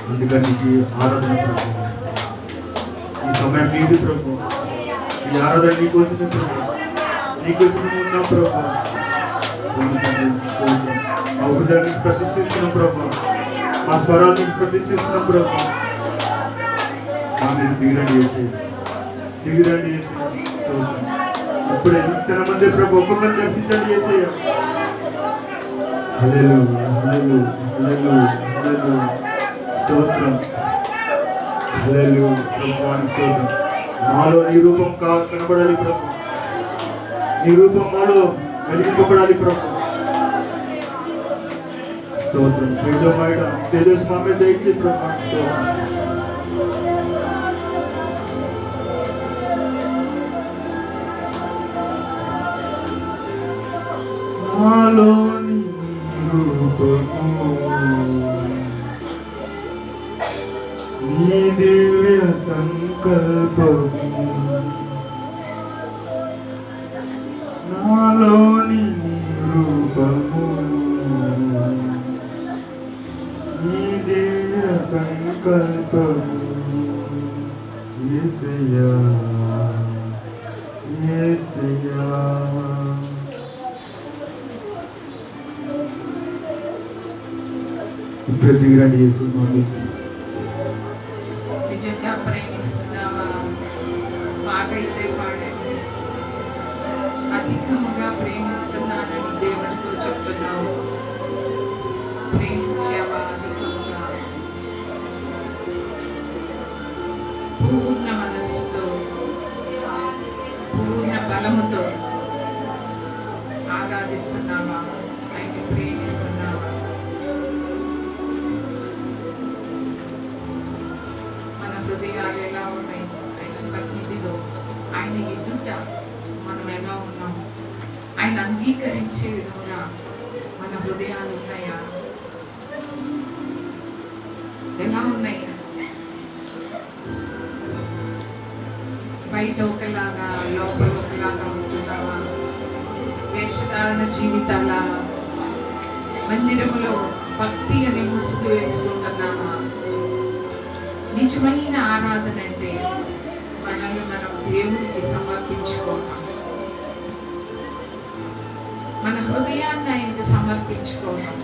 అందుకని ఆరాధన ప్రభు, ఈ సమయం నీది ప్రభు, ఈ ఆరాధన నీకోసమే ప్రభు, నీకోసమే ఉన్నా ప్రభు. మా హృదయాన్ని ప్రతిష్ఠిస్తున్నాం ప్రభు, మా స్వరాన్ని ప్రతిష్ఠిస్తున్నాం ప్రభు. మీరు దిగిరండి చేసి ఇప్పుడే క్షణమంది ప్రభు ఒక్కొక్కరిని దర్శించండి చేసే. స్తోత్రం, స్తోత్రం. మాలో నీ రూపం కనబడాలి ప్రభు, నీ రూపం మాలో వెలిగింపబడాలి ప్రభు. స్తోత్రం. తేజస్ మా మీద దయచి ప్రభు. మాలోని రూపము నీ దివ్య సంకల్పము, నాలోని రూపము నీ దివ్య సంకల్పము. యేసయ్యా యేసయ్యా దిగిరండి చేసి నిజంగా ప్రేమిస్తున్నావా? పాట అయితే పాడండి. అధికముగా ప్రేమిస్తున్నానని దేవుడితో చెప్తున్నావు. ప్రేమించావా అధికముగా? పూర్ణ మనస్సుతో, పూర్ణ బలముతో ఆరాధిస్తున్నావా? ఆయన ప్రేమిస్తున్నావా? హృదయాలు ఎలా ఉన్నాయి ఆయన సన్నిధిలో, ఆయన ఎదుట మనం ఎలా ఉన్నాం? ఆయన అంగీకరించే విధంగా మన హృదయాలు ఉన్నాయా? ఎలా ఉన్నాయా? బయట ఒకలాగా లోపల ఒకలాగా ఉంటున్నావా? వేషధారణ జీవితాల మందిరములో భక్తి అనే ముసుగు వేసుకుంటున్నావా? నిజమైన ఆరాధన అంటే మనల్ని మనం దేవుడికి సమర్పించుకోవటం, మన హృదయాన్ని ఆయనకి సమర్పించుకోవటం.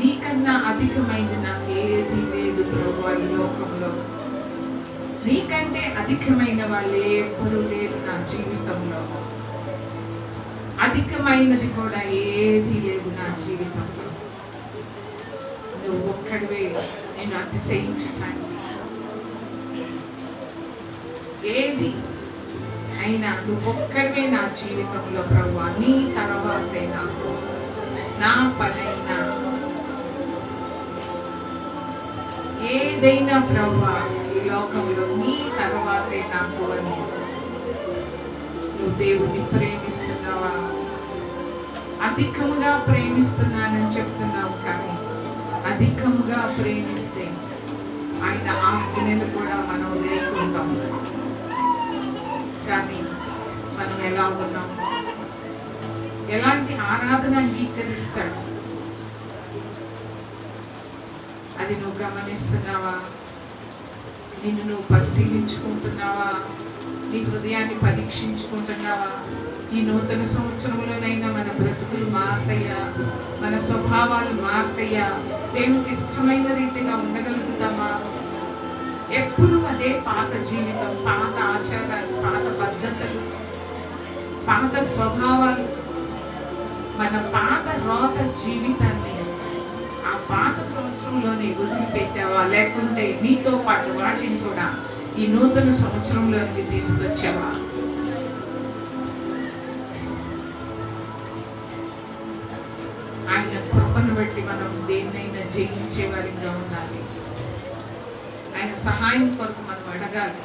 నీకన్నా అధికమైంది నాకు ఏది లేదు ప్రభు ఈ లోకంలో, నీకంటే అధికమైన వాళ్ళు ఎవ్వరూ లేరు నా జీవితంలో, అధికమైనది కూడా ఏది లేదు నా జీవితంలో. నువ్వు ఒక్కడివే నేను అతిశయించటానికి. ఏది అయినా నువ్వు ఒక్కడివే నా జీవితంలో ప్రభువా. నీ తర్వాతే నాకు, నా పనైనా ఏదైనా ప్రభువా ఈ లోకంలో నీ తర్వాతే నాకు అని. నువ్వు దేవుని ప్రేమిస్తున్నావా? అధికముగా ప్రేమిస్తున్నానని చెప్తున్నావు, కానీ అధికముగా ప్రేమిస్తే ఆయన ఆజ్ఞలు కూడా మనం లేకుంటాం. కానీ మనం ఎలా ఉన్నాం? ఎలాంటి ఆరాధన అంగీకరిస్తాడు అది నువ్వు గమనిస్తున్నావా? నిన్ను నువ్వు పరిశీలించుకుంటున్నావా? నీ హృదయాన్ని పరీక్షించుకుంటున్నావా? ఈ నూతన సంవత్సరంలోనైనా మన బ్రతుకులు మారతాయా? మన స్వభావాలు మారతాయా? దేవునికి ఇష్టమైన రీతిగా ఉండగలుగుతామా? ఎప్పుడు అదే పాత జీవితం, పాత ఆచారాలు, పాత పద్ధతులు, పాత స్వభావాలు, మన పాత రోత జీవితాన్ని ఆ పాత సంవత్సరంలోనే వదిలిపెట్టావా? లేకుంటే నీతో పాటు వాటిని కూడా ఈ నూతన సంవత్సరంలోకి తీసుకొచ్చావా? ఆయన కృపను బట్టి మనం దేన్నైనా జయించే వారిగా ఉండాలి. ఆయన సహాయం కొరకు మనం అడగాలి.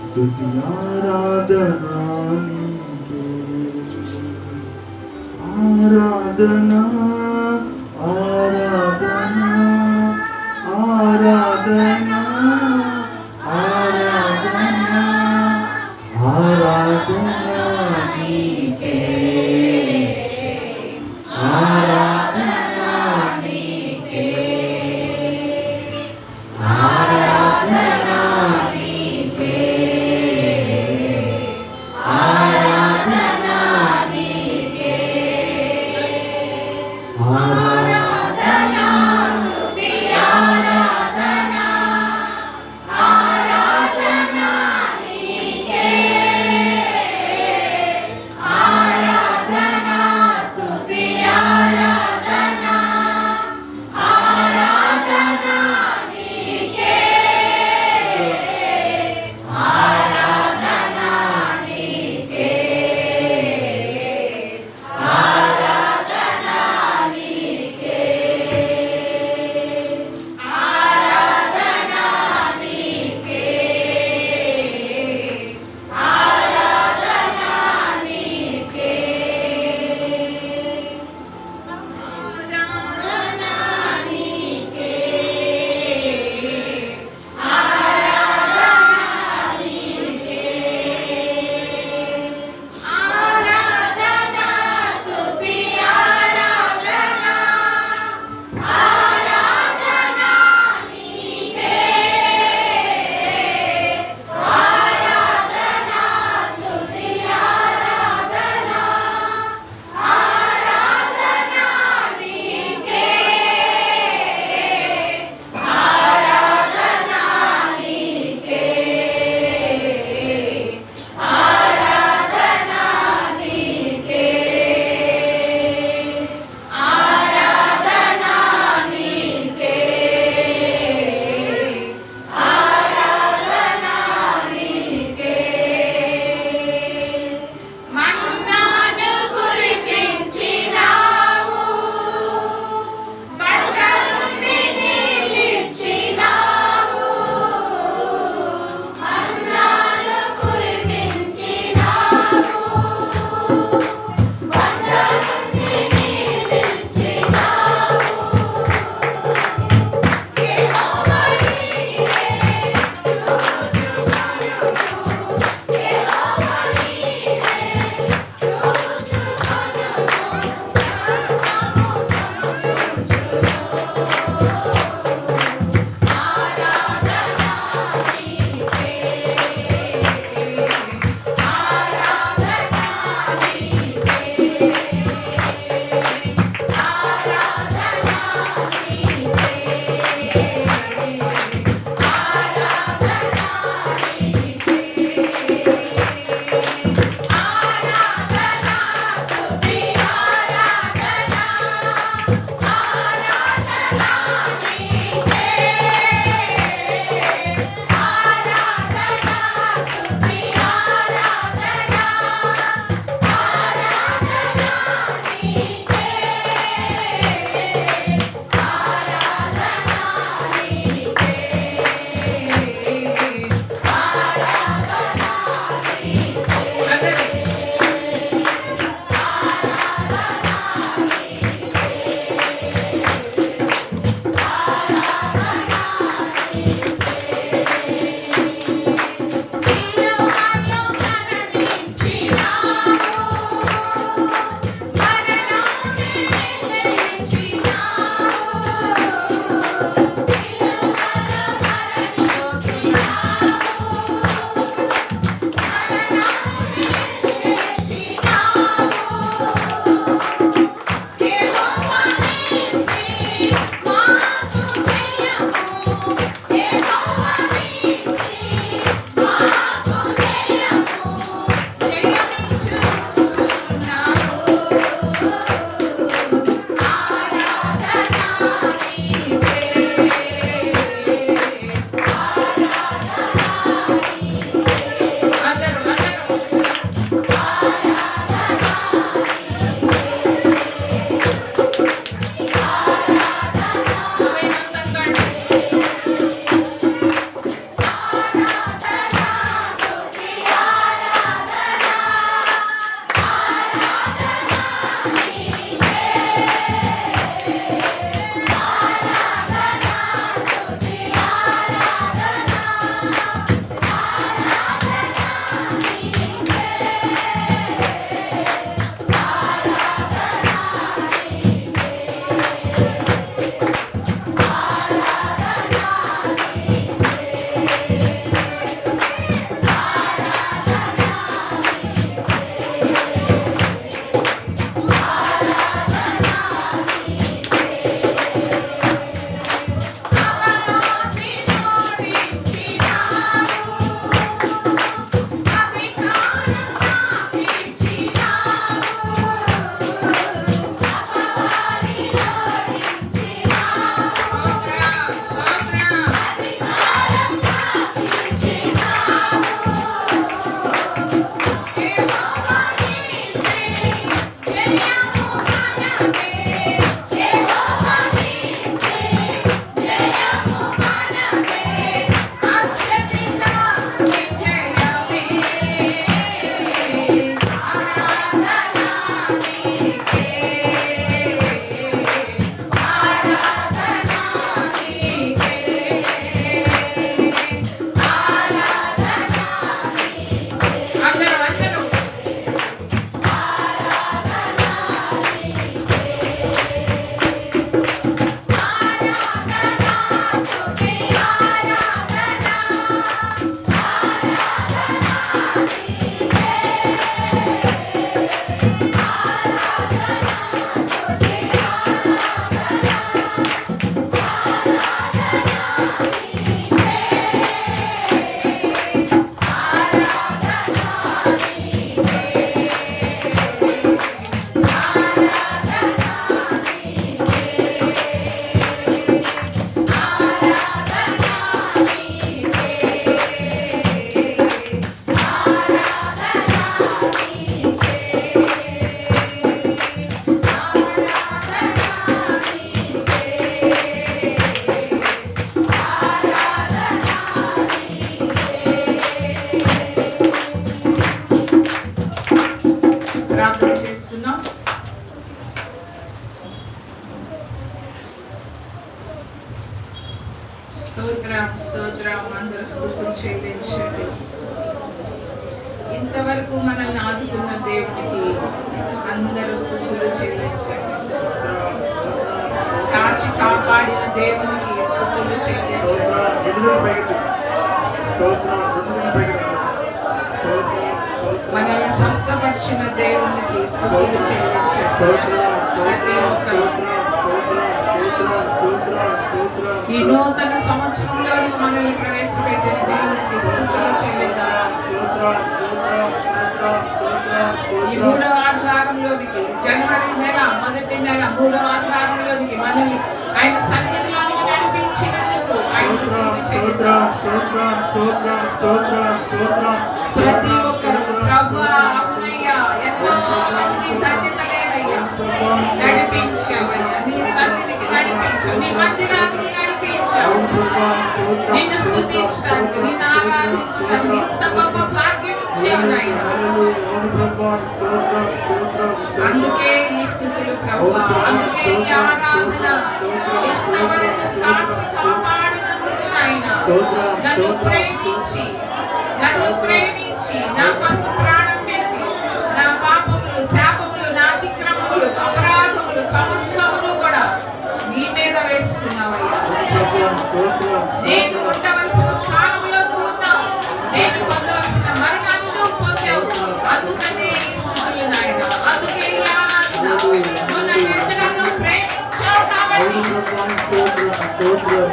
స్తుతి ఆరాధనా నీకే. ఆరాధనా ఆరాధనా ఆరాధనా ఆరాధనా ఆరాధనా నీకే. ఆరాధనా నీకే. ఆరాధనా నీకే. ఆరాధనా నీకే. స్తోత్రం స్తోత్రం. అందరూ స్తుతులు చెల్లించండి. ఇంతవరకు మనల్ని ఆదుకున్న దేవునికి అందరూ స్తుతులు చెల్లించండి. కాచి కాపాడిన దేవునికి స్తుతులు చెల్లించండి. మనల్ని స్వస్థపరిచిన దేవునికి స్తుతులు చెల్లించండి. ప్రతి ఒక్కరు ఈ నూతన సంవత్సరంలో మనల్ని ప్రవేశపెట్టిన దేవునికి స్తుతులు చెల్లిద్దాం. ఈ 3వ ఆదివారంలోనికి, జనవరి నెల మొదటి నెల 3వ ఆదివారంలోనికి మనల్ని ఆయన సన్నిధిలోనికి నడిపించినందుకు ఆయనకు స్తుతులు చెల్లిద్దాం. ప్రతి ఒక్కరు ప్రభువా అవునయ్యా, ఎంతో మందికి ధన్యత లేదయ్యా, నడిపించావయ్యా, నీ సన్నిధికి నడిపించావు, నీ మందిరానికి నడిపించావు. నిన్ను స్తుతించడానికి, నిన్ను ఆరాధించడానికి ఇంత గొప్ప భాగ్యం ఇచ్చావు నాయనా. అందుకే ఈ స్థుతులు ప్రభువా, అందుకే ఈ ఆరాధన. ఇంతవరకు కాచి కాపాడినందుకు నాయనా, నన్ను ప్రేమించి నా కొరకు ప్రాణం పెట్టి నా పాపములు, శాపములు, నా అతిక్రమములు, అపరాధములు సమస్తములు కూడా నీ మీద వేసుకున్నావయ్యా. నేను ఉండవలసిన స్థానంలో నువ్వు ఉన్నావు, నేను పొందవలసిన మరణాన్ని నువ్వు పొందావు. అందుకనే ఈ స్థితులు నాయన, అందుకే ఈ ఆరాధన. నువ్వు నన్ను ఎంతగానో ప్రేమించావు కాబట్టి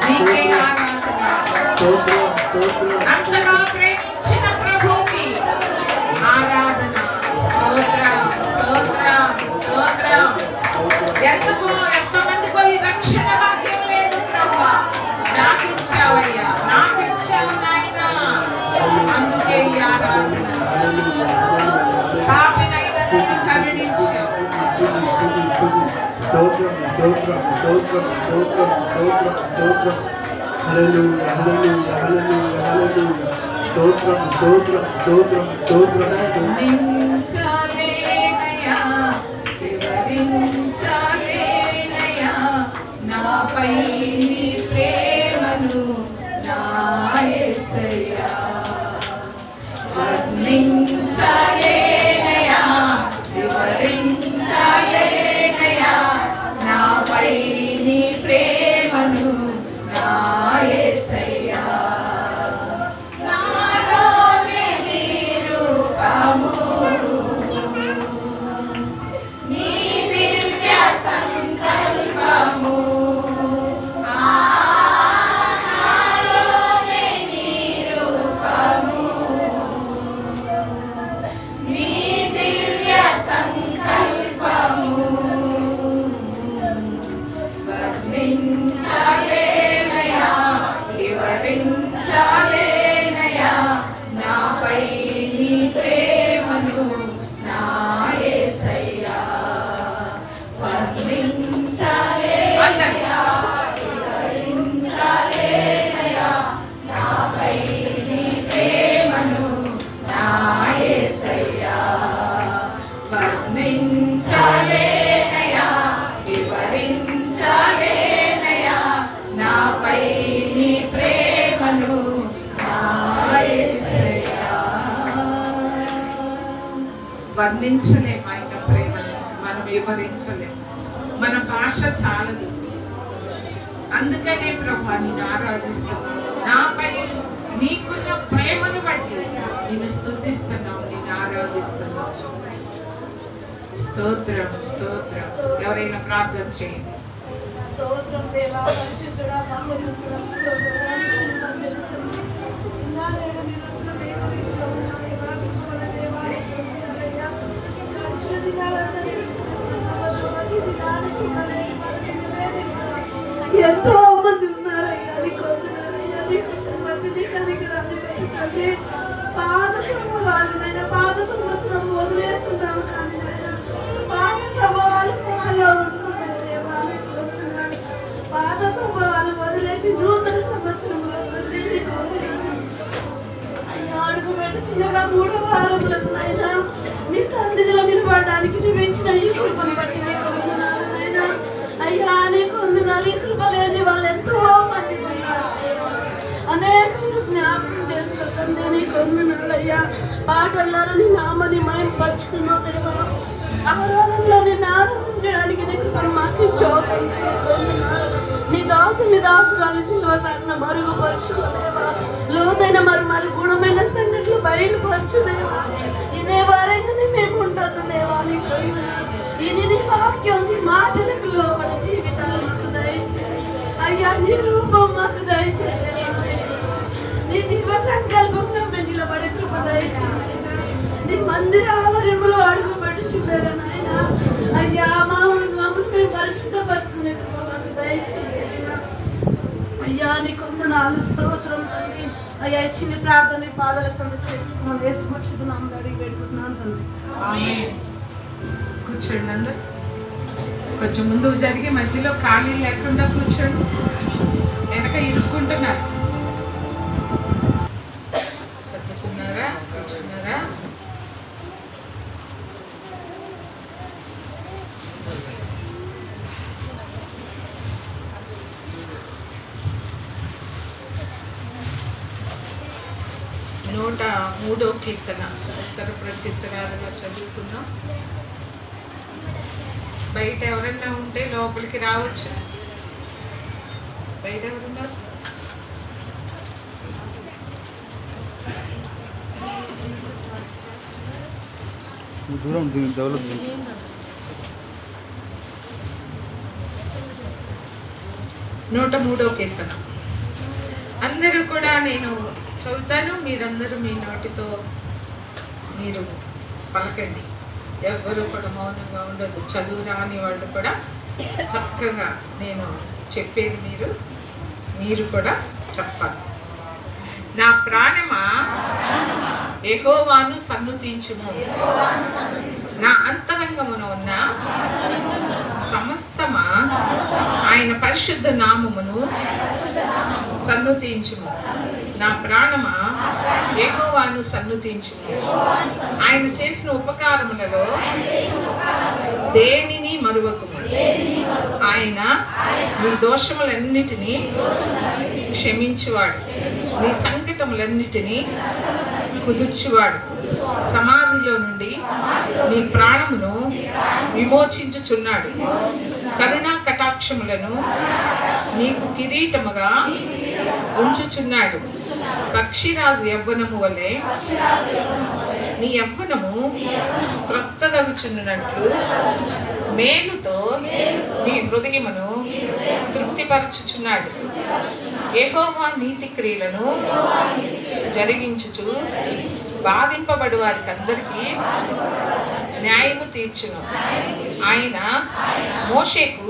నీకే ఆరాధన. అంతగా ప్రేమించిన ప్రభువుకి ఆరాధన. స్తోత్రం స్తోత్రం స్తోత్రం. ఎంతమందికో ఈ రక్షణ భాగ్యం లేదు ప్రభువా, నాకు ఇచ్చావయ్యా, నాకు ఇచ్చావు నాయనా. అందుకే ఈ ఆరాధన. పాపినైనా నన్ను కరుణించావు. వివరించలేనయా, వివరించలేనయా నాపై నీ ప్రేమను నా యేసయ్యా. వర్ణించలేనయా, వివరించలేనయా నాపై నీ ప్రేమను నా యేసయ్యా. నాలోనే నీ రూపము, నీ దివ్య సంకల్పము. నాలోనే నీ రూపము, నీ దివ్య సంకల్పము. వర్ణించలేనయా, వివరించలేనయా నాపై నీ ప్రేమను నా యేసయ్యా. వర్ణించలేనయా, వివరించలేనయా నాపై నీ ప్రేమను నా యేసయ్యా. వర్ణించలేనయా, వివరించలేనయా నాపై నీ ప్రేమను నా యేసయ్యా. వర్ణించలేం ఆయన ప్రేమను, మనం వివరించలేం, మన భాష చాలదు. అందుకనే ప్రభా నిన్ను ఆరాధిస్తున్నాం. నాపై నీకున్న ప్రేమను బట్టి నిన్ను స్తుతిస్తున్నాం, నిన్ను ఆరాధిస్తున్నాం. స్తోత్రం స్తోత్రం. ఎవరైనా ప్రార్థన చేయండి. స్తోత్రం దేవా, పరిశుద్ధుడా, మహోన్నతుడా, స్తోత్రం. ఇన్నాళ్ళేడు నిలుపున దేవా, దేవా, విశ్వల దేవా, స్తోత్రాలయ్యా. గడిచిన దినాలంతా ఈ దినానికి ఎంతో మంది ఉన్నారయ్యా, నీకు వందనాలయ్యా. నీకు మంచి నీకానికి రండి పాత సమూహాలనైనా పాత సంవత్సరం వదిలేస్తున్నావు కానీ నాయన పాత సమూహాలు పాలో ఉంటున్నాయి దేవా. నీకు వందనాలు. పాత సమూహాలు వదిలేసి నూతన సంవత్సరంలో తండ్రి నీకు వందనాలు అయ్యా. అడుగు పెట్టి చిన్నగా 3వ వారములకు నాయనా నీ సన్నిధిలో నిలబడడానికి నువ్వు ఇచ్చిన ఈ కృపను బట్టి నీకు వందనాలు నాయనా. అయ్యా నీకు వందనాలు. ఈ కృప లేని వాళ్ళు ఎంతో మంది ఉన్నారు. వందనాలయ్యా. పాటల్లో నీ నామని మనం పరుచుకున్నావు దేవా. ఆరాధనలో నేను ఆనందించడానికి నీకు మనం మాకు చదువుతున్నారు. నీ దాసురాలు సిల్వ సన్న మరుగుపరచుదేవా. లోతైన మర్మాలు గుణమైన సంగతులు బయలుపరచుదేవా. ఇదే వారంగానే మేము ఉండొద్దు దేవా. నీకు ఇది నీ వాక్యం నీ మాటలకు లోబడి జీవితాలు మాకు దయచేయండి అయ్యా. నీ రూపం మాకు దయచేయండి. నీ దివ్య సంకల్పంలో మేము నిలబడే కృప దయచేయండి. నీ మందిర ఆవరణలో అడుగు పెట్టుచుండగా నాయన అయ్యా. మమ్మల్ని మేము పరిశుద్ధపరచుకునే కృప మాకు దయచేయండి అయ్యా. నీకు వందనాలు స్తోత్రం తండ్రి. అయ్యా చిన్న ప్రార్థన పాదాల చెంత చేర్చుకోమని యేసు పరిశుద్ధ నామములో అడిగి పెట్టుకుంటున్నాను తండ్రి. కూర్చోండి అందరు. కొంచెం ముందుకు జరిగి మధ్యలో ఖాళీ లేకుండా కూర్చోండి. వెనక ఇరుక్కుంటున్నారు. సర్దుకున్నారా? కూర్చున్నారా? నూట 3వ కీర్తన ఉత్తర ప్రత్యుత్తరాలుగా చదువుకుందాం. బయట ఎవరన్నా ఉంటే లోపలికి రావచ్చు. బయట ఎవరున్నారు? దూరం డెవలప్ 103వ కీర్తన. అందరూ కూడా నేను చదువుతాను, మీరందరూ మీ నోటితో మీరు పలకండి. ఎవ్వరూ కూడా మౌనంగా ఉండదు. చదువు రాని వాళ్ళు కూడా చక్కగా నేను చెప్పేది మీరు కూడా చెప్పాలి. నా ప్రాణమా యెహోవాను సన్నుతించుము, నా అంతరంగమున ఉన్న సమస్తమా ఆయన పరిశుద్ధ నామమును సన్నుతించుము. నా ప్రాణమా యెహోవాను సన్నుతించుము, ఆయన చేసిన ఉపకారములలో దేనిని మరువకుము. ఆయన నీ దోషములన్నిటినీ క్షమించువాడు, నీ సంకటములన్నిటినీ కుదుర్చువాడు. సమాధిలో నుండి నీ ప్రాణమును విమోచించుచున్నాడు. కరుణా కటాక్షములను నీకు కిరీటముగా ఉంచుచున్నాడు. పక్షిరాజు యవ్వనము వలె నీ యవ్వనము క్రొత్తదగుచున్నట్లు మేలుతో నీ హృదయమును తృప్తిపరచుచున్నాడు. యెహోవా నీతి క్రియలను జరిగించుచు బాధింపబడు వారికి అందరికీ న్యాయము తీర్చును. ఆయన మోషేకు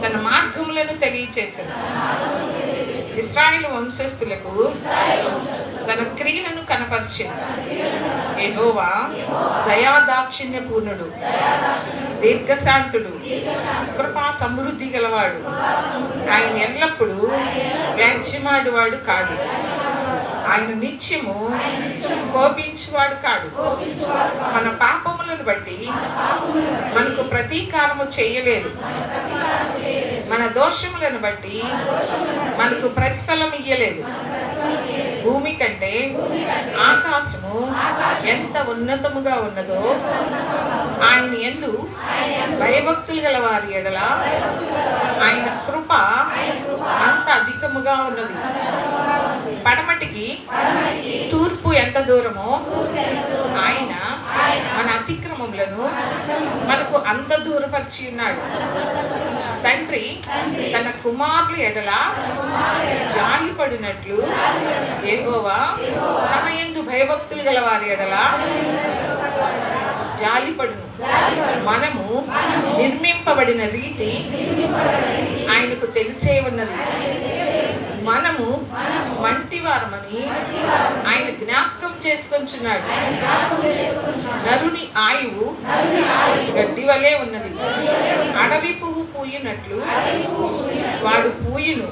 తన మార్గములను తెలియచేసెను. ఇశ్రాయేలు వంశస్థులకు తన క్రియలను కనపరిచెను. యెహోవా దయాదాక్షిణ్య పూర్ణుడు, దీర్ఘశాంతుడు, కృపా సమృద్ధి గలవాడు. ఆయన ఎల్లప్పుడూ వ్యాజ్యమాడువాడు కాడు. ఆయన నిత్యము కోపించువాడు కాడు. మన పాపములను బట్టి మనకు ప్రతీకారము చేయలేదు. మన దోషములను బట్టి మనకు ప్రతిఫలం ఇయ్యలేదు. భూమి కంటే ఆకాశము ఎంత ఉన్నతముగా ఉన్నదో ఆయన యందు భయభక్తులు గల వారి ఎడల ఆయన కృప అంత అధికముగా ఉన్నది. పడమటికి తూర్పు ఎంత దూరమో ఆయన మన అతిక్రమములను మనకు అంత దూరపరిచి ఉన్నాడు. తండ్రి తన కుమారుల ఎడల జాలిపడినట్లు యెహోవా తన యందు భయభక్తులు గల వారి ఎడల జాలిపడును. మనము నిర్మింపబడిన రీతి ఆయనకు తెలిసే ఉన్నది. మనము మంటివారమని ఆయన జ్ఞాపకం చేసుకొంచున్నాడు. నరుని ఆయువు గడ్డి వలె ఉన్నది. అడవి పువ్వు పూయినట్లు వాడు పూయును.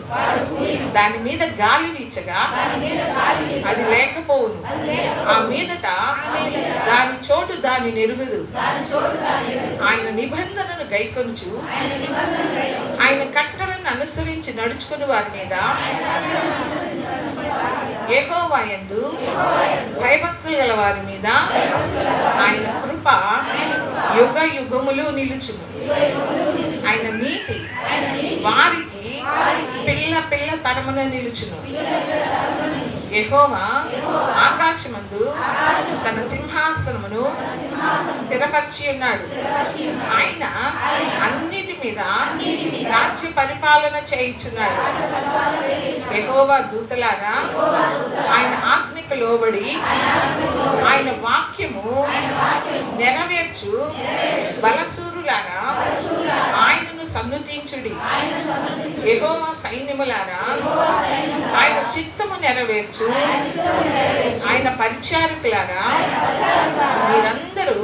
దాని మీద గాలి వీచగా అది లేకపోవును. ఆ మీదట దాని చోటు దాని నెరుగుదు. ఆయన నిబంధనను గైకొనుచు ఆయన కట్టలను అనుసరించి నడుచుకుని వారి మీద యెహోవా యందు భయభక్తులు గల వారి మీద ఆయన కృప యుగ యుగములు నిలుచును. ఆయన నీతి వారికి పిల్ల పిల్ల తరమున నిలుచును. యెహోవా ఆకాశమందు తన సింహాసనమును స్థిరపరిచి ఉన్నాడు. ఆయన అన్నిటి మీద రాజ్య పరిపాలన చేయుచున్నాడు. యెహోవా దూతలారా ఆయన ఆజ్ఞకు లోబడి ఆయన వాక్యము నెరవేర్చు బలసూరులారా ఆయనను సన్నుతించుడి. యెహోవా సైన్యములారా ఆయన చిత్తము నెరవేర్చు ఆయన పరిచారకులారా మీరందరూ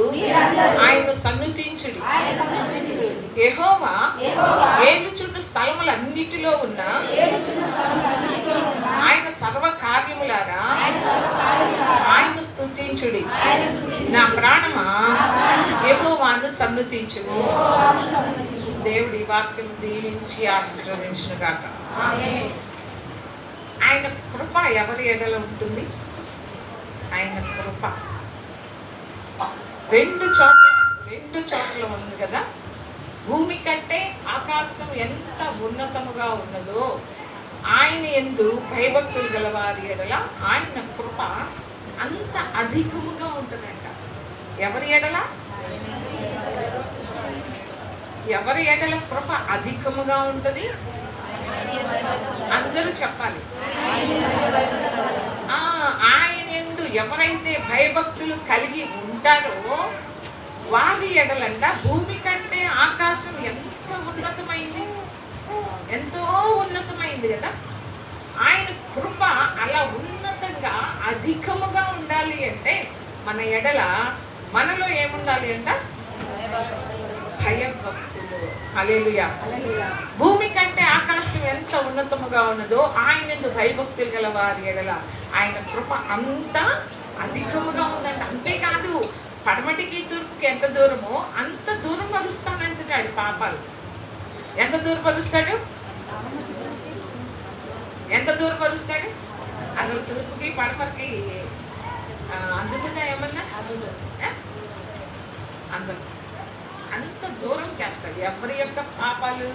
ఆయనను సన్నుతించుడి. యెహోవా ఏలుచుండు స్థలములన్నిటిలో ఉన్న ఆయన సర్వ కార్యములారా ఆయన్ను స్తుతించుడి. నా ప్రాణమా యెహోవాను సన్నుతించుము. దేవుడి వాక్యం దీవించి ఆశీర్వదించును గాక. ఆయన కృప ఎవరి ఎడల ఉంటుంది? ఆయన కృప రెండు చోట్ల ఉంది కదా. భూమి కంటే ఆకాశం ఎంత ఉన్నతముగా ఉన్నదో ఆయన యందు భయభక్తులు గల వారి ఎడల ఆయన కృప అంత అధికముగా ఉంటుందంట. ఎవరి ఎడల కృప అధికముగా ఉంటుంది? అందరూ చెప్పాలి. ఆయన యందు ఎవరైతే భయభక్తులు కలిగి ఉంటారో వారి ఎడలంట భూమి కంటే ఆకాశం ఎంత ఉన్నతమైంది, ఎంతో ఉన్నతమైంది కదా. ఆయన కృప అలా ఉన్నతంగా అధికముగా ఉండాలి అంటే మన ఎడల మనలో ఏముండాలి అంట? భయభక్తులు. హల్లెలూయా. భూమి కంటే ఆకాశం ఎంత ఉన్నతముగా ఉన్నదో ఆయన భయభక్తులు గల వారి ఎడల ఆయన కృప అంత అధికముగా ఉందంట. అంతేకాదు పడమటికి తూర్పుకి ఎంత దూరమో అంత దూరం పరుస్తానంటున్నాడు పాపాలు. ఎంత దూరం పరుస్తాడు? అసలు తూర్పుకి పడమటికి అందుతుందా ఏమన్నా? అందరు అంత దూరం చేస్తాడు. ఎవరి యొక్క పాపాలు?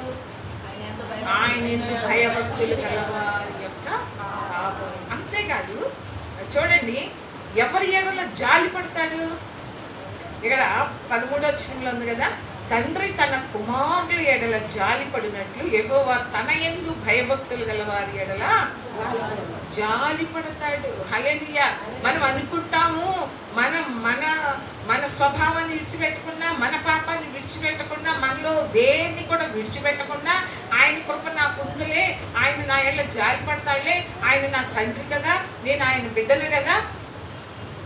ఆయన ఎందుకు భయభక్తులు గలవారి యొక్క పాపం. అంతేకాదు చూడండి, ఎవరి ఎడల జాలి పడతాడు? ఇక్కడ 13వ వచనంలో ఉంది కదా, తండ్రి తన కుమారుల ఎడల జాలి పడినట్లు యెహోవా తన యందు భయభక్తులు గలవారి ఎడల జాలి పడతాడు. హల్లెలూయా. మనం అనుకుంటాము మన స్వభావాన్ని విడిచిపెట్టకుండా, మన పాపాన్ని విడిచిపెట్టకుండా, మనలో దేన్ని కూడా విడిచిపెట్టకుండా ఆయన కృప నాకు ఉందిలే, ఆయన నా ఎడల జాలి పడతాడులే, ఆయన నా తండ్రి కదా, నేను ఆయన బిడ్డను కదా.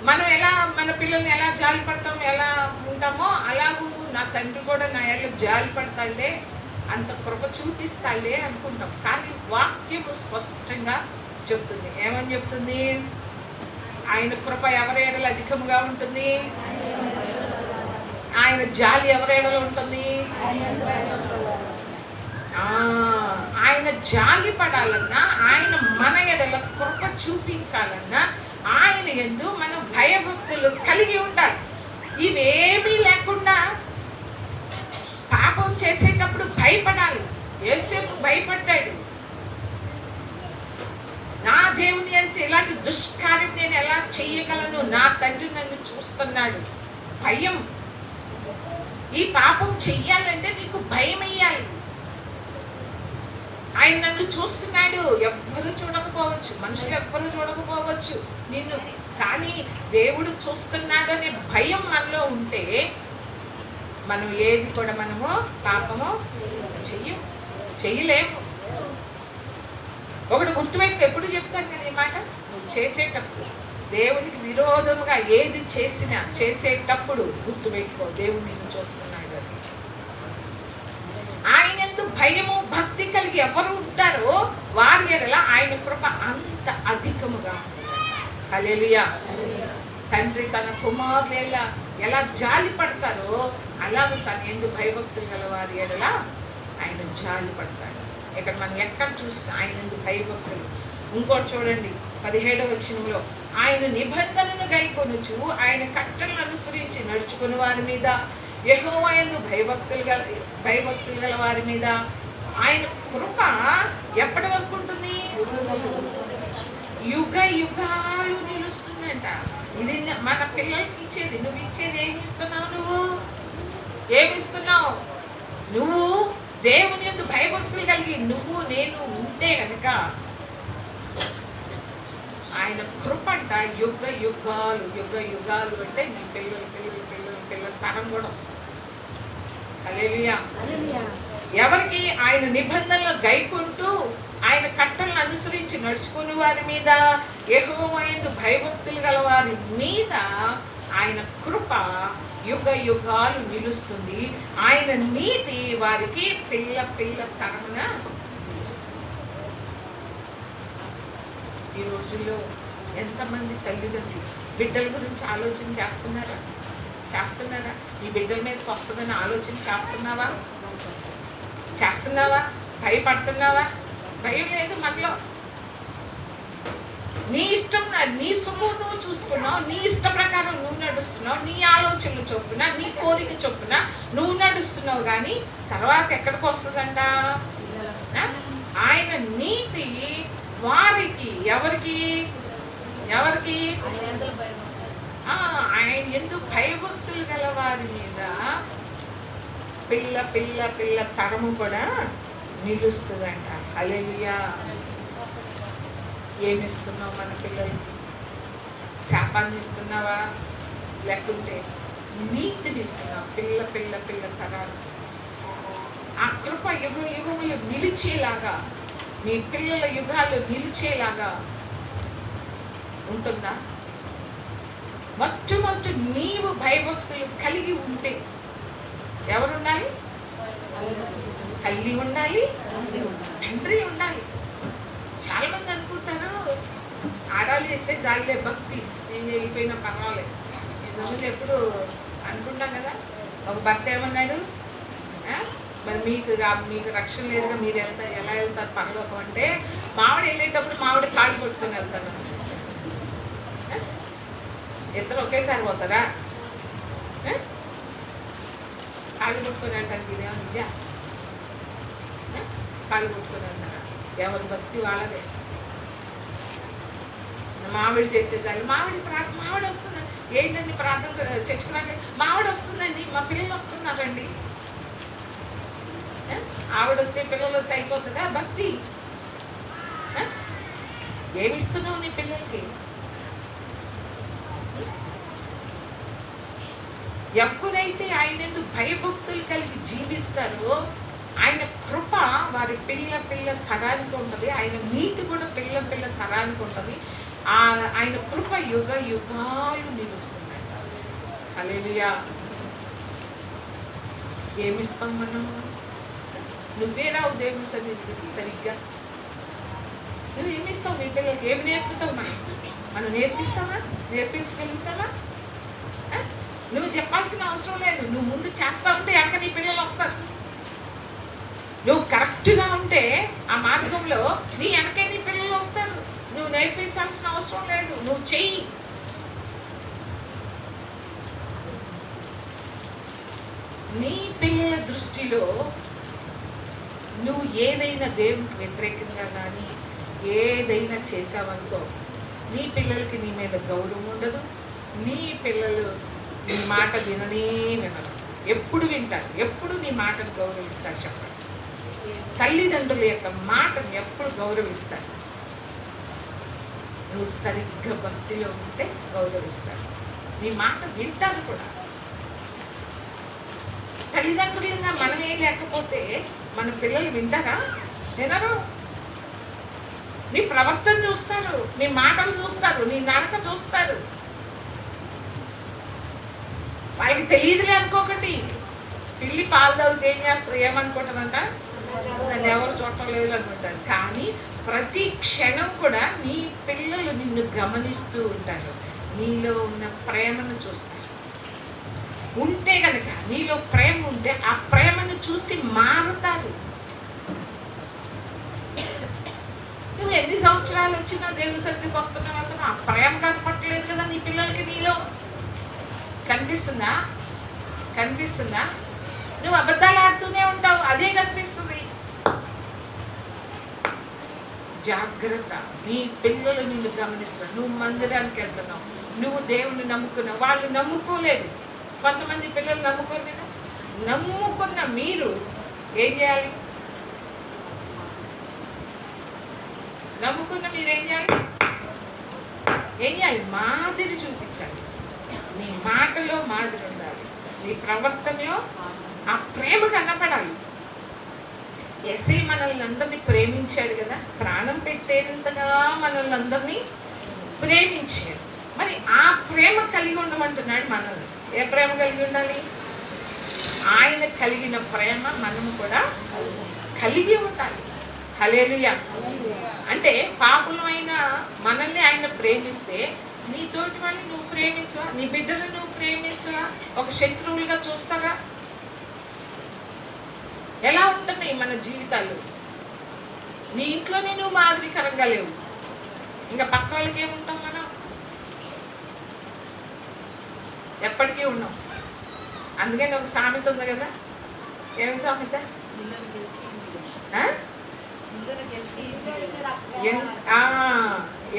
మనం ఎలా మన పిల్లల్ని ఎలా జాలి పడతామో, ఎలా ఉంటామో అలాగూ నా తండ్రి కూడా నా ఎడల జాలి పడతాడులే, అంత కృప చూపిస్తాడులే అనుకుంటాం. కానీ వాక్యము స్పష్టంగా చెప్తుంది. ఏమని చెప్తుంది? ఆయన కృప ఎవరి ఎడల అధికంగా ఉంటుంది? ఆయన జాలి ఎవరి ఎడల ఉంటుంది? ఆయన జాలి పడాలన్నా, ఆయన మన ఎడల కృప చూపించాలన్నా ఆయన యందు మనం భయభక్తులు కలిగి ఉండాలి. ఇవేమీ లేకుండా పాపం చేసేటప్పుడు భయపడాలి. యేసేపు భయపడ్డాడు. నా దేవుని అంటే ఇలాంటి దుష్కార్యం నేను ఎలా చేయగలను, నా తండ్రి నన్ను చూస్తున్నాడు. భయం. ఈ పాపం చెయ్యాలంటే నీకు భయం వేయాలి. ఆయన నన్ను చూస్తున్నాడు. ఎవ్వరు చూడకపోవచ్చు, మనుషులు ఎవ్వరు చూడకపోవచ్చు నిన్ను, కానీ దేవుడు చూస్తున్నాడు అనే భయం మనలో ఉంటే మనం ఏది కూడా మనము పాపము చెయ్యలేము. ఒకటి గుర్తుపెట్టుకు, ఎప్పుడు చెప్తాను కదా ఈ మాట, నువ్వు చేసేటప్పుడు దేవునికి విరోధముగా ఏది చేసినా చేసేటప్పుడు గుర్తుపెట్టుకో, దేవుడు నిన్ను చూస్తున్నాడు అని. ఆయనందు భయము భక్తి కలిగి ఎవరు ఉంటారో వారి ఎడల ఆయన కృప అంత అధికముగా ఉంటుంది. హల్లెలూయా. తండ్రి తన కుమారుల ఎలా జాలి పడతారో అలాగ తన యందు భయభక్తులు గల వారి ఎడల ఆయన జాలి పడతాడు. ఇక్కడ మనం ఎక్కడ చూసినా ఆయన యందు భయభక్తులు ఇంకోటి చూడండి 17వ వచనంలో, ఆయన నిబంధనను గైకొనుచు ఆయన కట్టలను అనుసరించి నడుచుకుని వారి మీద, యెహోవా యందు భయభక్తులు గల వారి మీద ఆయన కృప ఎప్పటి వరకు ఉంటుంది? యుగ యుగాలు నిలుస్తుందంట. ఇది మన పిల్లలకి ఇచ్చేది. నువ్వు ఇచ్చేది ఏమి ఇస్తున్నావు? ఏమిస్తున్నావు? నువ్వు దేవుని యందు భయభక్తులు కలిగి నేను ఉంటే కనుక ఆయన కృప అంట యుగ యుగాలు అంటే మీ పిల్లల తరం కూడా వస్తుంది. హల్లెలూయా. ఎవరికి? ఆయన నిబంధనలు గైకుంటూ ఆయన కట్టలను అనుసరించి నడుచుకుని వారి మీద, యెహోవా యందు భయభక్తులు గల వారి మీద ఆయన కృప యుగ యుగాలు నిలుస్తుంది. ఆయన నీతి వారికి పిల్ల తరమున నిలుస్తుంది. ఈ రోజుల్లో ఎంతమంది తల్లిదండ్రులు బిడ్డల గురించి ఆలోచన చేస్తున్నారా? ఈ బిడ్డల మీదకి వస్తుందని ఆలోచన చేస్తున్నావా? భయపడుతున్నావా? భయం లేదు మనలో. నీ ఇష్టం, నీ సుఖం నువ్వు చూసుకున్నావు, నీ ఇష్ట ప్రకారం నువ్వు నడుస్తున్నావు, నీ ఆలోచనలు చొప్పున, నీ కోరిక చొప్పున నువ్వు నడుస్తున్నావు. కానీ తర్వాత ఎక్కడికి వస్తుందంట? ఆయన నీతి వారికి, ఎవరికి? ఆయన ఎందుకు భయభక్తులు గల వారి మీద పిల్ల తరము కూడా నిలుస్తుందంట. హల్లెలూయా. ఏమిస్తున్నావు మన పిల్లలకి? శాపాన్ని ఇస్తున్నావా? లేకుంటే నీతిని ఇస్తున్నావు? పిల్ల తరాలు ఆ కృప యుగములు నిలిచేలాగా, నీ పిల్లల యుగాలు నిలిచేలాగా ఉంటుందా? మొట్టమొదటి నీవు భయభక్తులు కలిగి ఉంటే ఎవరుండాలి? తల్లి ఉండాలి, తండ్రి ఉండాలి. చాలా మంది అనుకుంటారు ఆడాలి ఎత్తే జాలిలే భక్తి, నేను వెళ్ళిపోయినా పర్వాలేదు. ఇంతకుముందు ఎప్పుడు అనుకుంటాం కదా, ఒక భర్త ఏమన్నాడు, మరి మీకు రక్షణ లేదుగా, మీరు ఎలా వెళ్తారు పరలోకం అంటే, మావిడ వెళ్ళేటప్పుడు మావిడ కాళ్ళు పట్టుకొని వెళ్తాను. ఇద్దరు ఒకేసారి పోతారా? కాళ్ళు పట్టుకొని వెళ్ళటానికి ఇదేమో నిజ? కాళ్ళు పట్టుకొని వెళ్తారా? ఎవరి భక్తి వాళ్ళదే. మావిడ చేస్తే చాలు, మావిడ వస్తుంది ఏంటండి ప్రార్థన చర్చకురాక, మావిడ వస్తుందండి, మా పిల్లలు వస్తున్నారండి. ఆవిడ వస్తే పిల్లలు వస్తే అయిపోతుందా భక్తి? ఏమిస్తున్నావు నీ పిల్లలకి? ఎప్పుడైతే ఆయన ఎందుకు భయభక్తులు కలిగి జీవిస్తారో ఆయన కృప వారి పిల్ల తరానికి ఉంటుంది. ఆయన నీతి కూడా పిల్ల తరానికి ఉంటుంది. ఆయన కృప యుగ యుగాలు నిలుస్తుందంట. హల్లెలూయా. ఏమిస్తాం మనం? నువ్వే రావు దేవుని సన్నిధికి సరిగ్గా. నువ్వు ఏమిస్తావు మీ పిల్లలకి? ఏమి నేర్పుతావు? మనం నేర్పిస్తామా? నేర్పించగలుగుతామా? నువ్వు చెప్పాల్సిన అవసరం లేదు. నువ్వు ముందు చేస్తా ఉంటే ఎక్క నీ పిల్లలు వస్తారు. నువ్వు కరెక్ట్గా ఉంటే ఆ మార్గంలో నీ వెనకే నీ పిల్లలు వస్తారు. నువ్వు నేర్పించాల్సిన అవసరం లేదు, నువ్వు చెయ్యి. నీ పిల్లల దృష్టిలో నువ్వు ఏదైనా దేవునికి వ్యతిరేకంగా కానీ ఏదైనా చేసావనుకో, నీ పిల్లలకి నీ మీద గౌరవం ఉండదు. నీ పిల్లలు నీ మాట వినరు. ఎప్పుడు వింటారు? ఎప్పుడు నీ మాటను గౌరవిస్తారు? చెప్పండి. తల్లిదండ్రుల యొక్క మాటను ఎప్పుడు గౌరవిస్తారు? నువ్వు సరిగ్గా భక్తిలో ఉంటే గౌరవిస్తారు, నీ మాట వింటారు కూడా. తల్లిదండ్రులుగా మనమే లేకపోతే మన పిల్లలు వింటారా? వినరు. నీ ప్రవర్తన చూస్తారు, నీ మాటలు చూస్తారు, నీ నడక చూస్తారు. వాళ్ళకి తెలియదులే అనుకోకండి. పిల్లి పాలు తాగితే ఏం చేస్తారు? ఏమనుకుంటారంట? నన్ను ఎవరు చూడటం లేదు అనుకుంటారు. కానీ ప్రతి క్షణం కూడా నీ పిల్లలు నిన్ను గమనిస్తూ ఉంటారు, నీలో ఉన్న ప్రేమను చూస్తారు. ఉంటే కనుక నీలో ప్రేమ ఉంటే ఆ ప్రేమను చూసి మారుతారు. నువ్వు ఎన్ని సంవత్సరాలు వచ్చినా దేవుని సన్నిధికి వస్తున్నావు అతను ఆ ప్రేమ కనపట్టలేదు కదా నీ పిల్లలకి నీలో. కనిపిస్తుందా? కనిపిస్తుందా? నువ్వు అబద్ధాలు ఆడుతూనే ఉంటావు, అదే కనిపిస్తుంది. జాగ్రత్త, నీ పిల్లలు నిన్ను గమనిస్తారు. నువ్వు మందిరానికి వెళ్తున్నావు, నువ్వు దేవుని నమ్ముకున్నావు, వాళ్ళు నమ్ముకోలేదు. కొంతమంది పిల్లలు నమ్ముకున్న మీరు ఏం చేయాలి? నమ్ముకున్న మీరు ఏం చేయాలి? మాదిరి చూపించాలి. నీ మాటలో మాదిరి ఉండాలి, నీ ప్రవర్తనలో ఆ ప్రేమ కనపడాలి. యేసయ్య మనల్ని అందరినీ ప్రేమించాడు కదా, ప్రాణం పెట్టేంతగా మనల్ని అందరినీ ప్రేమించాడు. మరి ఆ ప్రేమ కలిగి ఉండమంటున్నాడు మనల్ని. ఏ ప్రేమ కలిగి ఉండాలి? ఆయన కలిగిన ప్రేమ మనము కూడా కలిగి ఉండాలి. హల్లెలూయా. అంటే పాపులమైన మనల్ని ఆయన ప్రేమిస్తే నీ తోటి వాళ్ళని నువ్వు ప్రేమించవా? నీ బిడ్డలను నువ్వు ప్రేమించవా? ఒక శత్రువులుగా చూస్తావా? ఎలా ఉంటున్నాయి మన జీవితాలు? నీ ఇంట్లోనే నువ్వు మాదిరికరంగా లేవు, ఇంకా పక్క వాళ్ళకి ఏముంటాం మనం? ఎప్పటికీ ఉన్నాం. అందుకని ఒక సామెత ఉంది కదా, ఏమి సామెత?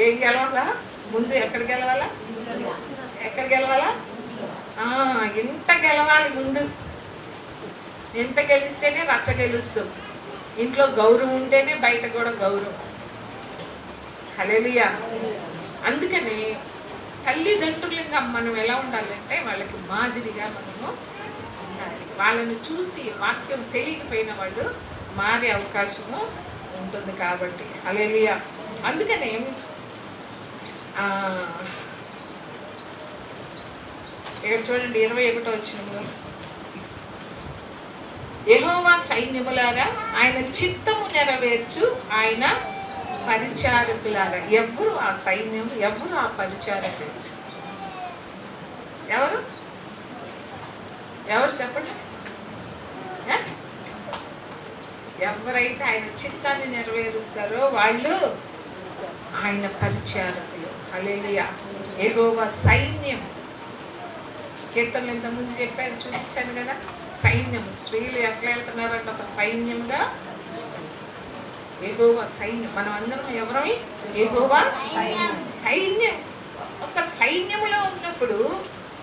ఏం గెలవాలా? ముందు ఎక్కడికి గెలవాలా? ఎంత గెలవాలి ముందు. ఎంత గెలిస్తేనే రచ్చ గెలుస్తాం. ఇంట్లో గౌరవం ఉంటేనే బయట కూడా గౌరవం. హల్లెలూయా. అందుకని తల్లిదండ్రులుగా మనం ఎలా ఉండాలంటే వాళ్ళకి మాదిరిగా మనము ఉండాలి. వాళ్ళని చూసి వాక్యం తెలియకపోయిన వాళ్ళు మారే అవకాశము ఉంటుంది కాబట్టి. హల్లెలూయా. అందుకనే ఇక్కడ చూడండి 21వ వచనంలో, యెహోవా సైన్యములారా ఆయన చిత్తము నెరవేర్చు ఆయన పరిచారకులారా. ఎవరు ఆ సైన్యం? ఎవరు ఆ పరిచారకులు? ఎవరు చెప్పండి. ఎవరైతే ఆయన చిత్తాన్ని నెరవేరుస్తారో వాళ్ళు ఆయన పరిచారకులు. హల్లెలూయా. యెహోవా సైన్యం. కీర్తనలు ఇంతకుముందు చెప్పాను, చూపించాను కదా. సైన్యం, స్త్రీలు ఎట్లా వెళ్తున్నారంటే ఒక సైన్యంగా. యెహోవా సైన్యం. మనం అందరం ఎవరై? యెహోవా సైన్యం. ఒక సైన్యంలో ఉన్నప్పుడు,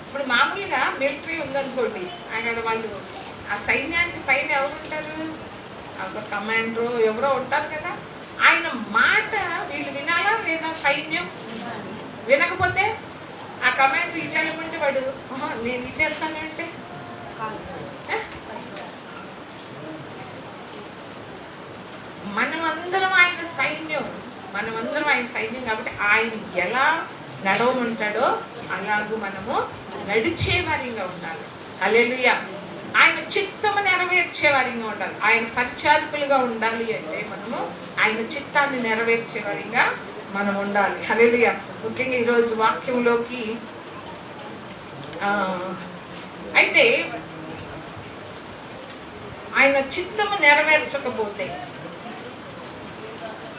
ఇప్పుడు మామూలుగా మిలిటరీ ఉందనుకోండి, అక్కడ వాళ్ళు ఆ సైన్యానికి పైన ఎవరు ఉంటారు? ఒక కమాండరు ఎవరో ఉంటారు కదా. ఆయన మాట వీళ్ళు వినాలా లేదా? సైన్యం వినకపోతే ఆ కమాండర్ ఇటు వెళ్ళమంటే వాడు నేను ఇటు వెళ్తానంటే మనమందరం ఆయన సైన్యం. కాబట్టి ఆయన ఎలా నడవమంటాడో అలాగూ మనము నడిచేవారిగా ఉండాలి. హల్లెలూయా. ఆయన చిత్తము నెరవేర్చేవారిగా ఉండాలి. ఆయన పరిచారకులుగా ఉండాలి అంటే మనము ఆయన చిత్తాన్ని నెరవేర్చేవారిగా మనం ఉండాలి. హల్లెలూయా. ముఖ్యంగా ఈరోజు వాక్యంలోకి అయితే ఆయన చిత్తము నెరవేర్చకపోతే,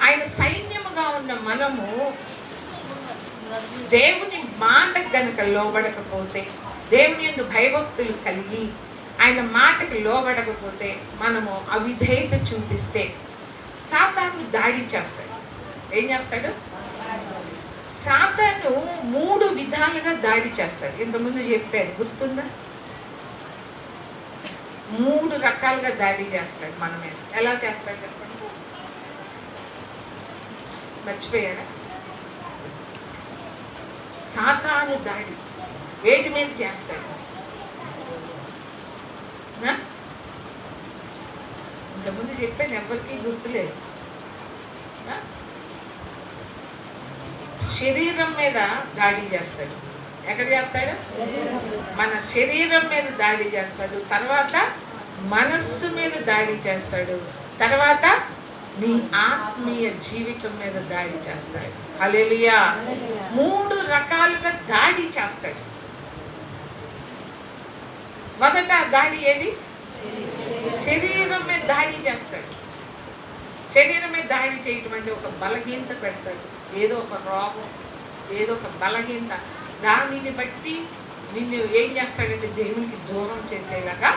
ఆయన సైన్యముగా ఉన్న మనము దేవుని మాట గనుక లోబడకపోతే, దేవుని యందు భయభక్తులు కలిగి ఆయన మాటకి లోబడకపోతే, మనము అవిధేయత చూపిస్తే సాతాను దాడి చేస్తాడు. ఏం చేస్తాడు? సాతాను 3 విధాలుగా దాడి చేస్తాడు. ఇంతకుముందు చెప్పాడు, గుర్తుందా? 3 రకాలుగా దాడి చేస్తాడు మన మీద. ఎలా చేస్తాడు చెప్పండి? మర్చిపోయాడా? సాతాను దాడి వేటి మీద చేస్తాడు? ఇంతకుముందు చెప్పాను, ఎవరికి గుర్తులేదు. శరీరం మీద దాడి చేస్తాడు. ఎక్కడ చేస్తాడు? మన శరీరం మీద దాడి చేస్తాడు. తర్వాత మనస్సు మీద దాడి చేస్తాడు. తర్వాత నీ ఆత్మీయ జీవితం మీద దాడి చేస్తాడు. హల్లెలూయా. 3 రకాలుగా దాడి చేస్తాడు. మొదట దాడి ఏది? శరీరం మీద దాడి చేస్తాడు. శరీరం మీద దాడి చేయటం అంటే ఒక బలహీనత పెడతాడు, ఏదో ఒక రోగం, ఏదో ఒక బలహీనత, దానిని బట్టి నిన్ను ఏం చేస్తాడంటే దేవునికి దూరం చేసేలాగా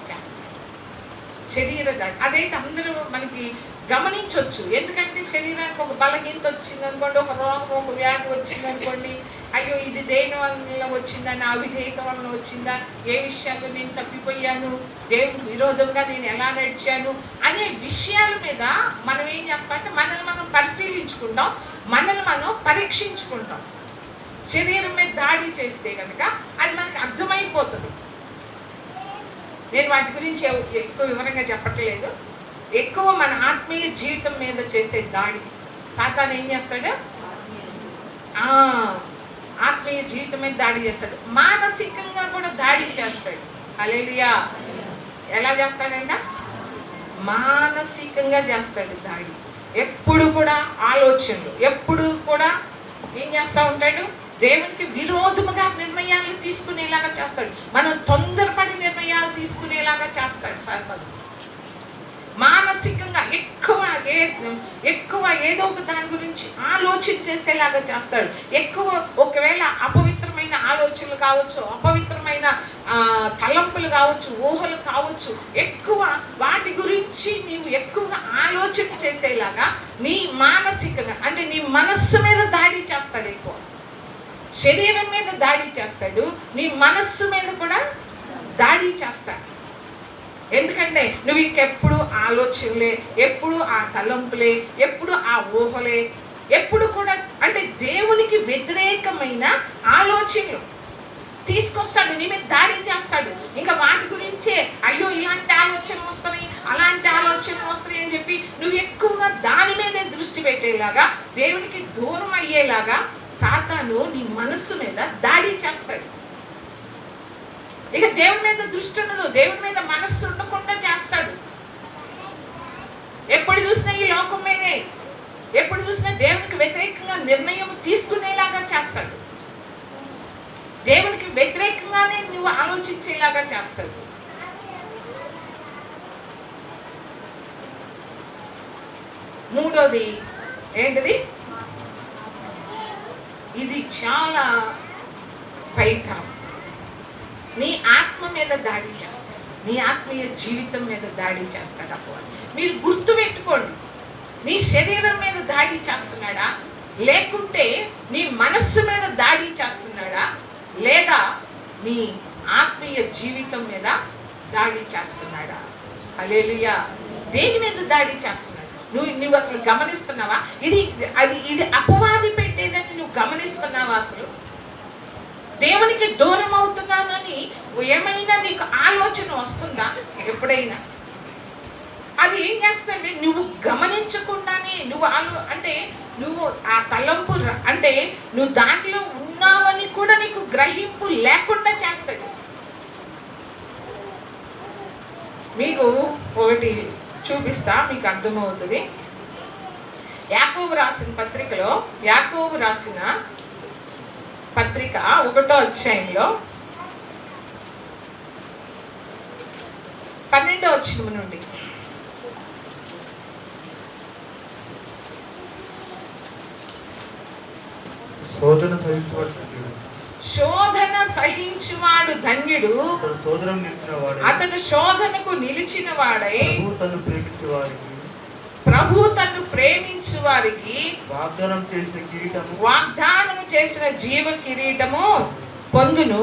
చేస్తాడు. శరీర దాడి అదైతే అందరూ మనకి గమనించవచ్చు. ఎందుకంటే శరీరానికి ఒక బలహీనత వచ్చింది అనుకోండి, ఒక రోగం, ఒక వ్యాధి వచ్చింది అనుకోండి, అయ్యో ఇది దేని వల్ల వచ్చిందా, నా అవిధేయత వలన వచ్చిందా, ఏ విషయాల్లో నేను తప్పిపోయాను, దేవునికి విరోధంగా నేను ఎలా నడిచాను అనే విషయాల మీద మనం ఏం చేస్తామంటే మనల్ని మనం పరిశీలించుకుంటాం, మనల్ని మనం పరీక్షించుకుంటాం. శరీరం మీద దాడి చేస్తే కనుక అది మనకు అర్థమైపోతుంది. నేను వాటి గురించి ఎక్కువ వివరంగా చెప్పట్లేదు. ఎక్కువ మన ఆత్మీయ జీవితం మీద చేసే దాడి సాతాను ఏం చేస్తాడు, ఆత్మీయ జీవితం మీద దాడి చేస్తాడు, మానసికంగా కూడా దాడి చేస్తాడు. హల్లెలూయా. ఎలా చేస్తాడంట? మానసికంగా చేస్తాడు దాడి. ఎప్పుడు కూడా ఆలోచనలు, ఎప్పుడు కూడా ఏం చేస్తూ ఉంటాడు, దేవునికి విరోధముగా నిర్ణయాలు తీసుకునేలాగా చేస్తాడు. మనం తొందరపడి నిర్ణయాలు తీసుకునేలాగా చేస్తాడు సాతాను. మానసికంగా ఎక్కువ ఏదో ఒక దాని గురించి ఆలోచన చేసేలాగా చేస్తాడు. ఎక్కువ ఒకవేళ అపవిత్రమైన ఆలోచనలు కావచ్చు, అపవిత్రమైన తలంపులు కావచ్చు, ఊహలు కావచ్చు, ఎక్కువ వాటి గురించి నీవు ఎక్కువగా ఆలోచన చేసేలాగా నీ మానసికంగా అంటే నీ మనస్సు మీద దాడి చేస్తాడు. ఎక్కువ శరీరం మీద దాడి చేస్తాడు, నీ మనస్సు మీద కూడా దాడి చేస్తాడు. ఎందుకంటే నువ్వు ఇంకెప్పుడు ఆలోచనలే, ఎప్పుడు ఆ తలంపులే, ఎప్పుడు ఆ ఊహలే, ఎప్పుడు కూడా అంటే దేవునికి వ్యతిరేకమైన ఆలోచనలు తీసుకొస్తాడు, నీ మీద దాడి చేస్తాడు. ఇంకా వాటి గురించే అయ్యో ఇలాంటి ఆలోచనలు వస్తాయి, అలాంటి ఆలోచనలు వస్తాయి అని చెప్పి నువ్వు ఎక్కువగా దాని మీదే దృష్టి పెట్టేలాగా, దేవునికి దూరం అయ్యేలాగా సాతాను నీ మనస్సు మీద దాడి చేస్తాడు. ఇక దేవుని మీద దృష్టి ఉండదు, దేవుని మీద మనస్సు ఉండకుండా చేస్తాడు. ఎప్పుడు చూసినా ఈ లోకం మీదే, ఎప్పుడు చూసినా దేవునికి వ్యతిరేకంగా నిర్ణయం తీసుకునేలాగా చేస్తాడు, దేవునికి వ్యతిరేకంగానే నువ్వు ఆలోచించేలాగా చేస్తాడు. మూడోది ఏంటిది? ఇది చాలా భయంకరం. నీ ఆత్మ మీద దాడి చేస్తాడు, నీ ఆత్మీయ జీవితం మీద దాడి చేస్తాడు అపవాది. మీరు గుర్తుపెట్టుకోండి, నీ శరీరం మీద దాడి చేస్తున్నాడా, లేకుంటే నీ మనస్సు మీద దాడి చేస్తున్నాడా, లేదా నీ ఆత్మీయ జీవితం మీద దాడి చేస్తున్నాడా? హల్లెలూయా. దేని మీద దాడి చేస్తున్నాడు? నువ్వు అసలు గమనిస్తున్నావా? ఇది అపవాది పెట్టేదని నువ్వు గమనిస్తున్నావా? అసలు దేవునికి దూరం అవుతున్నానని ఏమైనా నీకు ఆలోచన వస్తుందా ఎప్పుడైనా? అది ఏం చేస్తుంది, నువ్వు గమనించకుండానే నువ్వు ఆ తలంపు అంటే నువ్వు దాంట్లో ఉన్నావని కూడా నీకు గ్రహింపు లేకుండా చేస్తాడు. మీకు ఒకటి చూపిస్తా, మీకు అర్థమవుతుంది. యాకోబు రాసిన పత్రికలో, యాకోబు రాసిన పత్రిక 1వ అధ్యాయంలో 12వ వచనం నుండి శోధన సహించువాడు ధన్యుడు, అతడు శోధనకు నిలిచిన వాడై ప్రభు తన్ను ప్రేమించు వారికి వాగ్దానం చేసిన జీవ కిరీటము పొందును.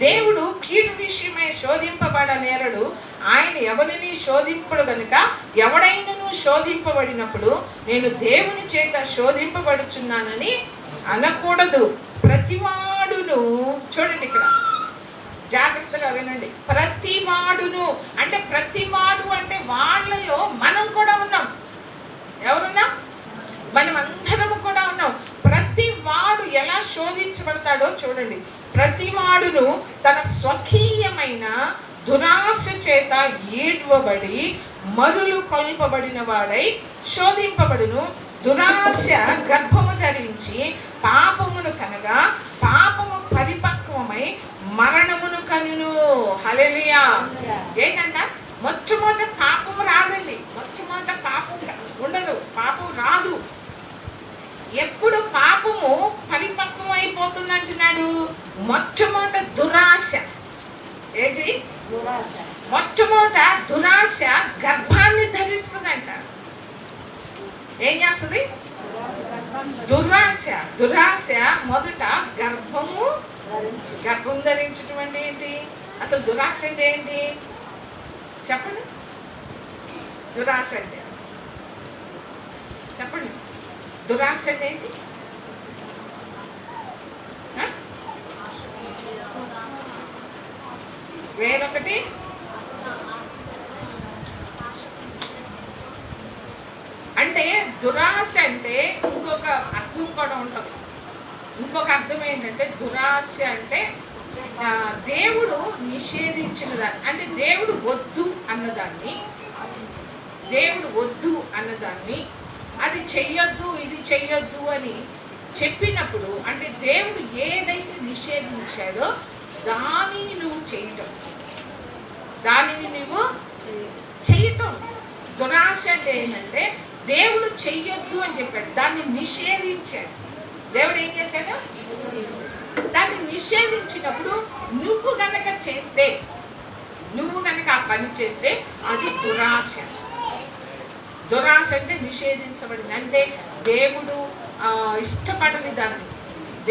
దేవుడు కీడు విషయమై శోధింపబడనేరడు, ఆయన ఎవరిని శోధింపడు గనుక ఎవడైనను శోధింపబడినప్పుడు నేను దేవుని చేత శోధింపబడుచున్నానని అనకూడదు. ప్రతివాడును, చూడండి ఇక్కడ జాగ్రత్తగా వినండి, ప్రతివాడును అంటే ప్రతివాడు అంటే వాళ్ళలో మనం కూడా ఉన్నాం. ఎవరున్నాం? మనం అందరము కూడా ఉన్నాం. ప్రతి వాడు ఎలా శోధించబడతాడో చూడండి. ప్రతి వాడును తన స్వకీయమైన దురాశ చేత ఈడ్వబడి మరులు కొల్పబడిన వాడై శోధింపబడును. దురాశ గర్భము ధరించి పాపమును కనగా పాపము పరిపక్వమై మరణమును కనును. హల్లెలూయా. ఏంటంట? మొట్టమొదట పాపము రాదండి, మొట్టమొదట పాపం ఎప్పుడు పాపము పరిపక్వం అయిపోతుంది అంటున్నాడు? మొట్టమొదట దురాశ. ఏంటి? మొట్టమొదట దురాశ గర్భాన్ని ధరిస్తుందంట. ఏం చేస్తుంది? దురాశ మొదట గర్భం ధరించటం అంటే ఏంటి? అసలు దురాశ అంటే ఏంటి చెప్పండి? దురాశ అంటే చెప్పండి. దురాశ అంటే ఏంటి? వేరొకటి అంటే దురాశ అంటే ఇంకొక అర్థం కూడా ఉంటుంది. ఇంకొక అర్థం ఏంటంటే దురాశ అంటే దేవుడు నిషేధించిన దాన్ని, అంటే దేవుడు వద్దు అన్నదాన్ని అది చెయ్యొద్దు ఇది చెయ్యొద్దు అని చెప్పినప్పుడు, అంటే దేవుడు ఏదైతే నిషేధించాడో దానిని నువ్వు చేయటం దురాశ అంటే ఏంటంటే దేవుడు చెయ్యొద్దు అని చెప్పాడు, దాన్ని నిషేధించాడు. దేవుడు ఏం చేశాడు? దాన్ని నిషేధించినప్పుడు నువ్వు గనక ఆ పని చేస్తే అది దురాశ. దురాశ అంటే నిషేధించబడింది, అంటే దేవుడు ఇష్టపడని దాన్ని,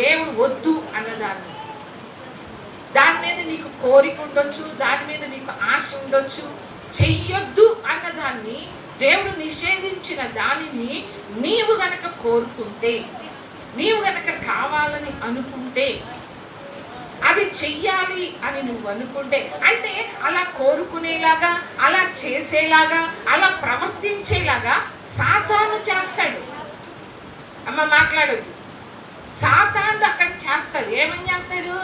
దేవుడు వద్దు అన్నదాన్ని, దాని మీద నీకు కోరిక ఉండొచ్చు, దాని మీద నీకు ఆశ ఉండొచ్చు. చెయ్యొద్దు అన్నదాన్ని, దేవుడు నిషేధించిన దానిని నీవు గనక కోరుకుంటే, నీవు గనక కావాలని అనుకుంటే, అది చెయ్యాలి అని నువ్వు అనుకుంటే, అంటే అలా కోరుకునేలాగా, అలా చేసేలాగా, అలా ప్రవర్తించేలాగా సాతాను చేస్తాడు. అమ్మ మాట్లాడదు. సాతాను అక్కడ చేస్తాడు. ఏమని చేస్తాడు?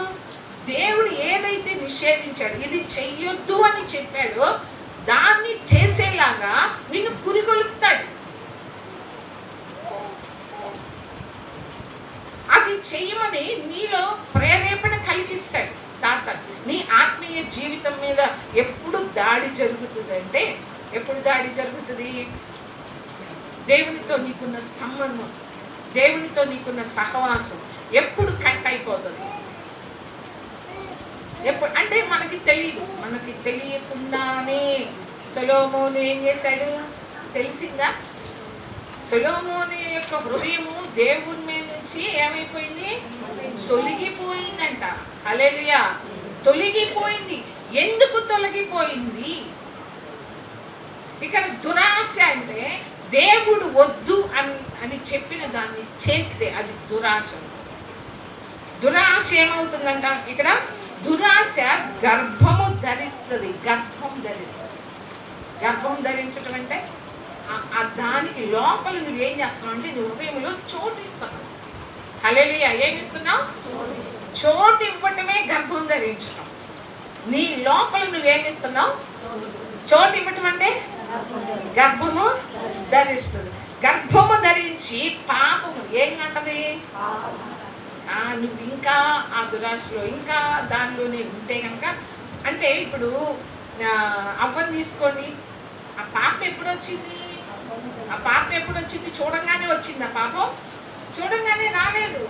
దేవుడు ఏదైతే నిషేధించాడు, ఇది చెయ్యొద్దు అని చెప్పాడో దాన్ని చేసేలాగా నిన్ను పురిగొల్పుతాడు. అది చెయ్యమని నీలో ప్రేరేపణ కలిగిస్తాడు సాతాను. నీ ఆత్మీయ జీవితం మీద ఎప్పుడు దాడి జరుగుతుందంటే, ఎప్పుడు దాడి జరుగుతుంది? దేవునితో నీకున్న సంబంధం, దేవునితో నీకున్న సహవాసం ఎప్పుడు కట్ అయిపోతుంది. ఎప్పుడు అంటే మనకి తెలియకుండానే సొలొమోను ఏం చేశాడు తెలిసిందా? సొలొమోను యొక్క హృదయము దేవుని మీద నుంచి ఏమైపోయింది? తొలగిపోయిందంట. హల్లెలూయా. తొలగిపోయింది. ఎందుకు తొలగిపోయింది? ఇక్కడ దురాశ అంటే దేవుడు వద్దు అని చెప్పిన దాన్ని చేస్తే అది దురాశ. దురాశ ఏమవుతుందంట ఇక్కడ? దురాశ గర్భము ధరిస్తుంది. గర్భం ధరించటం అంటే దానికి లోపల నువ్వేం చేస్తున్నావు అంటే నీ హృదయంలో చోటు ఇస్తున్నావు. హల్లెలూయా. ఏమిస్తున్నావు? చోటు ఇవ్వటమే గర్భం ధరించటం. నీ లోపల నువ్వేమిస్తున్నావు? చోటు ఇవ్వటం అంటే గర్భము ధరిస్తుంది. గర్భము ధరించి పాపము ఏం అంటది? నువ్వు ఇంకా ఆ దురాశలో ఇంకా దానిలోనే ఉంటే కనుక, అంటే ఇప్పుడు అవ్వని తీసుకోండి. ఆ పాపం ఎప్పుడు వచ్చింది? చూడంగానే వచ్చింది. ఆ పాపం చూడంగానే రాలేదు.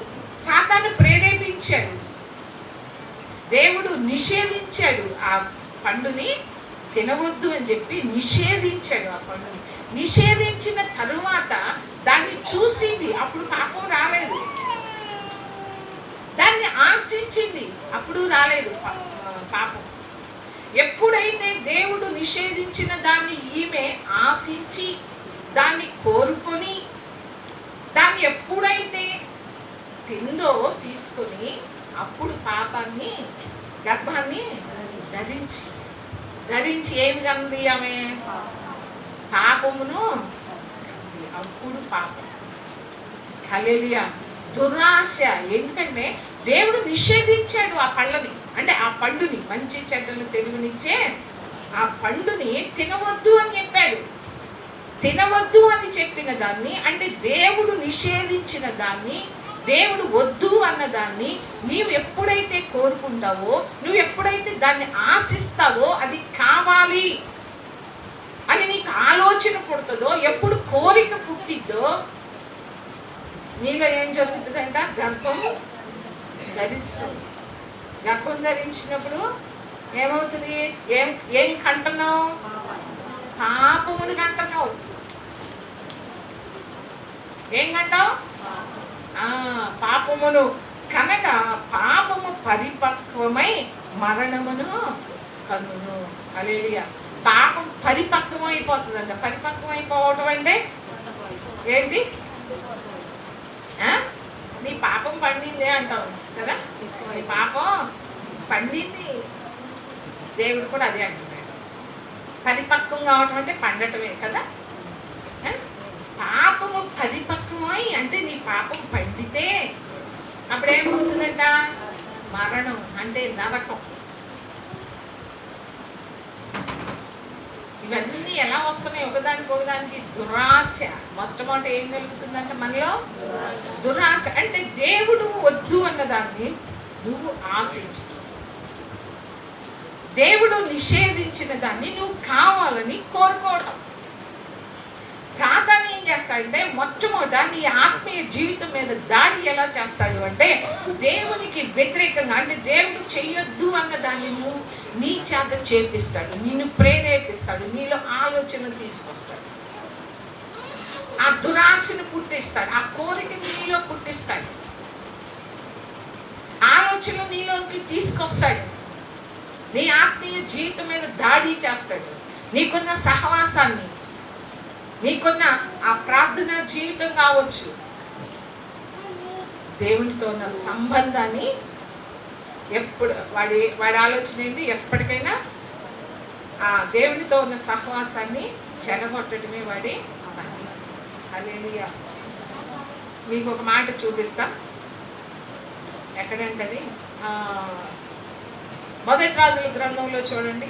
సాతాను ప్రేరేపించాడు, దేవుడు నిషేధించాడు. ఆ పండుని తినవద్దు అని చెప్పి నిషేధించాడు. ఆ పండుని నిషేధించిన తరువాత దాన్ని చూసింది, అప్పుడు పాపం రాలేదు. దాన్ని ఆశించింది, అప్పుడు రాలేదు పాపం. ఎప్పుడైతే దేవుడు నిషేధించిన దాన్ని ఈమె ఆశించి దాన్ని కోరుకొని దాన్ని ఎప్పుడైతే తిందో తీసుకొని, అప్పుడు గర్భాన్ని ధరించి ఏమి కంది ఆమె? పాపమును. అప్పుడు పాపం. హల్లెలూయా. దురాశ. ఎందుకంటే దేవుడు నిషేధించాడు ఆ పళ్ళని, అంటే ఆ పండుని, మంచి చెడ్డలు తెలివినిచ్చే ఆ పండుని తినవద్దు అని చెప్పాడు. తినవద్దు అని చెప్పిన దాన్ని, అంటే దేవుడు నిషేధించిన దాన్ని, దేవుడు వద్దు అన్నదాన్ని నీవు ఎప్పుడైతే కోరుకుంటావో, నువ్వు ఎప్పుడైతే దాన్ని ఆశిస్తావో, అది కావాలి అని నీకు ఆలోచన పుడుతుందో, ఎప్పుడు కోరిక పుట్టిద్దో, నీలో ఏం జరుగుతుందంట? గర్భము ధరిస్తుంది. గర్భం ధరించినప్పుడు ఏమవుతుంది? ఏం కంటున్నావు? పాపమును కంటున్నావు. ఏం కంటావు? పాపమును కనుక పాపము పరిపక్వమై మరణమును కన్నును. హల్లెలూయా. పాపం పరిపక్వం అయిపోతుందంట. పరిపక్వం అయిపోవటం అంటే ఏంటి? నీ పాపం పండిందే అంటావు కదా. నీ పాపం పండింది. దేవుడు కూడా అదే అంటున్నాడు. పరిపక్వం కావటం అంటే పండటమే కదా. పాపము పరిపక్వమై అంటే నీ పాపం పండితే అప్పుడేమవుతుందంట? మరణం అంటే నరకం. ఇవన్నీ ఎలా వస్తున్నాయి? ఒకదానికి దురాశ. మొట్టమొదటి ఏం కలుగుతుందంటే మనలో దురాశ. అంటే దేవుడు వద్దు అన్నదాన్ని నువ్వు ఆశించు. దేవుడు నిషేధించిన దాన్ని నువ్వు కావాలని కోరుకోవటం. సాతాను ఏం చేస్తాడంటే మొట్టమొదట నీ ఆత్మీయ జీవితం మీద దాడి ఎలా చేస్తాడు అంటే దేవునికి వ్యతిరేకంగా, అంటే దేవుడు చెయ్యొద్దు అన్న దాన్ని నువ్వు నీ చేత చేపిస్తాడు, నిన్ను ప్రేరేపిస్తాడు, నీలో ఆలోచన తీసుకొస్తాడు, ఆ దురాశను పుట్టిస్తాడు, ఆ కోరికను నీలో పుట్టిస్తాడు, ఆలోచన నీలోకి తీసుకొస్తాడు, నీ ఆత్మీయ జీవితం మీద దాడి చేస్తాడు. నీకున్న సహవాసాన్ని, నీకున్న ఆ ప్రార్థన జీవితం కావచ్చు, దేవునితో ఉన్న సంబంధాన్ని ఎప్పుడు వాడి ఆలోచన ఏంటి? ఎప్పటికైనా ఆ దేవునితో ఉన్న సహవాసాన్ని చెడగొట్టడమే వాడి పని. హల్లెలూయా. మీకు ఒక మాట చూపిస్తా. ఎక్కడంటే అది మొదటి రాజుల గ్రంథంలో చూడండి.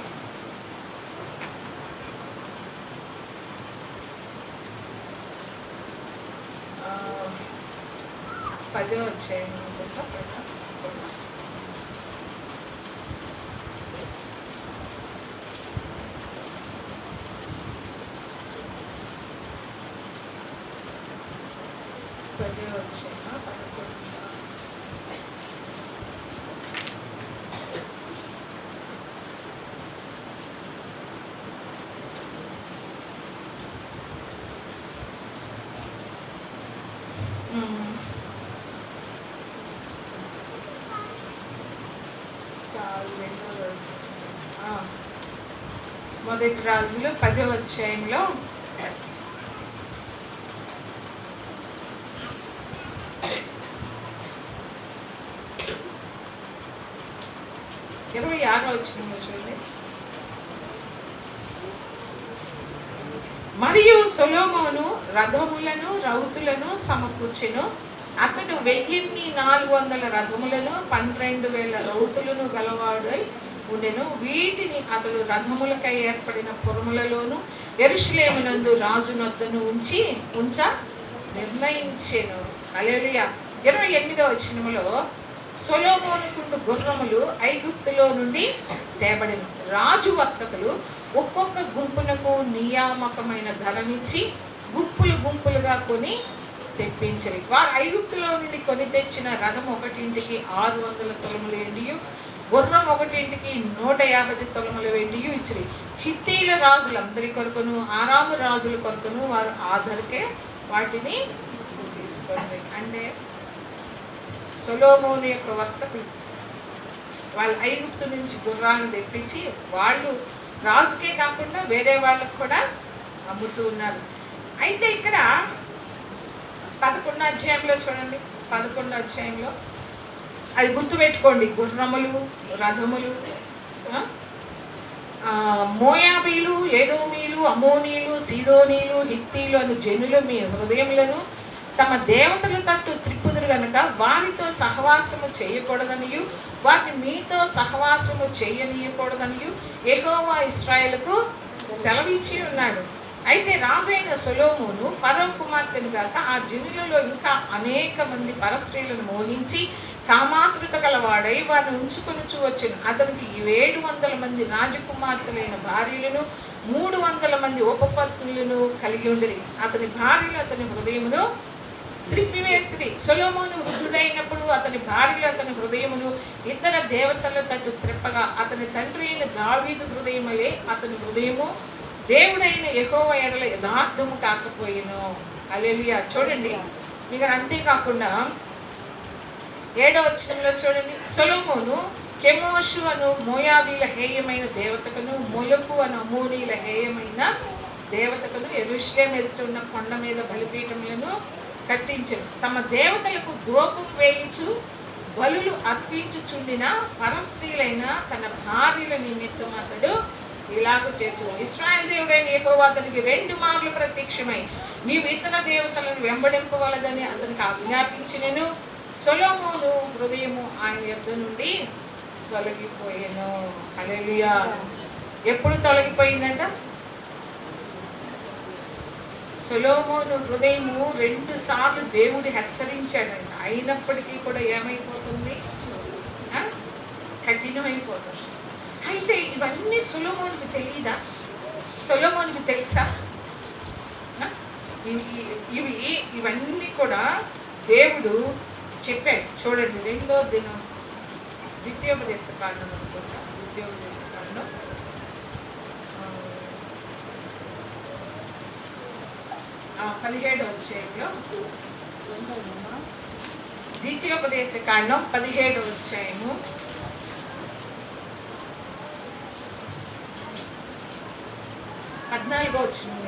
పదో అధ్యాయం అనుకుంటా. పదో అధ్యాయం 11. మొదటి రాజులు 10వ అధ్యాయంలో 26వ వచనంలో చూడండి. మరియు సొలొమోను రథములను రౌతులను సమకూర్చెను. అతడు 1400 రథములను 12,000 రౌతులను గలవాడై ఉండెను. వీటిని అతడు రథములకై ఏర్పడిన పురములలోను యెరూషలేమునందు రాజునొద్దను ఉంచ నిర్ణయించెను. హల్లెలూయా. 28వ వచనములో సొలొమోనుకుండు గుర్రములు ఐగుప్తులో నుండి తేబడిను. రాజు వర్తకులు ఒక్కొక్క గుంపునకు నియామకమైన ధరనిచ్చి గుంపులుగా కొని తెప్పించరు. వారు ఐగుప్తులో నుండి కొని తెచ్చిన రథం ఒకటింటికి 600 తులములు వెండియు, గుర్రం ఒకటింటికి 150 తులముల వెండియు ఇచ్చిరి. హిత్తీల రాజులందరి కొరకును ఆరాము రాజుల కొరకును వారు ఆ ధరకే వాటిని తీసుకోండి. అంటే సొలొమోను యొక్క వర్తకులు వాళ్ళు ఐగుప్తు నుంచి గుర్రాలను తెప్పించి వాళ్ళు రాజుకే కాకుండా వేరే వాళ్ళకు కూడా అమ్ముతూ ఉన్నారు. అయితే ఇక్కడ 11వ అధ్యాయంలో చూడండి. 11వ అధ్యాయంలో అది గుర్తుపెట్టుకోండి. గుర్రములు, రథములు, మోయాబీలు, ఏదోమీలు, అమోనీలు, సీదోనీలు, హిత్తీలు అను జనులు మీ హృదయములను తమ దేవతల తట్టు త్రిప్పుదురు గనుక వారితో సహవాసము చేయకూడదనియు వారిని మీతో సహవాసము చేయనీయకూడదనియు యెహోవా ఇశ్రాయేలుకు సెలవిచ్చి ఉన్నాడు. అయితే రాజైన సొలొమోను ఫరో కుమార్తెను గాక ఆ జనులలో ఇంకా అనేక మంది పరస్త్రీలను మోహించి కామాతృత గలవాడై వారిని ఉంచుకొనుచు వచ్చెను. అతనికి 700 మంది రాజకుమార్తెలైన భార్యలను 300 మంది ఉపపత్నులను కలిగి ఉండిరి. అతని భార్యలు అతని హృదయమును త్రిప్పివేసిరి. సొలొమోను వృద్ధుడైనప్పుడు అతని భార్యలు అతని హృదయమును ఇతర దేవతల తట్టు త్రిప్పగా అతని తండ్రి అయిన దావీదు హృదయములే అతని హృదయము దేవుడైన యెహోవా ఎడల యథార్థము కాకపోయెను. హల్లెలూయా. చూడండి ఇక్కడ అంతేకాకుండా 7వ వచనంలో చూడండి, సొలొమోను కెమోషు అను మోయాబీల హేయమైన దేవతకును మొలకు అను అమోనీల హేయమైన దేవతకును యెరూషలేము ఎదుట ఉన్న కొండ మీద బలిపీఠములను కట్టించను. తమ దేవతలకు ధూపం వేయించు బలులు అర్పించుచుండిన పరస్త్రీలైన తన భార్యల నిమిత్తం అతడు ఇలాగ చేసు. ఇశ్రాయేలు దేవుడైన యెహోవా అతనికి 2 మార్లు ప్రత్యక్షమై నీవు ఇతర దేవతలను వెంబడింపవలదని అతనికి ఆజ్ఞాపించినను. సొలొమోను హృదయము ఆయన యొద్ద నుండి తొలగిపోయాను. హల్లెలూయా. ఎప్పుడు తొలగిపోయిందంట? సొలొమోను హృదయము 2 సార్లు దేవుడు హెచ్చరించాడంట. అయినప్పటికీ కూడా ఏమైపోతుంది? కఠినమైపోతుంది. అయితే ఇవన్నీ సొలొమోనుకు తెలియదా? సొలొమోనుకు తెలుసా? ఇవన్నీ కూడా దేవుడు చెప్పాడు. చూడండి 2వ దినం ద్వితీయోపదేశ కాండం అనుకుంటా, ద్వితీయోపదేశ కాండం 17వ అధ్యాయంలో, ద్వితీయోపదేశ కాండం 17వ అధ్యాయము 14వ వచనం.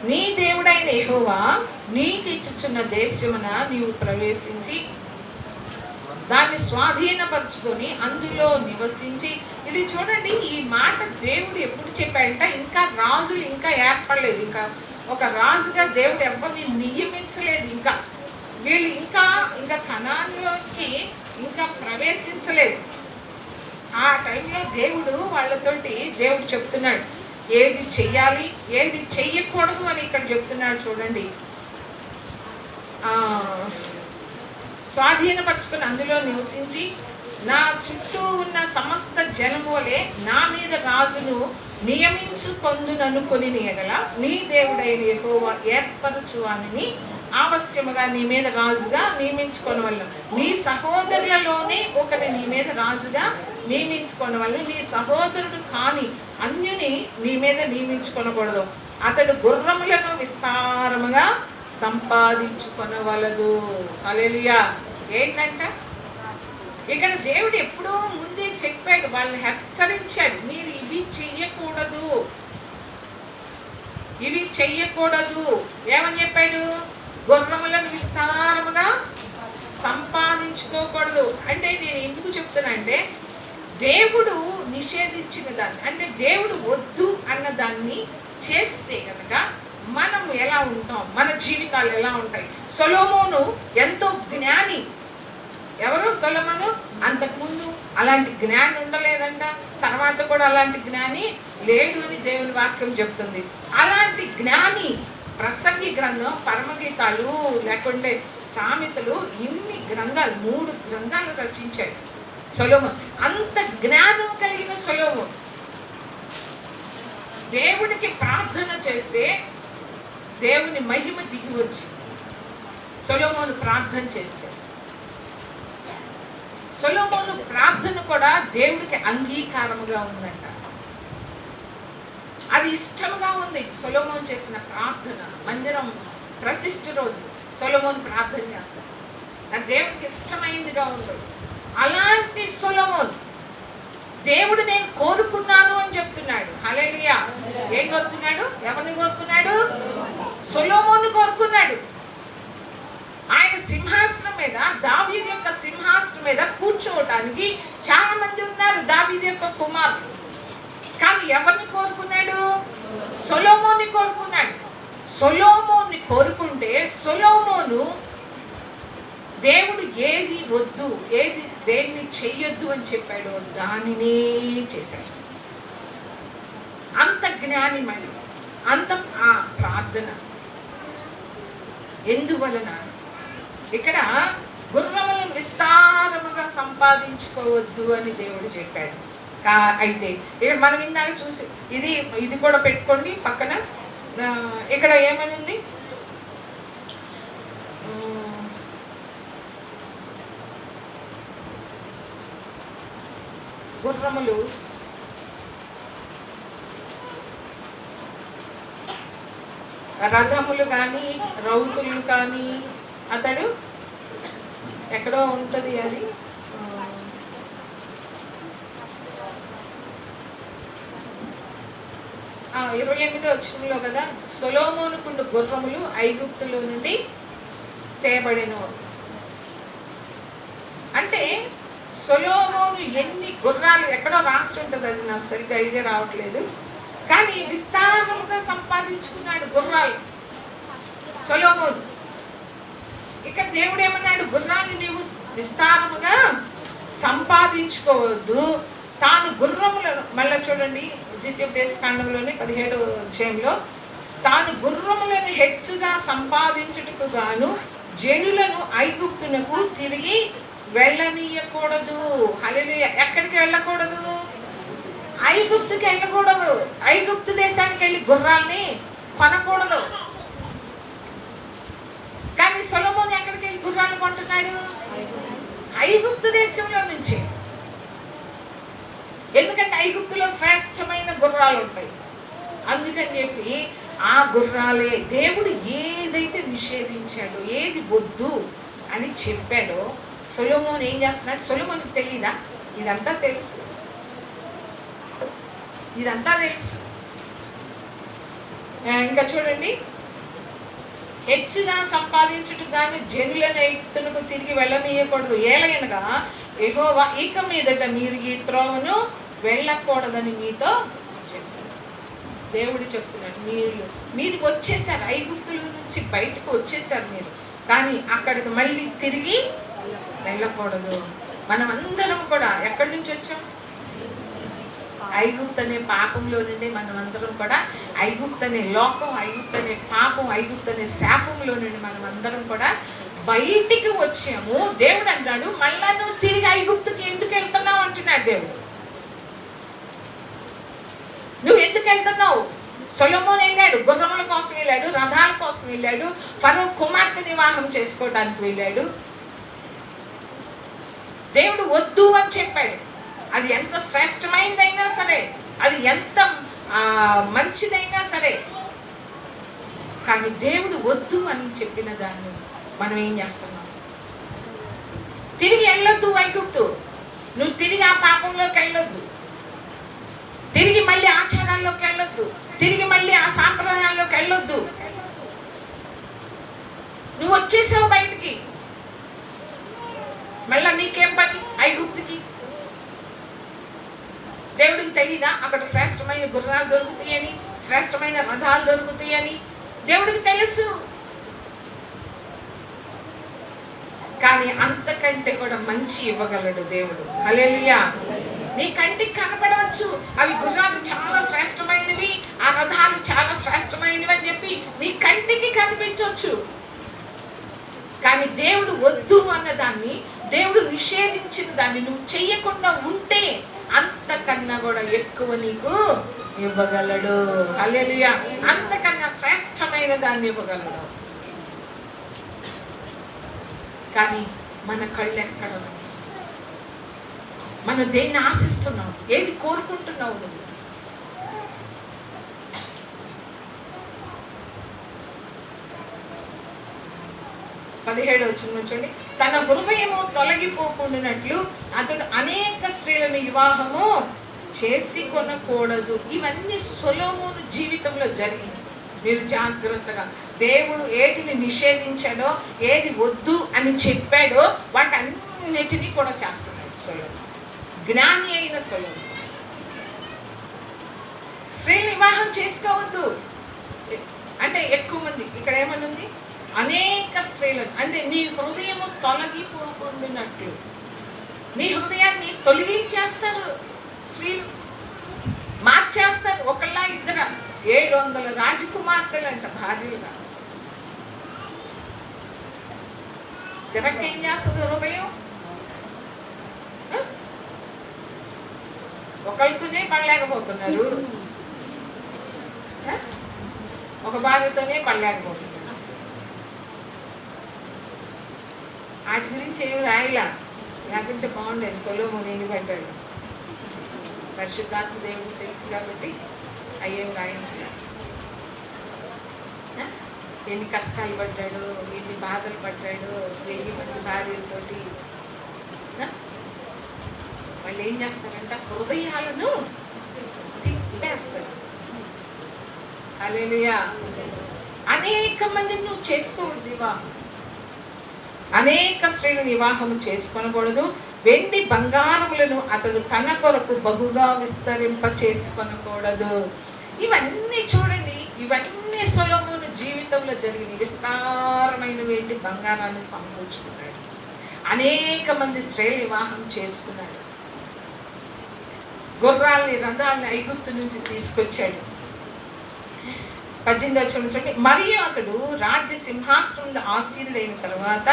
నీ దేవుడైన యెహోవా నీకు ఇచ్చుచున్న దేశమున నీవు ప్రవేశించి దాన్ని స్వాధీనపరుచుకొని అందులో నివసించి. ఇది చూడండి, ఈ మాట దేవుడు ఎప్పుడు చెప్పాడంట? ఇంకా రాజులు ఇంకా ఏర్పడలేదు, ఇంకా ఒక రాజుగా దేవుడు ఎవరిని నియమించలేదు, ఇంకా వీళ్ళు ఇంకా కనానులోకి ఇంకా ప్రవేశించలేదు. ఆ టైంలో దేవుడు వాళ్ళతోటి దేవుడు చెప్తున్నాడు ఏది చెయ్యాలి ఏది చెయ్యకూడదు అని ఇక్కడ చెప్తున్నాడు. చూడండి, స్వాధీనపరచుకొని అందులో నివసించి నా చుట్టూ ఉన్న సమస్త జనము వలె నా మీద రాజును నియమించుకొందుననుకొని ఎడల నీ దేవుడైన యెహోవా ఏర్పరచువానిని ఆవశ్యముగా నీ మీద రాజుగా నియమించుకొనవల్ల. నీ సహోదరులలోనే ఒకరిని నీ మీద రాజుగా నియమించుకొనవల్ల. నీ సహోదరుడు కాని అన్యుని నీ మీద నియమించుకొనకూడదు. అతడు గుర్రములను విస్తారముగా సంపాదించుకొనవలదు. హల్లెలూయా. ఏంటంట? ఇక్కడ దేవుడు ఎప్పుడో ముందే చెప్పాడు, వాళ్ళని హెచ్చరించాడు, మీరు ఇవి చెయ్యకూడదు, ఇవి చెయ్యకూడదు. ఏమని చెప్పాడు? గుర్రములను విస్తారముగా సంపాదించుకోకూడదు. అంటే నేను ఎందుకు చెప్తున్నా అంటే, దేవుడు నిషేధించిన దాన్ని, అంటే దేవుడు వద్దు అన్న దాన్ని చేస్తే కనుక మనం ఎలా ఉంటాం, మన జీవితాలు ఎలా ఉంటాయి. సొలొమోను ఎంతో జ్ఞాని. ఎవరు? సొలొమోను. అంతకుముందు అలాంటి జ్ఞాని ఉండలేదంట, తర్వాత కూడా అలాంటి జ్ఞాని లేడు అని దేవుని వాక్యం చెప్తుంది. అలాంటి జ్ఞాని ప్రసంగి గ్రంథం, పరమగీతాలు, లేకుంటే సామెతలు, ఇన్ని గ్రంథాలు 3 గ్రంథాలు రచించాడు సొలొమోను. అంత జ్ఞానం కలిగిన సొలొమోను దేవుడికి ప్రార్థన చేస్తే దేవుని మహిమ దిగి వచ్చి సొలొమోను ప్రార్థన చేస్తే, సొలొమోను ప్రార్థన కూడా దేవుడికి అంగీకారముగా ఉందంట. అది ఇష్టంగా ఉంది. సొలొమోను చేసిన ప్రార్థన, మందిరం ప్రతిష్ఠ రోజు సొలొమోను ప్రార్థన చేస్తాడు, అది దేవునికి ఇష్టమైందిగా ఉంది. అలాంటి సొలొమోను దేవుడు నేను కోరుకున్నాను అని చెప్తున్నాడు. హల్లెలూయా. ఏం కోరుకున్నాడు? ఎవరిని కోరుకున్నాడు? సొలొమోను కోరుకున్నాడు. ఆయన సింహాసనం మీద, దావీదు యొక్క సింహాసనం మీద కూర్చోవటానికి చాలా మంది ఉన్నారు, దావీదు యొక్క కుమారులు. కానీ ఎవరిని కోరుకున్నాడు? సొలొమోన్ని కోరుకున్నాడు. సొలొమోన్ని కోరుకుంటే సొలొమోను దేవుడు ఏది వద్దు, ఏది దేన్ని చెయ్యొద్దు అని చెప్పాడో దానినే చేశాడు. అంత జ్ఞాని మరి, అంత ప్రార్థన. ఎందువలన? ఇక్కడ గుర్రములను విస్తారముగా సంపాదించుకోవద్దు అని దేవుడు చెప్పాడు. అయితే ఇక్కడ మనం ఇందాక చూసి ఇది కూడా పెట్టుకోండి పక్కన. ఇక్కడ ఏమని ఉంది? గుర్రములు రథములు కానీ రౌతులు కానీ, అతడు ఎక్కడో ఉంటుంది అది 28వ వచనంలో కదా, సొలొమోనుకుండు గుర్రములు ఐగుప్తులో నుండి తేబడెను. అంటే సొలొమోను ఎన్ని గుర్రాలు, ఎక్కడో రాసి ఉంటుంది, అది నాకు సరిగ్గా ఐడియా రావట్లేదు, కానీ విస్తారముగా సంపాదించుకున్నాడు గుర్రాలు సొలొమోను. ఇక్కడ దేవుడు ఏమన్నాడు? గుర్రాన్ని నీవు విస్తారముగా సంపాదించుకోవద్దు, తాను గుర్రములను, మళ్ళీ చూడండి ద్వితీయోపదేశకాండంలోని 17వ అధ్యాయంలో, తాను గుర్రములను హెచ్చుగా సంపాదించుటకు గాను జనులను ఐగుప్తునకు తిరిగి వెళ్ళనీయకూడదు. హల్లెలూయా. ఎక్కడికి వెళ్ళకూడదు? ఐగుప్తుకి వెళ్ళకూడదు. ఐగుప్తు దేశానికి వెళ్ళి గుర్రాల్ని కొనకూడదు. కానీ సొలొమోను ఎక్కడికి వెళ్ళి గుర్రాలు కొంటున్నాడు? ఐగుప్తు దేశంలో నుంచి. ఎందుకంటే ఐగుప్తులో శ్రేష్టమైన గుర్రాలు ఉంటాయి. అందుకని చెప్పి ఆ గుర్రాలే దేవుడు ఏదైతే నిషేధించాడో, ఏది వద్దు అని చెప్పాడో, సొలొమోను ఏం చేస్తున్నాడు? సొలొమోనుకి తెలియదా? ఇదంతా తెలుసు, ఇదంతా తెలుసు. ఇంకా చూడండి, హెచ్చుగా సంపాదించుటకు గాని జనులను ఐగుప్తునకు తిరిగి వెళ్ళనీయకూడదు. ఏలయనగా యెహోవా ఇక మీదట మీరు ఈ త్రోవను వెళ్ళకూడదని మీతో చెప్పాడు. దేవుడు చెప్తున్నాడు, మీరు వచ్చేసారు, ఐగుప్తుల నుంచి బయటకు వచ్చేసారు మీరు, కానీ అక్కడికి మళ్ళీ తిరిగి వెళ్ళకూడదు. మనం అందరం కూడా ఎక్కడి నుంచి వచ్చాం? ఐగుప్తు అనే పాపంలో నుండి మనం అందరం కూడా, ఐగుప్తు అనే లోకం, ఐగుప్తు అనే పాపం, ఐగుప్తు అనే శాపంలో నుండి మనం అందరం కూడా బయటికి వచ్చాము. దేవుడు అంటాడు, మళ్ళా నువ్వు తిరిగి ఐగుప్తుకి ఎందుకు వెళ్తున్నావు అంటున్నాడు దేవుడు. నువ్వు ఎందుకు వెళ్తున్నావు? సొలొమోను వెళ్ళాడు, గుర్రముల కోసం వెళ్ళాడు, రథాల కోసం వెళ్ళాడు, ఫరో కుమార్తె వివాహం చేసుకోవడానికి వెళ్ళాడు. దేవుడు వద్దు అని చెప్పాడు. అది ఎంత శ్రేష్టమైనదైనా సరే, అది ఎంత మంచిదైనా సరే, కానీ దేవుడు వద్దు అని చెప్పిన దాన్ని మనం ఏం చేస్తున్నాం? తిరిగి వెళ్ళొద్దు ఐగుప్తు. నువ్వు తిరిగి ఆ పాపంలోకి వెళ్ళొద్దు, తిరిగి మళ్ళీ ఆచారాల్లోకి వెళ్ళొద్దు, తిరిగి మళ్ళీ ఆ సాంప్రదాయాల్లోకి వెళ్ళొద్దు. నువ్వు వచ్చేసావు బయటికి, మళ్ళా నీకేం పని ఐగుప్తుకి? దేవుడికి తెలీదా అక్కడ శ్రేష్టమైన గుర్రాలు దొరుకుతాయని, శ్రేష్టమైన రథాలు దొరుకుతాయని? దేవుడికి తెలుసు. కానీ అంతకంటే కూడా మంచి ఇవ్వగలడు దేవుడు. హల్లెలూయా. నీ కంటికి కనపడవచ్చు అవి గుర్రాలు చాలా శ్రేష్టమైనవి, ఆ రథాలు చాలా శ్రేష్టమైనవి అని చెప్పి నీ కంటికి కనిపించవచ్చు. కానీ దేవుడు వద్దు అన్న దాన్ని, దేవుడు నిషేధించిన దాన్ని నువ్వు చెయ్యకుండా ఉంటే అంతకన్నా కూడా ఎక్కువ నీకు ఇవ్వగలడు. హల్లెలూయా. అంతకన్నా శ్రేష్టమైన దాన్ని ఇవ్వగలడు. కానీ మన కళ్ళు ఎక్కడ? మనం దేన్ని ఆశిస్తున్నావు? ఏది కోరుకుంటున్నావు నువ్వు? పదిహేడవ వచనం చూడండి, తన హృదయము తొలగిపోకుండానట్లు అతడు అనేక స్త్రీలను వివాహము చేసి కొనకూడదు. ఇవన్నీ సొలొమోను జీవితంలో జరిగింది. మీరు జాగ్రత్తగా, దేవుడు ఏటిని నిషేధించాడో, ఏది వద్దు అని చెప్పాడో వాటన్నిటినీ కూడా చేస్తున్నాడు సొలొమోను. జ్ఞాని అయిన సొలొమోను. స్త్రీని వివాహం చేసుకోవద్దు అంటే ఎక్కువ మంది ఇక్కడ ఏమని ఉంది? అనేక స్త్రీలను, అంటే నీ హృదయము తొలగిపోకుండానట్లు. నీ హృదయాన్ని తొలగించేస్తారు స్త్రీలు, మార్చేస్తారు. ఒకళ్ళ ఇద్దర 700 రాజకుమార్తెలు అంట భార్యలుగా. తిరగ ఏం చేస్తుంది హృదయం? ఒకళ్ళతోనే పడలేకపోతున్నారు. ఒక భార్యతోనే పడలేకపోతుంది. వాటి గురించి ఏమి రాయలా, లేకుంటే బాగుండేది. సొలొమోను ఎన్ని పడ్డాడు, పరిశుద్ధాత్మ దేవుడికి తెలుసు కాబట్టి అయ్యేవి రాయించలే. ఎన్ని కష్టాలు పడ్డాడు, ఎన్ని బాధలు పడ్డాడు, 1000 మంది భార్యలతోటి. వాళ్ళు ఏం చేస్తారంటే హృదయాలను తిప్పేస్తారు. హల్లెలూయా. అనేక మందిని నువ్వు చేసుకోవద్దు వివాహం, అనేక స్త్రీలను వివాహం చేసుకొనకూడదు. వెండి బంగారములను అతడు తన కొరకు బహుగా విస్తరింప చేసుకొనకూడదు. ఇవన్నీ చూడండి, ఇవన్నీ సొలొమోను జీవితంలో జరిగిన విస్తారమైన వెండి బంగారాన్ని సమకూర్చుకున్నాడు. అనేక మంది స్త్రీలు వివాహం చేసుకున్నాడు. గుర్రాల్ని రథాలని ఐగుప్తు నుంచి తీసుకొచ్చాడు. 18వ వచనం చూడండి. మరియు అతడు రాజ్య సింహాసనం ఆసీనుడైన తర్వాత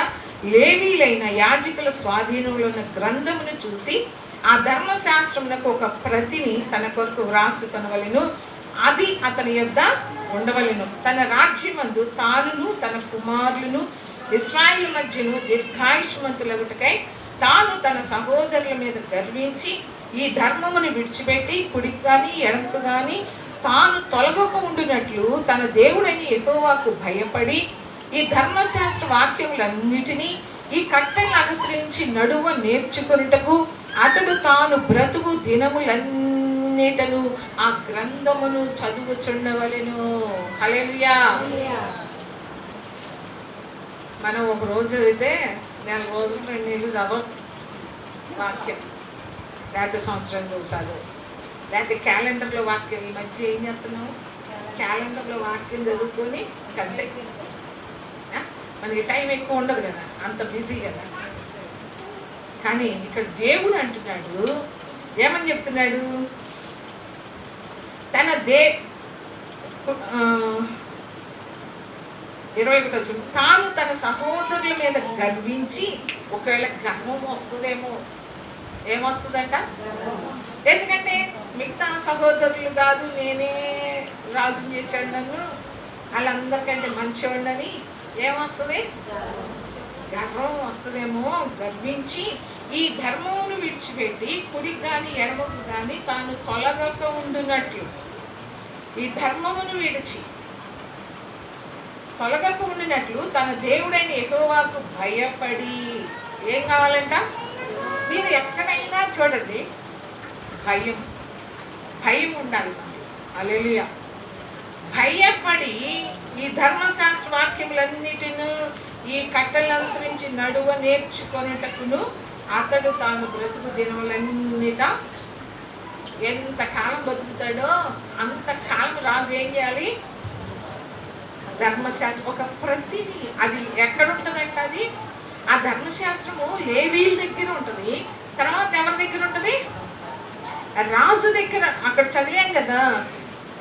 లేవీలైన యాజకుల స్వాధీనంలో ఉన్న గ్రంథమును చూసి ఆ ధర్మశాస్త్రమునకు ఒక ప్రతిని తన కొరకు వ్రాసుకొనవలెను, అది అతని యొద్ద ఉండవలెను. తన రాజ్యమందు తానును తన కుమారులను ఇశ్రాయేలు మధ్యను దీర్ఘాయుష్మంతులగుటకై తాను తన సహోదరుల మీద గర్వించి ఈ ధర్మమును విడిచిపెట్టి కుడికి కానీ ఎడమకు కానీ తాను తొలగక ఉండినట్లు తన దేవుడైన యెహోవాకు భయపడి ఈ ధర్మశాస్త్ర వాక్యములన్నిటినీ ఈ కట్టలను అనుసరించి నడువ నేర్చుకొనుటకు అతడు తాను బ్రతుకు దినములన్నిటను ఆ గ్రంథమును చదువుచుండవలెను. హల్లెలూయా. మనం ఒక రోజు చదివితే 4 రోజులు 2 నెలలు చదవం వాక్యం, లేకపోతే సంవత్సరం చూసారు, లేకపోతే క్యాలెండర్లో వాక్యం. ఈ మధ్య ఏం చేస్తున్నావు, క్యాలెండర్లో వాక్యం చదువుకొని అంతే. మనకి టైం ఎక్కువ ఉండదు కదా, అంత బిజీ కదా. కానీ ఇక్కడ దేవుడు అంటున్నాడు, ఏమని చెప్తున్నాడు, తన 21 తాను తన సహోదరుల మీద గర్వించి, ఒకవేళ గర్వం వస్తుందేమో, ఏమొస్తుందంట, ఎందుకంటే మిగతా సహోదరులు కాదు, నేనే రాజు చేశాడు నన్ను, వాళ్ళందరికంటే మంచివాడిని, ఏమొస్తుంది, గర్వం వస్తుందేమో. గర్వించి ఈ ధర్మమును విడిచిపెట్టి కుడికి కానీ ఎడమకు కానీ తాను తొలగక ఉండునట్లు, ఈ ధర్మమును విడిచి తొలగక ఉండినట్లు తన దేవుడైన యెహోవాకు భయపడి. ఏం కావాలంట, మీరు ఎక్కడైనా చూడండి, భయం ఉండాలి. హల్లెలూయా. భయపడి ఈ ధర్మశాస్త్ర వాక్యములన్నిటిను ఈ కట్టలను అనుసరించి నడువ నేర్చుకొనుటకును అతడు తాను బ్రతుకు దినములన్నిట ఎంతకాలం బతుకుతాడో అంతకాలం రాజు ఏం చేయాలి, ధర్మశాస్త్రం ఒక ప్రతిని. అది ఎక్కడ ఉంటుందంట, అది ఆ ధర్మశాస్త్రము లేవీల దగ్గర ఉంటుంది. తర్వాత ఎవరి దగ్గర ఉంటుంది, రాజు దగ్గర. అక్కడ చదివాం కదా,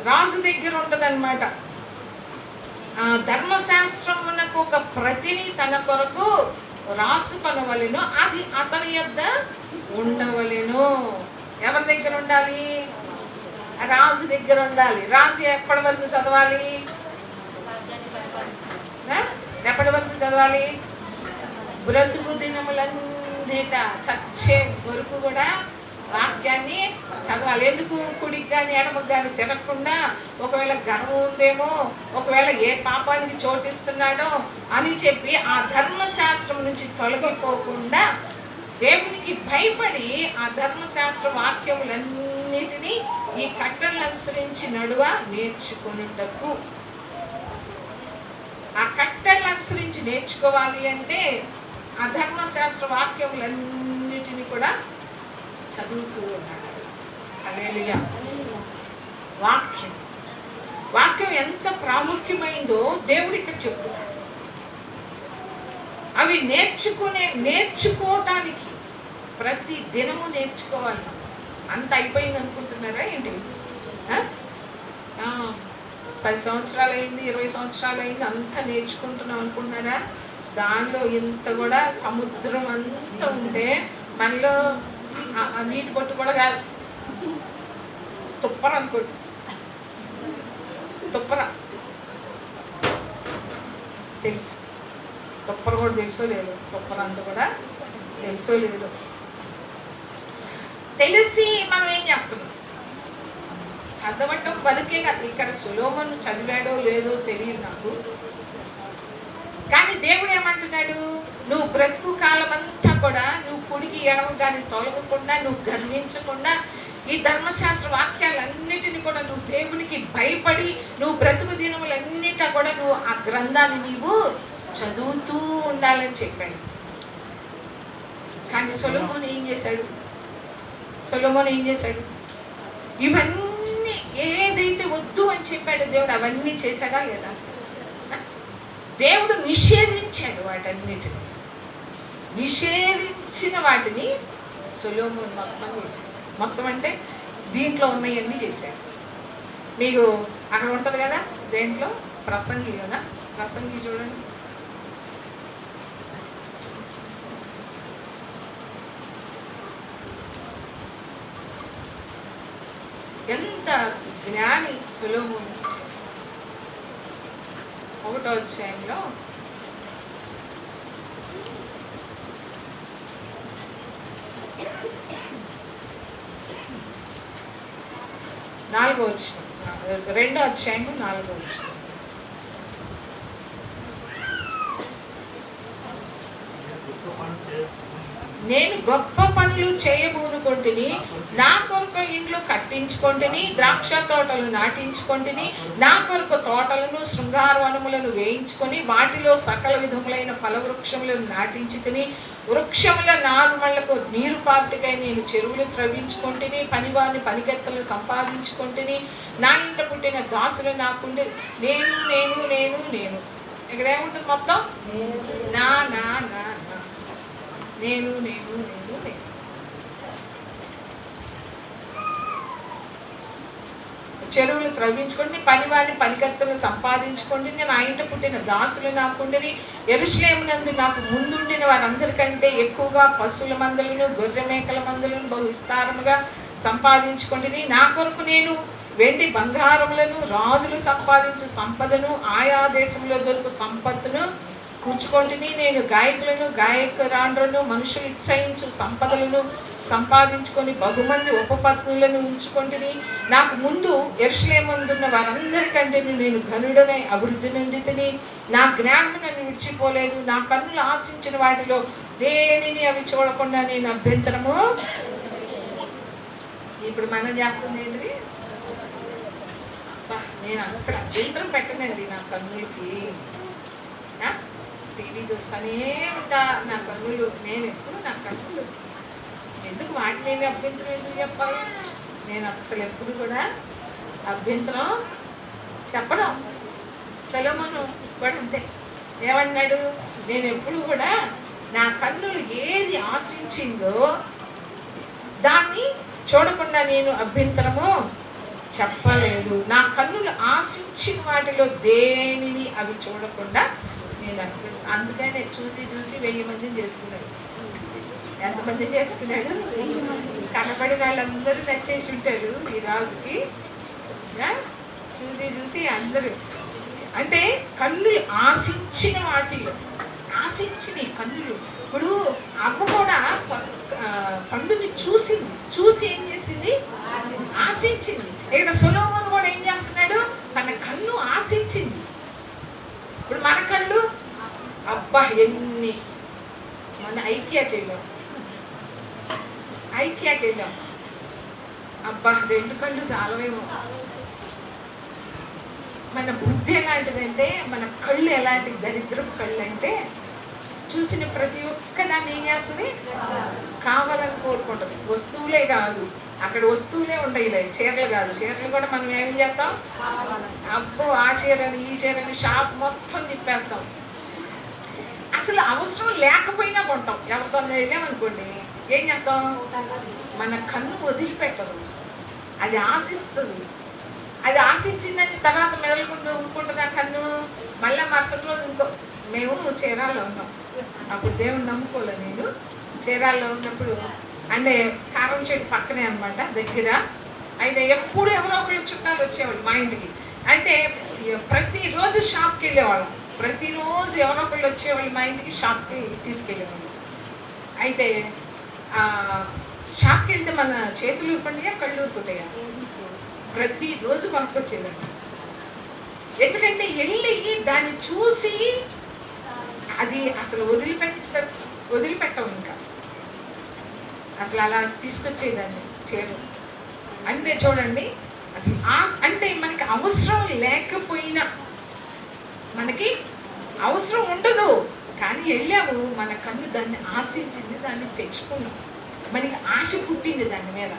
రాజు దగ్గర ఉంటుంది అనమాట. ధర్మశాస్త్రమునకు ఒక ప్రతిని తన కొరకు రాసుకొనవలెను, అది అతని యొద్ద ఉండవలెను. ఎవరి దగ్గర ఉండాలి, రాజు దగ్గర ఉండాలి. రాజు ఎప్పటి వరకు చదవాలి, ఎప్పటి వరకు చదవాలి, బ్రతుకు దినములన్నిట చచ్చే వరకు కూడా వాక్యాన్ని చదవాలి. ఎందుకు, కుడికి కానీ ఎడమకు కానీ తిరగకుండా, ఒకవేళ గర్వం ఉందేమో, ఒకవేళ ఏ పాపానికి చోటిస్తున్నాడో అని చెప్పి ఆ ధర్మశాస్త్రం నుంచి తొలగిపోకుండా దేవునికి భయపడి ఆ ధర్మశాస్త్ర వాక్యములన్నిటినీ ఈ కట్టలను అనుసరించి నడువ నేర్చుకున్నటకు. ఆ కట్టలను అనుసరించి నేర్చుకోవాలి అంటే ఆ ధర్మశాస్త్ర వాక్యములన్నిటినీ కూడా చదువుతూ ఉన్నాడు. హల్లెలూయా. వాక్యం ఎంత ప్రాముఖ్యమైందో దేవుడు ఇక్కడ చెప్తున్నాడు. అవి నేర్చుకోవటానికి ప్రతి దినము నేర్చుకోవాలి. అంత అయిపోయింది అనుకుంటున్నారా ఏంటి? 10 సంవత్సరాలు అయింది, 20 సంవత్సరాలు అయింది, అంతా నేర్చుకుంటున్నాం అనుకుంటున్నారా? దానిలో ఇంత కూడా సముద్రం అంతా ఉంటే మనలో నీటి పొట్టు కూడా కాదు, తుప్పర అనుకోండి, తుప్పర తెలుసు. తుప్పరు కూడా తెలుసో లేదు, తుప్పరంత కూడా తెలుసో లేదు. తెలిసి మనం ఏం చేస్తున్నాం? చదవటం వరకే కాదు. ఇక్కడ సొలొమోను చదివాడో లేదో తెలియదు నాకు, కానీ దేవుడు ఏమంటున్నాడు? నువ్వు బ్రతుకు కాలం అంతా కూడా నువ్వు కుడికి ఎడమ కానీ తొలగకుండా, నువ్వు గర్వించకుండా, ఈ ధర్మశాస్త్ర వాక్యాలన్నిటిని కూడా నువ్వు దేవునికి భయపడి నువ్వు బ్రతుకు దినములన్నిటా కూడా నువ్వు ఆ గ్రంథాన్ని నీవు చదువుతూ ఉండాలని చెప్పాడు. కానీ సొలొమోను ఏం చేశాడు? ఇవన్నీ ఏదైతే వద్దు అని చెప్పాడు దేవుడు, అవన్నీ చేశాడా లేదా? దేవుడు నిషేధించాడు వాటన్నిటిని. నిషేధించిన వాటిని సొలొమోను మొత్తం చేసేసాడు. మొత్తం అంటే దీంట్లో ఉన్నవన్నీ చేశాడు. మీకు అక్కడ ఉంటుంది కదా, దేంట్లో? ప్రసంగిలోనా? ప్రసంగి చూడండి. ఎంత జ్ఞాని సొలొమోను. 1వ అధ్యాయంలో నాలుగో వచనం, 2వ అధ్యాయం 4వ వచనం. నేను గొప్ప పనులు చేయబూనుకొంటిని, నా కొరకు ఇండ్లు కట్టించుకొంటిని, ద్రాక్ష తోటలు నాటించుకొంటిని, నా కొరకు తోటలను శృంగార వనములను వేయించుకొని వాటిలో సకల విధములైన ఫలవృక్షములను నాటించుకొని, వృక్షముల నారుమళ్లకు నీరు పాటుకై నేను చెరువులు త్రవ్వించుకొంటిని, పనివారిని పనికెత్తలు సంపాదించుకొంటిని, నా ఇంట పుట్టిన దాసులు నాకుండి. నేను నేను నేను నేను ఇక్కడ ఏముంటుంది? మొత్తం నా నా నా నా నేను నేను నేను నేను. చెరువులు త్రవ్వించుకోండి, పనివారిని పనికత్తలు సంపాదించుకోండి, నేను ఆ ఇంట పుట్టిన దాసులు నాకుండని, యెరూషలేమునందు నాకు ముందుండిన వారందరికంటే ఎక్కువగా పశువుల మందలను గొర్రె మేకల మందలను బహు విస్తారముగా సంపాదించుకోండి. నా కొరకు నేను వెండి బంగారములను, రాజులు సంపాదించు సంపదను, ఆయా దేశంలో దొరుకు సంపత్తును కూర్చుకొంటిని. నేను గాయకులను గాయకురాండ్రను మనుషులు ఇచ్చయించు సంపదలను సంపాదించుకొని బహుమంది ఉపపత్నులను ఉంచుకొంటిని. నాకు ముందు యెరూషలేమునందున్న వారందరికంటే నేను ఘనుడనై అభివృద్ధి నొందితిని. నా జ్ఞానము నన్ను విడిచిపోలేదు. నా కన్నులు ఆశించిన వాటిలో దేనిని అవి చూడకుండా నేను అభ్యంతరము. ఇప్పుడు మనం చేస్తుంది ఏంటిది? నేను అస్సలు అభ్యంతరం పెట్టనండి నా కన్నులకి. టీవీ చూస్తానే ఉంటా, నా కన్నులు. నేను ఎప్పుడు నా కన్నులు ఎందుకు వాటిని నేను అభ్యంతరం ఎందుకు చెప్పాలి? నేను అస్సలు ఎప్పుడు కూడా అభ్యంతరం చెప్పడం. సొలొమోను కూడా అంతే. ఏమన్నాడు? నేను ఎప్పుడు కూడా నా కన్నులు ఏది ఆశించిందో దాన్ని చూడకుండా నేను అభ్యంతరము చెప్పలేదు. నా కన్నులు ఆశించిన వాటిలో దేనిని అవి చూడకుండా నేను అందుకనే చూసి 1000 మందిని చేసుకున్నాడు. ఎంతమందిని చేసుకున్నాడు? కనబడిన వాళ్ళందరూ నచ్చేసి ఉంటారు ఈ రాజుకి. చూసి అందరూ అంటే కన్నులు ఆశించిన వాటిలో ఆశించిన కన్నులు. ఇప్పుడు అవ్వ కూడా పండుని చూసి ఏం చేసింది? ఆశించింది. ఇక్కడ సొలొమోను కూడా ఏం చేస్తున్నాడు? తన కన్ను ఆశించింది. ఇప్పుడు మన కళ్ళు అబ్బా ఎన్ని. మన ఐకియాకి వెళ్ళాం, అబ్బా 2 కళ్ళు చాలవేమో. మన బుద్ధి ఎలాంటిదంటే, మన కళ్ళు ఎలాంటి దరిద్రపు కళ్ళు అంటే చూసిన ప్రతి ఒక్కదాన్ని ఏం చేస్తుంది? కావాలని కోరుకుంటుంది. వస్తువులే కాదు, అక్కడ వస్తువులే ఉంటాయి, చీరలు కాదు. చీరలు కూడా మనం ఏం చేస్తాం? అబ్బో ఆ చీరని ఈ చీరని షాప్ మొత్తం తిప్పేస్తాం. అసలు అవసరం లేకపోయినా కొంటాం. ఎవరితో వెళ్ళామనుకోండి ఏం చేస్తాం? మన కన్ను వదిలిపెట్టదు, అది ఆశిస్తుంది. అది ఆశించిందని తర్వాత మెదలకుండా ఊరుకుంటుంది ఆ కన్ను. మళ్ళీ మరుసటి రోజు మేము చీరాల్లో ఉన్నాం, అప్పుడు దేవుని నమ్ముకోలే. నేను చీరాల్లో ఉన్నప్పుడు అంటే కారం చెట్టు పక్కనే అనమాట దగ్గర. అయితే ఎప్పుడు ఎవరో ఒకళ్ళు చుట్టాలు వచ్చేవాళ్ళు మా ఇంటికి. అంటే ప్రతిరోజు షాప్కి వెళ్ళేవాళ్ళం. ప్రతిరోజు ఎవరో ఒకళ్ళు వచ్చేవాళ్ళు మా ఇంటికి షాప్కి తీసుకెళ్ళేవాళ్ళు. అయితే షాప్కి వెళ్తే మన చేతులు ఊరుకుంటాయా, కళ్ళు ఊరుకుంటాయా? ప్రతిరోజు కొనుక్కొచ్చేదండి. ఎందుకంటే వెళ్ళి దాన్ని చూసి అది అసలు వదిలిపెట్టం ఇంకా, అసలు అలా తీసుకొచ్చేదాన్ని చీర. అంటే చూడండి, అసలు అంటే మనకి అవసరం లేకపోయినా, మనకి అవసరం ఉండదు కానీ వెళ్ళాము, మన కన్ను దాన్ని ఆశించింది, దాన్ని తెచ్చుకున్నాం, మనకి ఆశ పుట్టింది దాని మీద.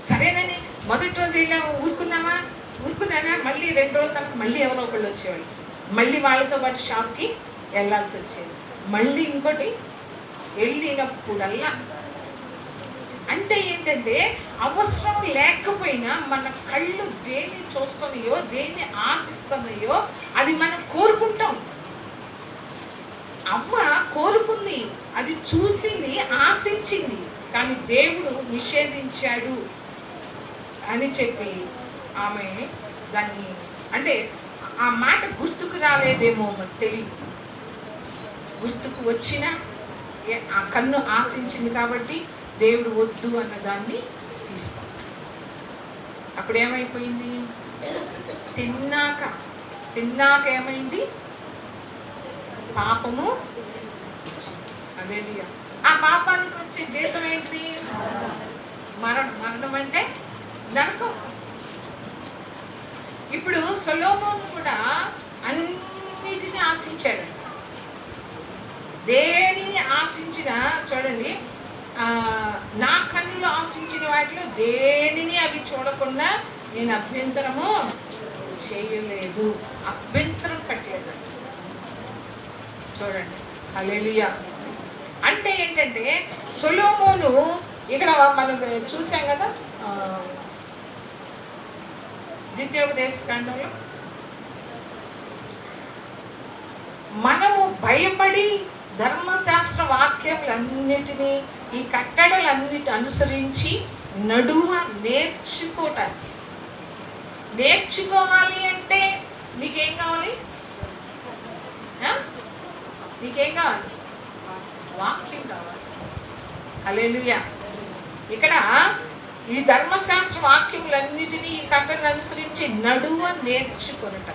సరేనని మొదటి రోజు వెళ్ళాము, ఊరుకున్నానా, మళ్ళీ 2 రోజుల తర్వాత మళ్ళీ ఎవరో ఒకళ్ళు వచ్చేవాళ్ళు, మళ్ళీ వాళ్ళతో పాటు షాప్కి వెళ్ళాల్సి వచ్చేది. మళ్ళీ ఇంకోటి వెళ్ళినప్పుడల్లా అంటే ఏంటంటే అవసరం లేకపోయినా మన కళ్ళు దేన్ని చూస్తున్నాయో, దేన్ని ఆశిస్తున్నాయో అది మనం కోరుకుంటాం. అవ్వ కోరుకుంది, అది చూసింది, ఆశించింది, కానీ దేవుడు నిషేధించాడు అని చెప్పి ఆమె దాన్ని, అంటే ఆ మాట గుర్తుకు రాలేదేమో మరి తెలియదు, గుర్తుకు వచ్చినా ఆ కన్ను ఆశించింది కాబట్టి దేవుడు వద్దు అన్న దాన్ని తీసుకో. అప్పుడు ఏమైపోయింది, తిన్నాక ఏమైంది, పాపము. హల్లెలూయా. ఆ పాపానికి వచ్చే జీతం ఏంటి, మరణం అంటే నరకం. ఇప్పుడు సొలొమోను కూడా అన్నిటిని ఆశించాడు. దేనిని ఆశించినా చూడండి, నా కన్నులు ఆశించిన వాటిలో దేనిని అవి చూడకుండా నేను అభ్యంతరము చేయలేదు, అభ్యంతరం పెట్టలేదు. చూడండి, హల్లెలూయా. అంటే ఏంటంటే సొలొమోను ఇక్కడ మనం చూసాం కదా, ద్వితీయోపదేశకాండంలో మనము భయపడి ధర్మశాస్త్ర వాక్యములన్నిటినీ, ఈ కట్టడలన్నిటి అనుసరించి నడువ నేర్చుకోవాలి అంటే నీకేం కావాలి, నీకేం కావాలి, వాక్యం కావాలి. హల్లెలూయా. ఇక్కడ ఈ ధర్మశాస్త్ర వాక్యములన్నిటినీ, ఈ కట్టడలు అనుసరించి నడువ నేర్చుకొనుట.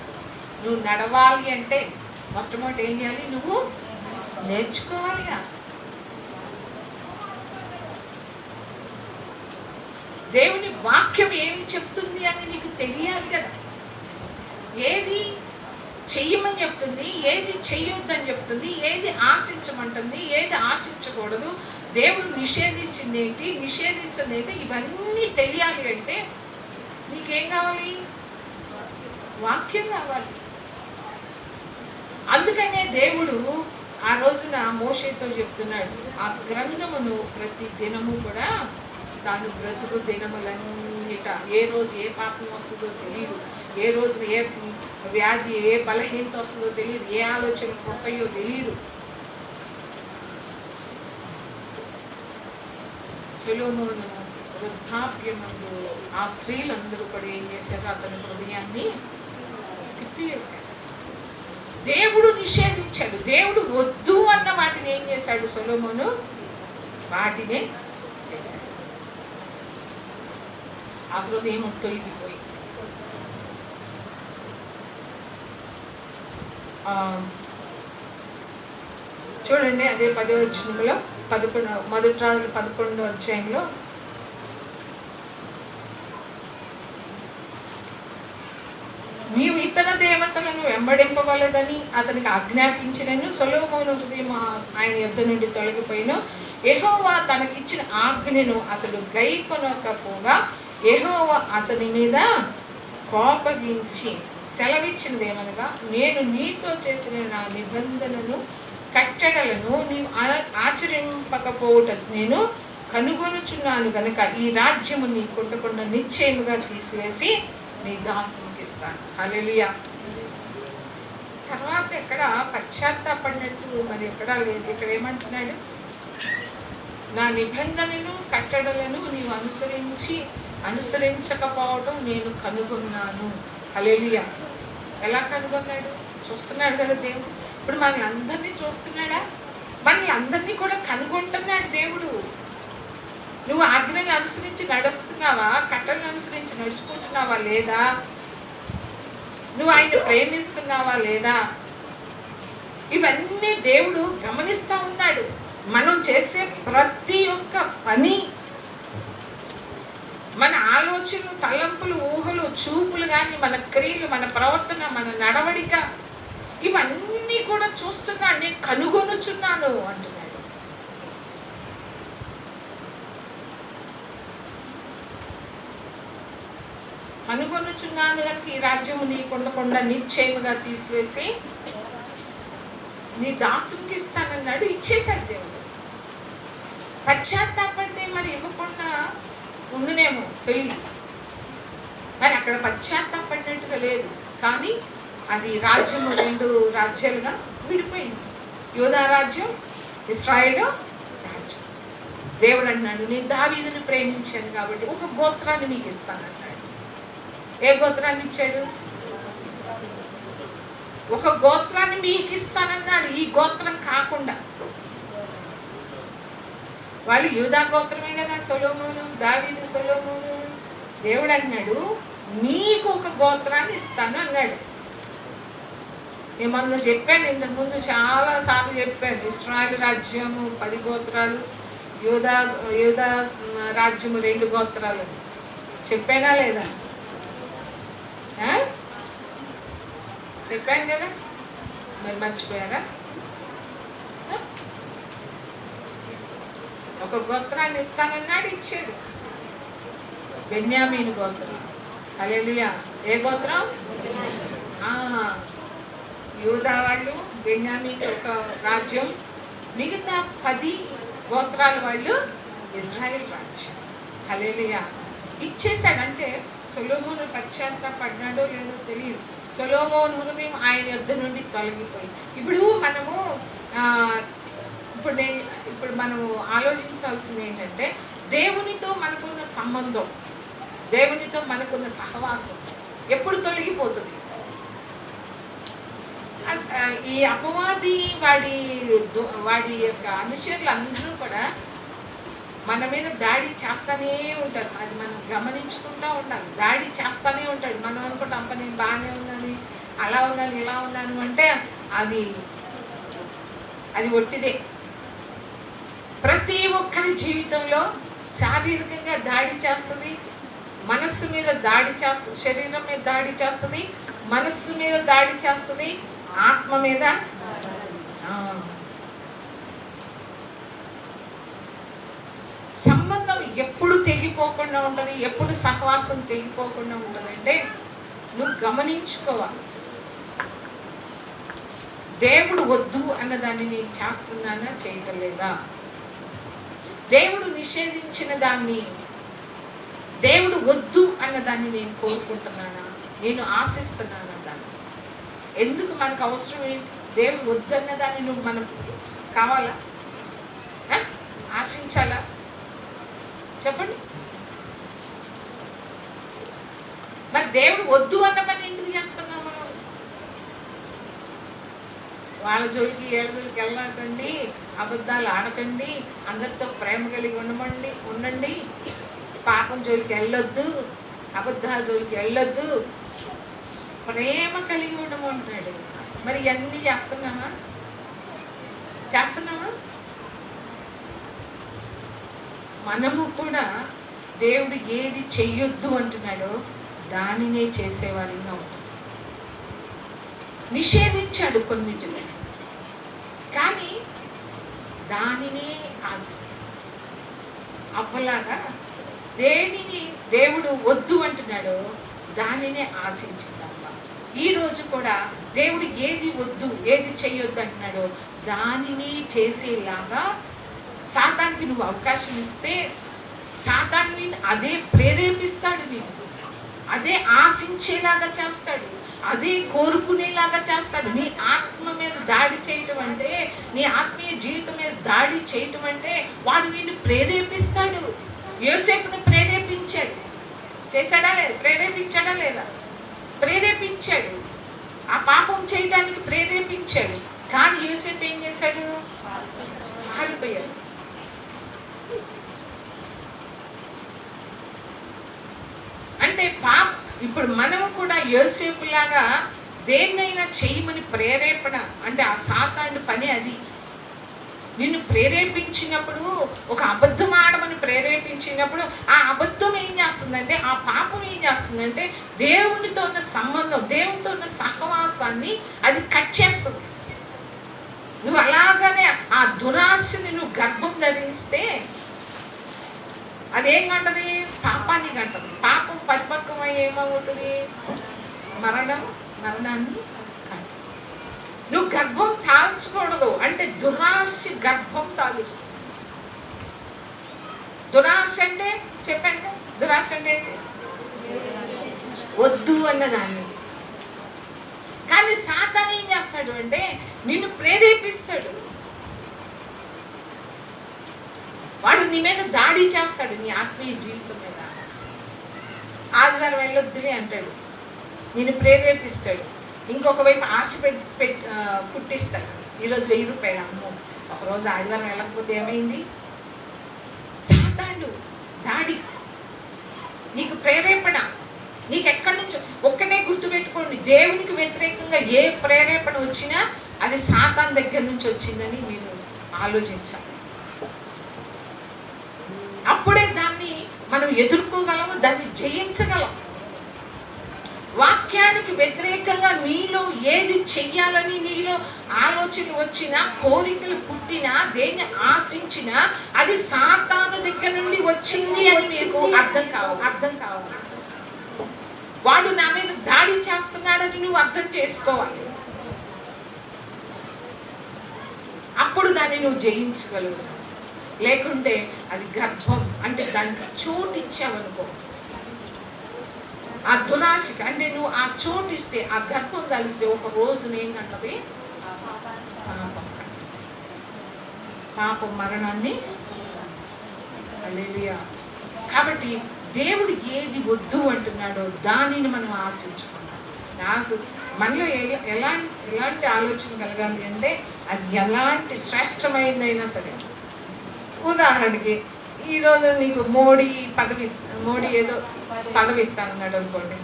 నువ్వు నడవాలి అంటే మొట్టమొదటి ఏం చేయాలి, నువ్వు నేర్చుకోవాలిగా. దేవుని వాక్యం ఏమి చెప్తుంది అని నీకు తెలియాలి కదా. ఏది చెయ్యమని చెప్తుంది, ఏది చెయ్యొద్దని చెప్తుంది, ఏది ఆశించమంటుంది, ఏది ఆశించకూడదు, దేవుడు నిషేధించింది ఏంటి, నిషేధించింది ఏంటి, ఇవన్నీ తెలియాలి అంటే నీకేం కావాలి, వాక్యం కావాలి. అందుకనే దేవుడు ఆ రోజున మోషేతో చెప్తున్నాడు, ఆ గ్రంథమును ప్రతి దినము కూడా తాను బ్రతుకు దినములన్నిట, ఏ రోజు ఏ పాపం వస్తుందో తెలియదు, ఏ రోజున ఏ వ్యాధి, ఏ బలహీనత వస్తుందో తెలియదు, ఏ ఆలోచనలు పుట్టాయో తెలియదు. సొలొమోను వృద్ధాప్యమందు ఆ స్త్రీలందరూ కూడా ఏం చేశారు, అతని హృదయాన్ని తిప్పివేశారు. దేవుడు నిషేధించాడు, దేవుడు వద్దు అన్న వాటిని ఏం చేశాడు సొలొమోను, వాటినే చేశాడు. ఆ హృదయం తొలగిపోయి చూడండి, అదే 10వ వచనంలో 11వ అధ్యాయంలో నీవు ఇతర దేవతలను వెంబడింపవలదని అతనికి ఆజ్ఞాపించినను సొలొమోను హృదయం ఆయన యుద్ధ నుండి తొలగిపోయిన. యెహోవా తనకిచ్చిన ఆజ్ఞను అతడు గైకొనకపోగా యెహోవా అతని మీద కోపగించి సెలవిచ్చినది ఏమనగా, నేను నీతో చేసిన నా నిబంధనను కట్టడలను నీవు ఆచరింపకపోవుట నేను కనుగొనుచున్నాను గనుక ఈ రాజ్యము నీకుండకుండా నిశ్చయముగా తీసివేసి నీ దాసునికి ఇస్తాను. హల్లెలూయా. తర్వాత ఎక్కడ పశ్చాత్తాపడినట్టు మరి ఎక్కడా లేదు. ఇక్కడ ఏమంటున్నాడు, నా నిబంధనను కట్టడలను నీవు అనుసరించకపోవడం నేను కనుగొన్నాను. హల్లెలూయా. ఎలా కనుగొన్నాడు, చూస్తున్నాడు కదా దేవుడు. ఇప్పుడు మనల్ని అందరినీ చూస్తున్నాడా? మనల్ని అందరినీ కూడా కనుగొంటున్నాడు దేవుడు. నువ్వు ఆజ్ఞలను అనుసరించి నడుస్తున్నావా? కట్టలను అనుసరించి నడుచుకుంటున్నావా లేదా? నువ్వు ఆయన ప్రేమిస్తున్నావా లేదా? ఇవన్నీ దేవుడు గమనిస్తూ ఉన్నాడు. మనం చేసే ప్రతి ఒక్క పని, మన ఆలోచనలు, తలంపులు, ఊహలు, చూపులు కానీ, మన క్రియలు, మన ప్రవర్తన, మన నడవడిక, ఇవన్నీ కూడా చూస్తున్నాను, నేను కనుగొనుచున్నాను అంటున్నాడు. కనుగొనుచున్నాను కనుక ఈ రాజ్యము నీకుండకుండా నిశ్చయముగా తీసివేసి నీ దాసునికి ఇస్తానన్నాడు. ఇచ్చేశాడు దేవుడు. పశ్చాత్తాపడితే మరి ఇవ్వకుండా ఉండునేమో తెలియదు. మరి అక్కడ పశ్చాత్తాపడినట్టుగా లేదు, కానీ అది రాజ్యము 2 రాజ్యాలుగా విడిపోయింది. యూదా రాజ్యం, ఇశ్రాయేలు రాజ్యం. దేవుడు అన్నాడు, నేను దావీదుని ప్రేమించాను కాబట్టి ఒక గోత్రాన్ని మీకు ఇస్తానన్నాడు. ఏ గోత్రాన్ని ఇచ్చాడు? ఒక గోత్రాన్ని మీకు ఇస్తానన్నాడు. ఈ గోత్రం కాకుండా, వాళ్ళు యూదా గోత్రమే కదా, సొలొమోను, దావీదు, సొలొమోను. దేవుడు అన్నాడు, నీకు ఒక గోత్రాన్ని ఇస్తాను అన్నాడు. నేను మొన్న చెప్పాను, ఇంతకుముందు చాలా సార్లు చెప్పాను. ఇశ్రాయేలు రాజ్యము 10 గోత్రాలు, యూదా రాజ్యము 2 గోత్రాలు చెప్పానా లేదా? చెప్పాను కదా, మరి మర్చిపోయారా? ఒక గోత్రాన్ని ఇస్తానన్నాడు, ఇచ్చాడు. బెన్యామీను గోత్రం. హల్లెలూయా. ఏ గోత్రం? యూదా వాళ్ళు, బెన్యామీను ఒక రాజ్యం, మిగతా 10 గోత్రాల వాళ్ళు ఇజ్రాయెల్ రాజ్యం. హల్లెలూయా. ఇచ్చేశాడంటే సొలొమోను పశ్చాత్తాపడ్డాడో లేదో తెలియదు. సొలొమోను హృదయం ఆయన యొద్ద నుండి తొలగిపోయింది. ఇప్పుడు మనము ఆలోచించాల్సింది ఏంటంటే, దేవునితో మనకున్న సంబంధం, దేవునితో మనకున్న సహవాసం ఎప్పుడు తొలగిపోతుంది? ఈ అపవాది వాడి యొక్క అనుచరులు అందరూ కూడా మన మీద దాడి చేస్తూనే ఉంటారు. అది మనం గమనించుకుంటూ ఉండాలి. దాడి చేస్తూనే ఉంటాడు. మనం అనుకుంటాం, నేను బాగానే ఉన్నాను, అలా ఉన్నాను, ఇలా ఉన్నాను అంటే అది ఒట్టిదే. ప్రతి ఒక్కరి జీవితంలో శారీరకంగా దాడి చేస్తుంది, మనస్సు మీద దాడి చేస్తుంది, శరీరం మీద దాడి చేస్తుంది, మనస్సు మీద దాడి చేస్తుంది, ఆత్మ మీద. సంబంధం ఎప్పుడు తెగిపోకుండా ఉంటుంది, ఎప్పుడు సహవాసం తెగిపోకుండా ఉంటుందంటే నువ్వు గమనించుకోవాలి. దేవుడు వద్దు అన్నదాన్ని నేను చేస్తున్నానా, చేయటం లేదా? దేవుడు నిషేధించిన దాన్ని, దేవుడు వద్దు అన్నదాన్ని నేను కోరుకుంటున్నానా, నేను ఆశిస్తున్నానా దాన్ని? ఎందుకు మనకు అవసరం ఏంటి? దేవుడు వద్దు అన్నదాన్ని నువ్వు మనకు కావాలా, ఆశించాలా? చెప్పండి. మరి దేవుడు వద్దు అన్న పని ఎందుకు చేస్తున్నాం మనం? వాళ్ళ జోలికి ఏళ్ళ జోలికి వెళ్ళకండి, అబద్ధాలు ఆడకండి, అందరితో ప్రేమ కలిగి ఉండండి, పాపం జోలికి వెళ్ళొద్దు, అబద్ధాల జోలికి వెళ్ళొద్దు, ప్రేమ కలిగి ఉండమంటున్నాడు. మరి ఇవన్నీ చేస్తున్నామా? మనము కూడా దేవుడు ఏది చెయ్యొద్దు అంటున్నాడో దానినే చేసేవారిగా ఉంటాం. నిషేధించాడు కొన్నిటిని, కానీ దానినే ఆశిస్తాం. అప్పలాగా దేనిని దేవుడు వద్దు అంటున్నాడో దానినే ఆశించిందమ్మ. ఈరోజు కూడా దేవుడు ఏది వద్దు, ఏది చెయ్యొద్దు అంటున్నాడో దానిని చేసేలాగా సాతానికి నువ్వు అవకాశం ఇస్తే సాతాన్ని అదే ప్రేరేపిస్తాడు, నీకు అదే ఆశించేలాగా చేస్తాడు, అదే కోరుకునేలాగా చేస్తాడు. నీ ఆత్మ మీద దాడి చేయటం అంటే, నీ ఆత్మీయ జీవితం మీద దాడి చేయటం అంటే వాడు నిన్ను ప్రేరేపిస్తాడు. యోసేపును ప్రేరేపించాడు, చేశాడా లేదా? ప్రేరేపించాడా లేదా? ప్రేరేపించాడు. ఆ పాపం చేయడానికి ప్రేరేపించాడు. కానీ యోసేపు ఏం చేశాడు? పారిపోయాడు. అంటే ఇప్పుడు మనము కూడా యోసేపు లాగా దేన్నైనా చేయమని ప్రేరేపణ, అంటే ఆ సాతాను పని అది. నిన్ను ప్రేరేపించినప్పుడు, ఒక అబద్ధం ఆడమని ప్రేరేపించినప్పుడు ఆ అబద్ధం ఏం చేస్తుందంటే, ఆ పాపం ఏం చేస్తుందంటే దేవునితో ఉన్న సంబంధం, దేవునితో ఉన్న సహవాసాన్ని అది కట్ చేస్తుంది. నువ్వు అలాగనే ఆ దురాశని నువ్వు గర్భం ధరిస్తే అదేం కంటది? పాపాన్ని కంటది. పాపం పరిపక్వమై ఏమవుతుంది? మరణాన్ని కంటది. నువ్వు గర్భం తాల్చకూడదు అంటే దురాశ గర్భం తాలుస్తుంది. దురాశ అంటే చెప్పండి, దురాశ అంటే వద్దు అన్నదాన్ని. కానీ సాతాను ఏం చేస్తాడు అంటే నిన్ను ప్రేరేపిస్తాడు. వాడు నీ మీద దాడి చేస్తాడు, నీ ఆత్మీయ జీవితం మీద. ఆదివారం వెళ్ళొద్దులే అంటాడు, నిన్ను ప్రేరేపిస్తాడు. ఇంకొక వైపు ఆశ పుట్టిస్తాడు. ఈరోజు 1000 రూపాయలు, అమ్మో ఒకరోజు ఆదివారం వెళ్ళకపోతే ఏమైంది? సాతాను దాడి, నీకు ప్రేరేపణ. నీకు ఎక్కడి నుంచో ఒక్కటే గుర్తుపెట్టుకోండి, దేవునికి వ్యతిరేకంగా ఏ ప్రేరేపణ వచ్చినా అది సాతాను దగ్గర నుంచి వచ్చిందని మీరు ఆలోచించాలి. అప్పుడే దాన్ని మనం ఎదుర్కోగలము, దాన్ని జయించగలం. వాక్యానికి వ్యతిరేకంగా నీలో ఏది చెయ్యాలని నీలో ఆలోచన వచ్చినా, కోరికలు పుట్టినా, దేన్ని ఆశించినా అది సాతాను దగ్గర నుండి వచ్చింది అని మీకు అర్థం కావాలి. వాడు నా మీద దాడి చేస్తున్నాడని నువ్వు అర్థం చేసుకోవాలి. అప్పుడు దాన్ని నువ్వు జయించగలుగుతావు. లేకుంటే అది గర్భం, అంటే దానికి చోటు ఇచ్చావనుకో, ఆ దురాశకి, అంటే నువ్వు ఆ చోటు ఇస్తే, ఆ గర్భం కలిస్తే ఒక రోజున ఏంటంటే పాపం మరణాన్ని. హల్లెలూయా. కాబట్టి దేవుడు ఏది వద్దు అంటున్నాడో దానిని మనం ఆశించుకున్నాం. మనలో ఎలాంటి ఆలోచన కలగాలి అంటే అది ఎలాంటి శ్రేష్టమైందైనా సరే. ఉదాహరణకి ఈరోజు నీకు మోడీ ఏదో పదవి ఇస్తానన్నాడు అనుకోండి,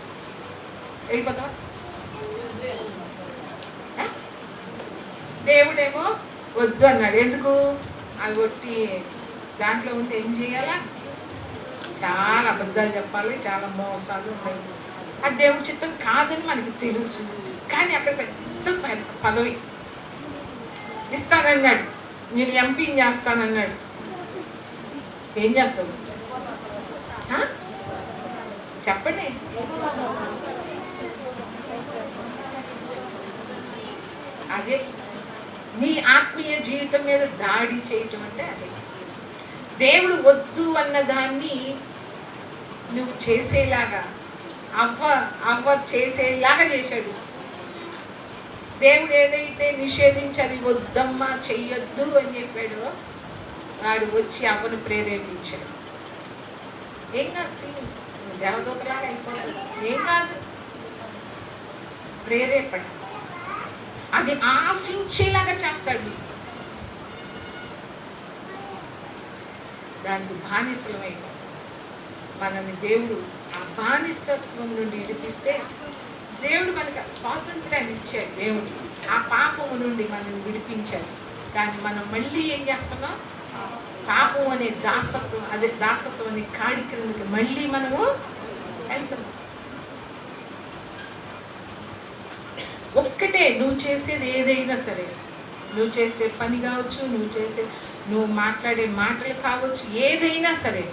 వెళ్ళిపోతావా? దేవుడేమో వద్దు అన్నాడు. ఎందుకు? అవి ఒట్టి దాంట్లో ఉంటే ఏం చేయాలా? చాలా అబద్ధాలు చెప్పాలి, చాలా మోసాలు ఉంటాయి. అది దేవుడి చిత్తం కాదని మనకి తెలుసు. కానీ అక్కడ పెద్ద పదవి ఇస్తానన్నాడు, నేను ఎంపీని చేస్తానన్నాడు. ఏం చేస్తావు? చెప్పండి. అదే నీ ఆత్మీయ జీవితం మీద దాడి చేయటం అంటే అదే. దేవుడు వద్దు అన్నదాన్ని నువ్వు చేసేలాగా అవ్వ చేసేలాగా చేశాడు. దేవుడు ఏదైతే నిషేధించి అది వద్దమ్మా చెయ్యొద్దు అని చెప్పాడో వాడు వచ్చి అవ్వను ప్రేరేపించాడు. ఏం కాదు, దేవదూతలాగా అయిపోతుంది, ఏం కాదు. ప్రేరేపణ అది ఆశించేలాగా చేస్తాడు. దానికి బానిసలమైపోతాం. మనల్ని దేవుడు ఆ బానిసత్వం నుండి విడిపిస్తే దేవుడు మనకు స్వాతంత్ర్యాన్ని ఇచ్చాడు. దేవుడు ఆ పాపము నుండి మనల్ని విడిపించాడు. కానీ మనం మళ్ళీ ఏం చేస్తున్నాం? పాపం అనే దాసత్వం, అదే దాసత్వం అనే కాడికి మళ్ళీ మనము వెళ్తున్నాం. ఒక్కటే, నువ్వు చేసేది ఏదైనా సరే, నువ్వు చేసే పని కావచ్చు, నువ్వు మాట్లాడే మాటలు కావచ్చు, ఏదైనా సరే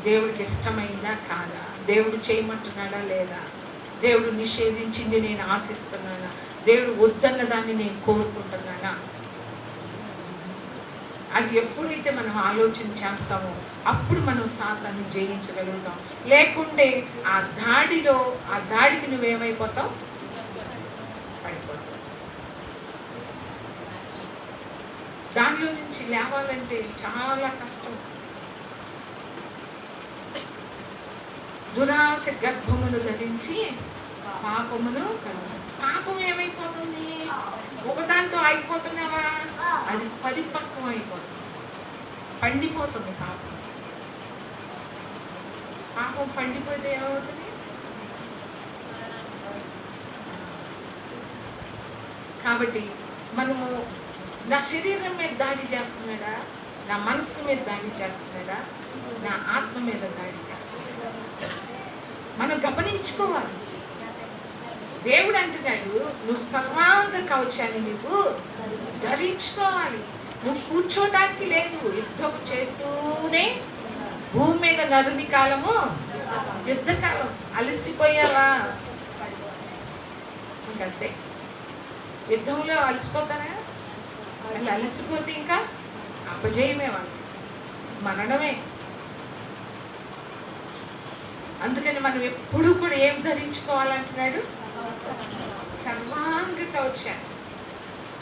దేవుడికి ఇష్టమైందా కాదా, దేవుడు చేయమంటున్నాడా లేదా, దేవుడు నిషేధించింది నేను ఆశిస్తున్నానా, దేవుడు వద్దన్న దాన్ని నేను కోరుకుంటున్నానా, అది ఎప్పుడైతే మనం ఆలోచన చేస్తామో అప్పుడు మనం సాతాన్ని జయించగలుగుతాం. లేకుంటే ఆ దాడికి నువ్వేమైపోతావు? పడిపోతావు. దానిలో నుంచి లేవాలంటే చాలా కష్టం. దురాశ గర్భమును ధరించి పాపమును కలుగు. పాపం ఏమైపోతుంది? ఒకదాంతో ఆగిపోతున్నావా, అది పరిపక్వం అయిపోతుంది, పండిపోతుంది పాపం. పాపం పండిపోతే ఏమవుతుంది? కాబట్టి మనము నా శరీరం మీద దాడి చేస్తున్నాడా, నా మనస్సు మీద దాడి చేస్తున్నాడా, నా ఆత్మ మీద దాడి చేస్తున్నాడా, మనం గమనించుకోవాలి. దేవుడు అంటున్నాడు, నువ్వు సర్వాంగ కవచాన్ని నువ్వు ధరించుకోవాలి. నువ్వు కూర్చోటానికి లేదు, యుద్ధము చేస్తూనే భూమి మీద నరుని కాలము యుద్ధకాలం. అలసిపోయావా? ఇంకంతే. యుద్ధంలో అలసిపోతారా? వాళ్ళు అలసిపోతే ఇంకా అపజయమే, వాళ్ళు మరణమే. అందుకని మనం ఎప్పుడూ కూడా ఏం ధరించుకోవాలంటున్నాడు? సర్వాంగ కవచాన్ని.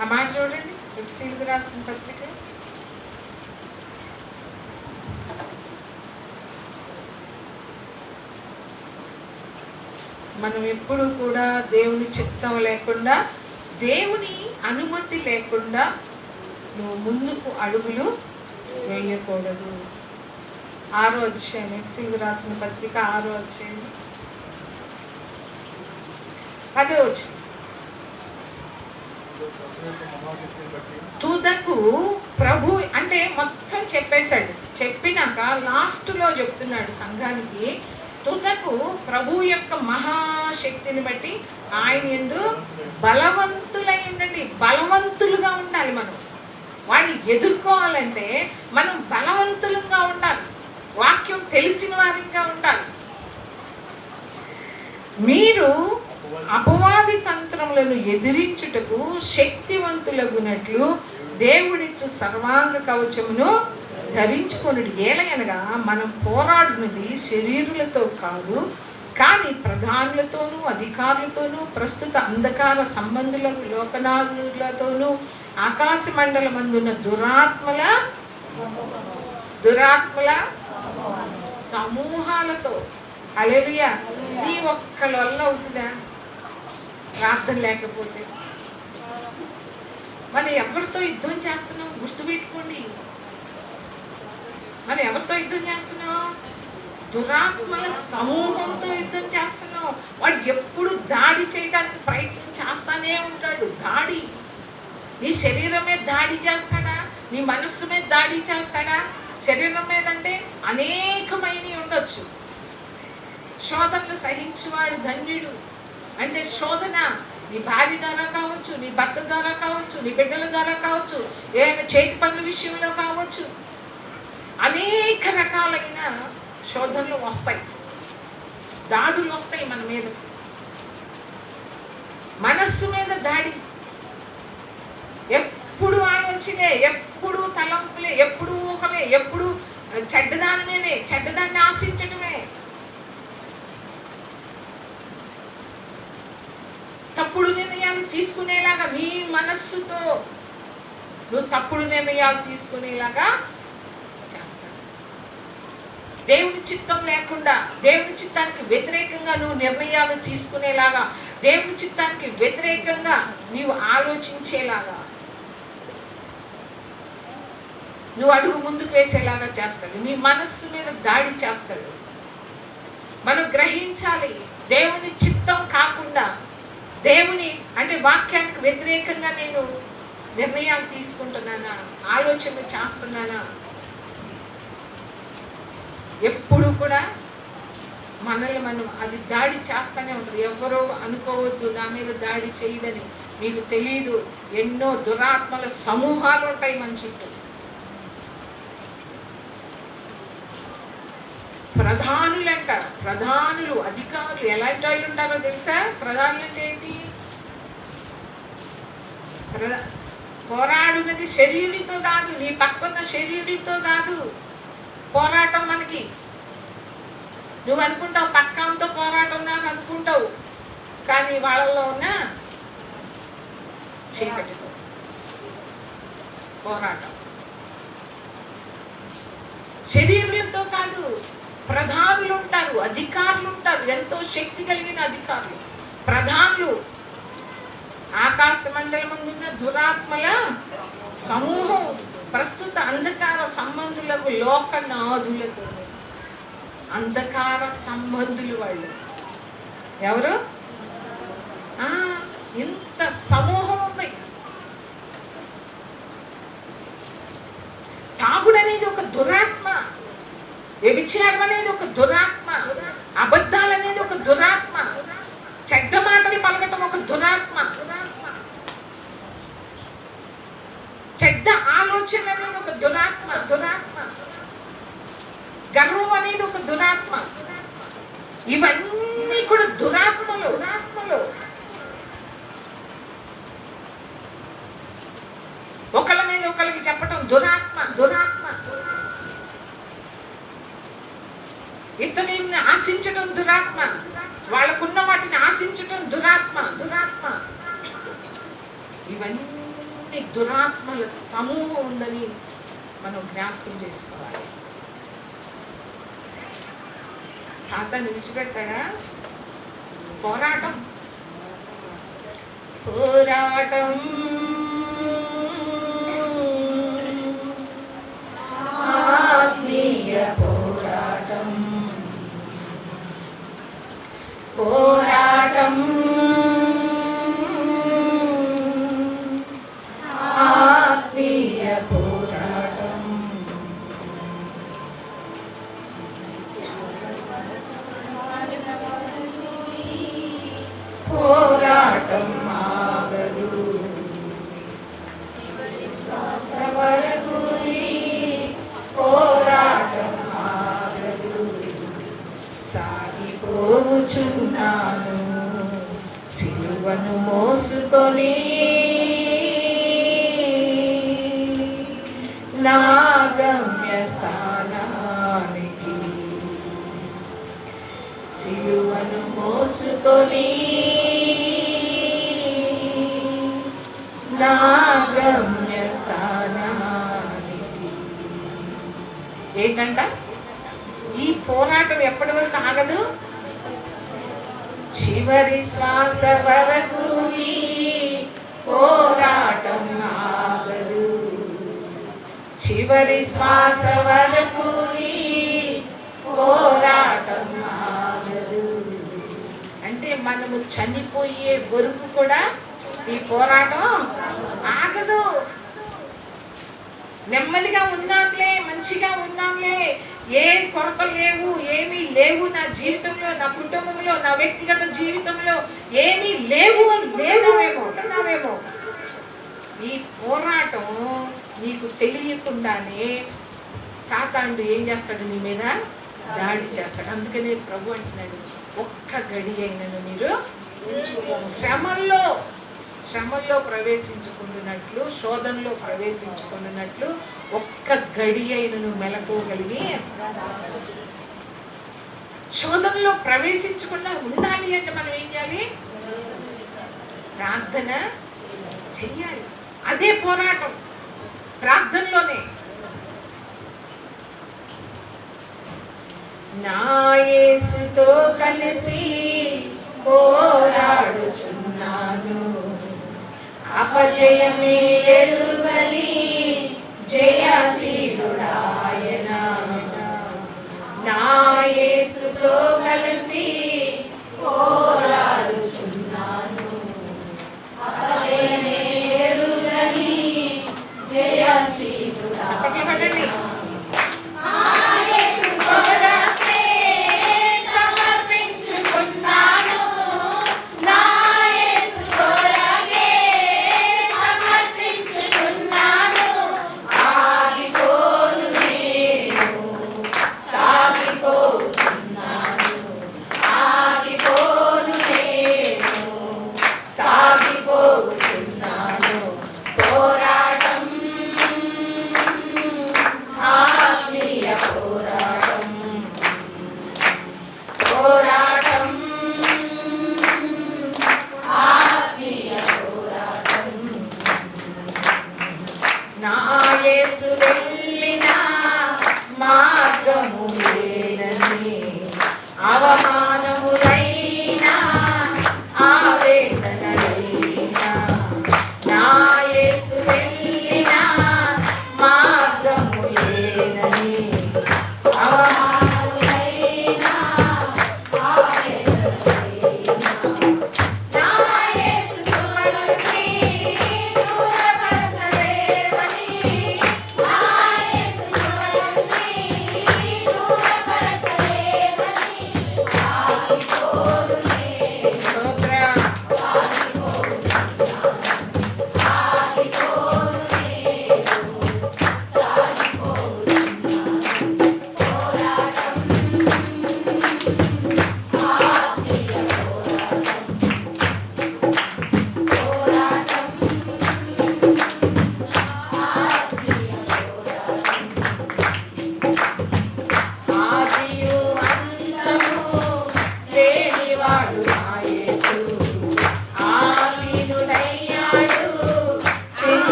ఆ మాట చూడండి, ఎఫెసీయులకు రాసిన పత్రిక 4 మనం ఎప్పుడు కూడా దేవుని చిత్తం లేకుండా, దేవుని అనుమతి లేకుండా నువ్వు ముందుకు అడుగులు వేయకూడదు. 6వ అధ్యాయం, ఎఫెసీయులకు రాసిన పత్రిక 6వ అధ్యాయం 10వ వచనం. తుదకు ప్రభు అంటే మొత్తం చెప్పేశాడు. చెప్పినాక లాస్ట్లో చెప్తున్నాడు సంఘానికి, తుదకు ప్రభు యొక్క మహాశక్తిని బట్టి ఆయన యందు బలవంతులై ఉండండి. బలవంతులుగా ఉండాలి. మనం వాడిని ఎదుర్కోవాలంటే మనం బలవంతులుగా ఉండాలి. వాక్యం తెలిసిన వారిగా ఉండాలి. మీరు అపవాది తంత్రములను ఎదిరించుటకు శక్తివంతులగునట్లు దేవుడిచ్చు సర్వాంగ కవచమును ధరించుకొనుడి. ఏలయనగా మనం పోరాడునది శరీరులతో కాదు, కానీ ప్రధానులతోనూ అధికారులతోనూ ప్రస్తుత అంధకార సంబంధులకు లోకనాథులతోనూ ఆకాశ మండలమందున్న దురాత్మల సమూహాలతో. హల్లెలూయా. నీ ఒక్కళ్ళ వల్ల అవుతుందా ప్రార్థన లేకపోతే? మనం ఎవరితో యుద్ధం చేస్తున్నాం గుర్తుపెట్టుకోండి. మనం ఎవరితో యుద్ధం చేస్తున్నాం? దురాత్మల సమూహంతో యుద్ధం చేస్తున్నాం. వాడు ఎప్పుడు దాడి చేయడానికి ప్రయత్నం చేస్తానే ఉంటాడు. దాడి నీ శరీరం మీద దాడి చేస్తాడా? నీ మనస్సు మీద దాడి చేస్తాడా? శరీరం మీద అంటే అనేకమైనవి ఉండొచ్చు. శోధనలు సహించువాడు ధన్యుడు. అంటే శోధన నీ భార్య ద్వారా కావచ్చు, నీ భర్త ద్వారా కావచ్చు, నీ బిడ్డల ద్వారా కావచ్చు, ఏదైనా చేతి పనుల విషయంలో కావచ్చు, అనేక రకాలైన శోధనలు వస్తాయి, దాడులు వస్తాయి మన మీద. మనస్సు మీద దాడి, ఎప్పుడు ఆలోచనే, ఎప్పుడు తలంపులే, ఎప్పుడు ఊహలే, ఎప్పుడు చెడ్డదాని మీదే, చెడ్డదాన్ని ఆశించడమే. తప్పుడు నిర్ణయాలు తీసుకునేలాగా నీ మనస్సుతో నువ్వు తప్పుడు నిర్ణయాలు తీసుకునేలాగా చేస్తాడు. దేవుని చిత్తం లేకుండా, దేవుని చిత్తానికి వ్యతిరేకంగా నువ్వు నిర్ణయాలు తీసుకునేలాగా, దేవుని చిత్తానికి వ్యతిరేకంగా నీవు ఆలోచించేలాగా, నువ్వు అడుగు ముందుకు వేసేలాగా చేస్తాడు. నీ మనస్సు మీద దాడి చేస్తాడు. మనం గ్రహించాలి, దేవుని చిత్తం కాకుండా, దేవుని అంటే వాక్యానికి వ్యతిరేకంగా నేను నిర్ణయాలు తీసుకుంటున్నానా, ఆలోచన చేస్తున్నానా? ఎప్పుడు కూడా మనల్ని మనం అది దాడి చేస్తూనే ఉంటుంది. ఎవరో అనుకోవద్దు నా మీద దాడి చేయదని, మీకు తెలియదు ఎన్నో దురాత్మల సమూహాలు ఉంటాయి మన చుట్టూ. ప్రధానులంట, ప్రధానులు, అధికారులు ఎలాంటి వాళ్ళు ఉంటారో తెలుసా? ప్రధానులు అంటే ఏంటి? పోరాడున్నది శరీరులతో కాదు, నీ పక్కన్న శరీరులతో కాదు పోరాటం మనకి. నువ్వు అనుకుంటావు పక్కంతో పోరాటం నాకు అనుకుంటావు, కానీ వాళ్ళలో ఉన్న చీకటితో పోరాటం. శరీరులతో కాదు, ప్రధానులు ఉంటారు, అధికారులు ఉంటారు, ఎంతో శక్తి కలిగిన అధికారులు, ప్రధానులు. ఆకాశ మండలమందున్న దురాత్మల సమూహం ప్రస్తుత అంధకార సంబంధులకు లోకనాథులతో. అంధకార సంబంధులు వాళ్ళు ఎవరు? ఇంత సమూహం ఉంది. తాగుడు అనేది ఒక దురాత్మ, వ్యభిచారం అనేది ఒక దురాత్మ, అబద్ధాలు అనేది ఒక దురాత్మ, చెడ్డ మాటలు పలకటం ఒక దురాత్మ, చెడ్డ ఆలోచన అనేది ఒక దురాత్మ, గర్వం అనేది ఒక దురాత్మ. ఇవన్నీ కూడా దురాత్మలు. ఒకళ్ళ మీద ఒకళ్ళకి చెప్పటం దురాత్మ. ఇతరులని ఆశించటం దురాత్మ, వాళ్ళకున్న వాటిని ఆశించటం దురాత్మ. ఇవన్నీ దురాత్మల సమూహం ఉందని మనం జ్ఞాపకం చేసుకోవాలి. సాతాను విడిచిపెడతాడా? పోరాటం ఆత్మీయ పోరాటం ఆత్మీయ పోరాటం. పోరాటం ఆగదు వరకు, పోరాటం ఆగదు. సాగిపోచున్నాను సిలువను మోసుకొని, నా గమ్య స్థానానికి. సిలువను మోసుకొని నా గమ్య స్థానానికి. ఏంటంట? ఈ పోరాటం ఎప్పటి వరకు ఆగదు? చివరి శ్వాస వరకు ఈ పోరాటం ఆగదు. చివరి శ్వాస వరకు ఈ పోరాటం ఆగదు. అంటే మనము చనిపోయే వరకు కూడా ఈ పోరాటం ఆగదు. నెమ్మదిగా ఉన్నాంలే, మంచిగా ఉన్నాంలే, ఏ కొరతలు లేవు, ఏమీ లేవు నా జీవితంలో, నా కుటుంబంలో, నా వ్యక్తిగత జీవితంలో ఏమీ లేవు అని లేనావేమో. ఈ పోరాటం నీకు తెలియకుండానే సాతానుడు ఏం చేస్తాడు? నీ మీద దాడి చేస్తాడు. అందుకనే ప్రభు అంటున్నాడు, ఒక్క గడి అయినను మీరు శ్రమల్లో ప్రవేశించుకుంటున్నట్లు, శోధనలో ప్రవేశించుకుంటున్నట్లు ఒక్క గడి అయినను మెలకువగలిగి. శోధనలో ప్రవేశించకుండా ఉండాలి అంటే మనం ఏం చేయాలి? ప్రార్థన చెయ్యాలి. అదే పోరాటం, ప్రార్థనలోనే. నా యేసుతో కలిసి పోరాడుచున్నాను, అపజయమే ఎరుగని జయశీలుడాయన. నా యేసుతో కలిసి పోరాడుచున్నాను, అపజయమే ఎరుగని జయశీలుడాయన. చప్పట్లు కొట్టండి. యేసు వెళ్ళిన మార్గము లేదని, అవమానములైనా ఆవేదనలైనా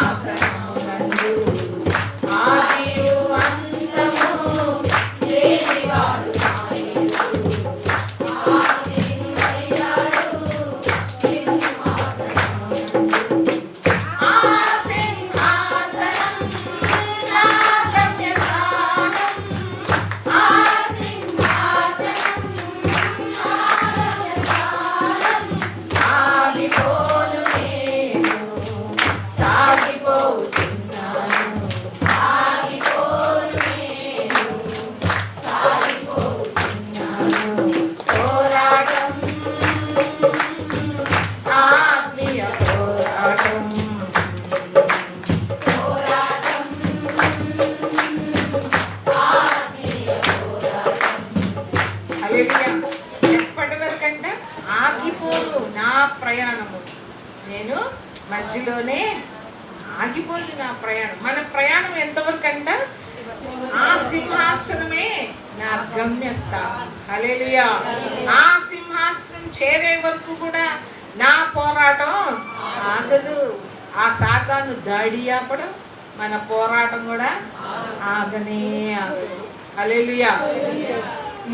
సింహాసనమునందు ఆదియు అంతము లేనివాడు నాయకుడు. ఆదిమయ్యాడు సింహాసనమునందు. ఆ సింహాసనం నా గమ్యస్థానం. ఆ సింహాసనం నా గమ్యస్థానం. ఆగిపోను నేను సాగిపోతున్నాను. ఆగిపోను నేను సాగిపోతున్నాను. పోరాటం ఆత్మీయ పోరాటం. పోరాటం ఆత్మీయ పోరాటం. హల్లెలూయా. ఎప్పటి వరకంట ఆగిపోదు నా ప్రయాణము. నేను మధ్యలోనే ఆగిపోదు నా ప్రయాణం. మన ప్రయాణం ఎంతవరకు అంట? ఆ సింహాసనమే నా గమ్యస్థానం. హల్లెలూయా. ఆ సింహాసనం చేరే వరకు కూడా నా పోరాటం ఆగదు. ఆ సాతాను దాడి ఆపడం, మన పోరాటం కూడా ఆగనే ఆగదు. హల్లెలూయా.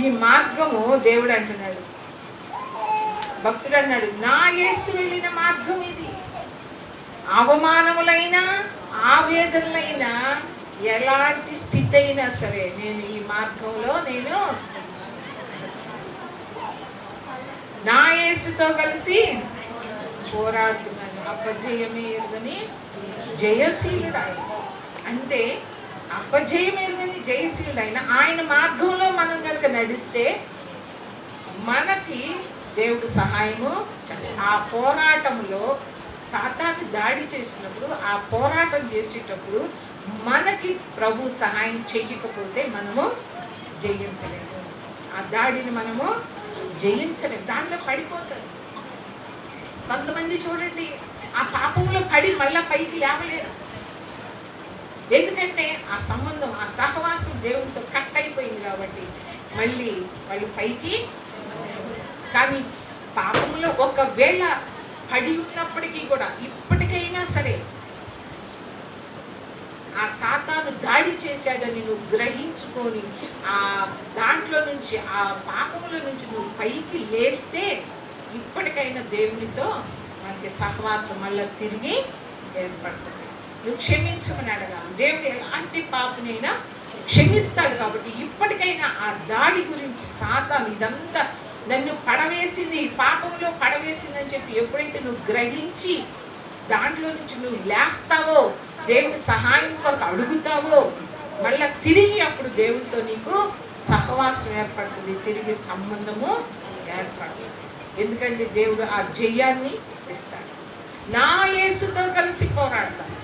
ఈ మార్గము దేవుడు అంటున్నాడు, భక్తుడు అన్నాడు, నా యేసు వెళ్ళిన మార్గం ఇది. అవమానములైనా ఆవేదనలైనా ఎలాంటి స్థితి అయినా సరే నేను ఈ మార్గంలో నేను నా యేసుతో కలిసి పోరాడుతున్నాను. అపజయమే ఎరుగని జయశీలుడు ఆయన. అంటే అపజయం ఎరుగని జయశీలుడు ఆయన. ఆయన మార్గంలో మనం కనుక నడిస్తే మనకి దేవుడు సహాయము చేస్తాడు. ఆ పోరాటంలో సాతాను దాడి చేసినప్పుడు, ఆ పోరాటం చేసేటప్పుడు మనకి ప్రభు సహాయం చెయ్యకపోతే మనము జయించలేము. ఆ దాడిని మనము జయించలేము. దానిలో పడిపోతారు కొంతమంది. చూడండి, ఆ పాపంలో పడి మళ్ళా పైకి లేవలేరు. ఎందుకంటే ఆ సంబంధం, ఆ సహవాసం దేవునితో కట్ అయిపోయింది కాబట్టి మళ్ళీ వాళ్ళు పైకి. కానీ పాపంలో ఒకవేళ పడి ఉన్నప్పటికీ కూడా ఇప్పటికైనా సరే ఆ సాతాను దాడి చేశాడని నువ్వు గ్రహించుకొని ఆ దాంట్లో నుంచి, ఆ పాపముల నుంచి నువ్వు పైకి లేస్తే ఇప్పటికైనా దేవునితో మనకి సహవాసం మళ్ళీ తిరిగి ఏర్పడుతుంది. నువ్వు క్షమించమని అడగాలి. దేవుడు ఎలాంటి పాపనైనా క్షమిస్తాడు. కాబట్టి ఇప్పటికైనా ఆ దాడి గురించి సాతాను ఇదంతా నన్ను పడవేసింది, పాపంలో పడవేసింది అని చెప్పి ఎప్పుడైతే నువ్వు గ్రహించి దాంట్లో నుంచి నువ్వు లేస్తావో, దేవుని సహాయం కొరకు అడుగుతావో, మళ్ళీ తిరిగి అప్పుడు దేవునితో నీకు సహవాసం ఏర్పడుతుంది, తిరిగి సంబంధము ఏర్పడుతుంది. ఎందుకంటే దేవుడు ఆ జయాన్ని ఇస్తాడు. నా యేసుతో కలిసి పోరాడతావు.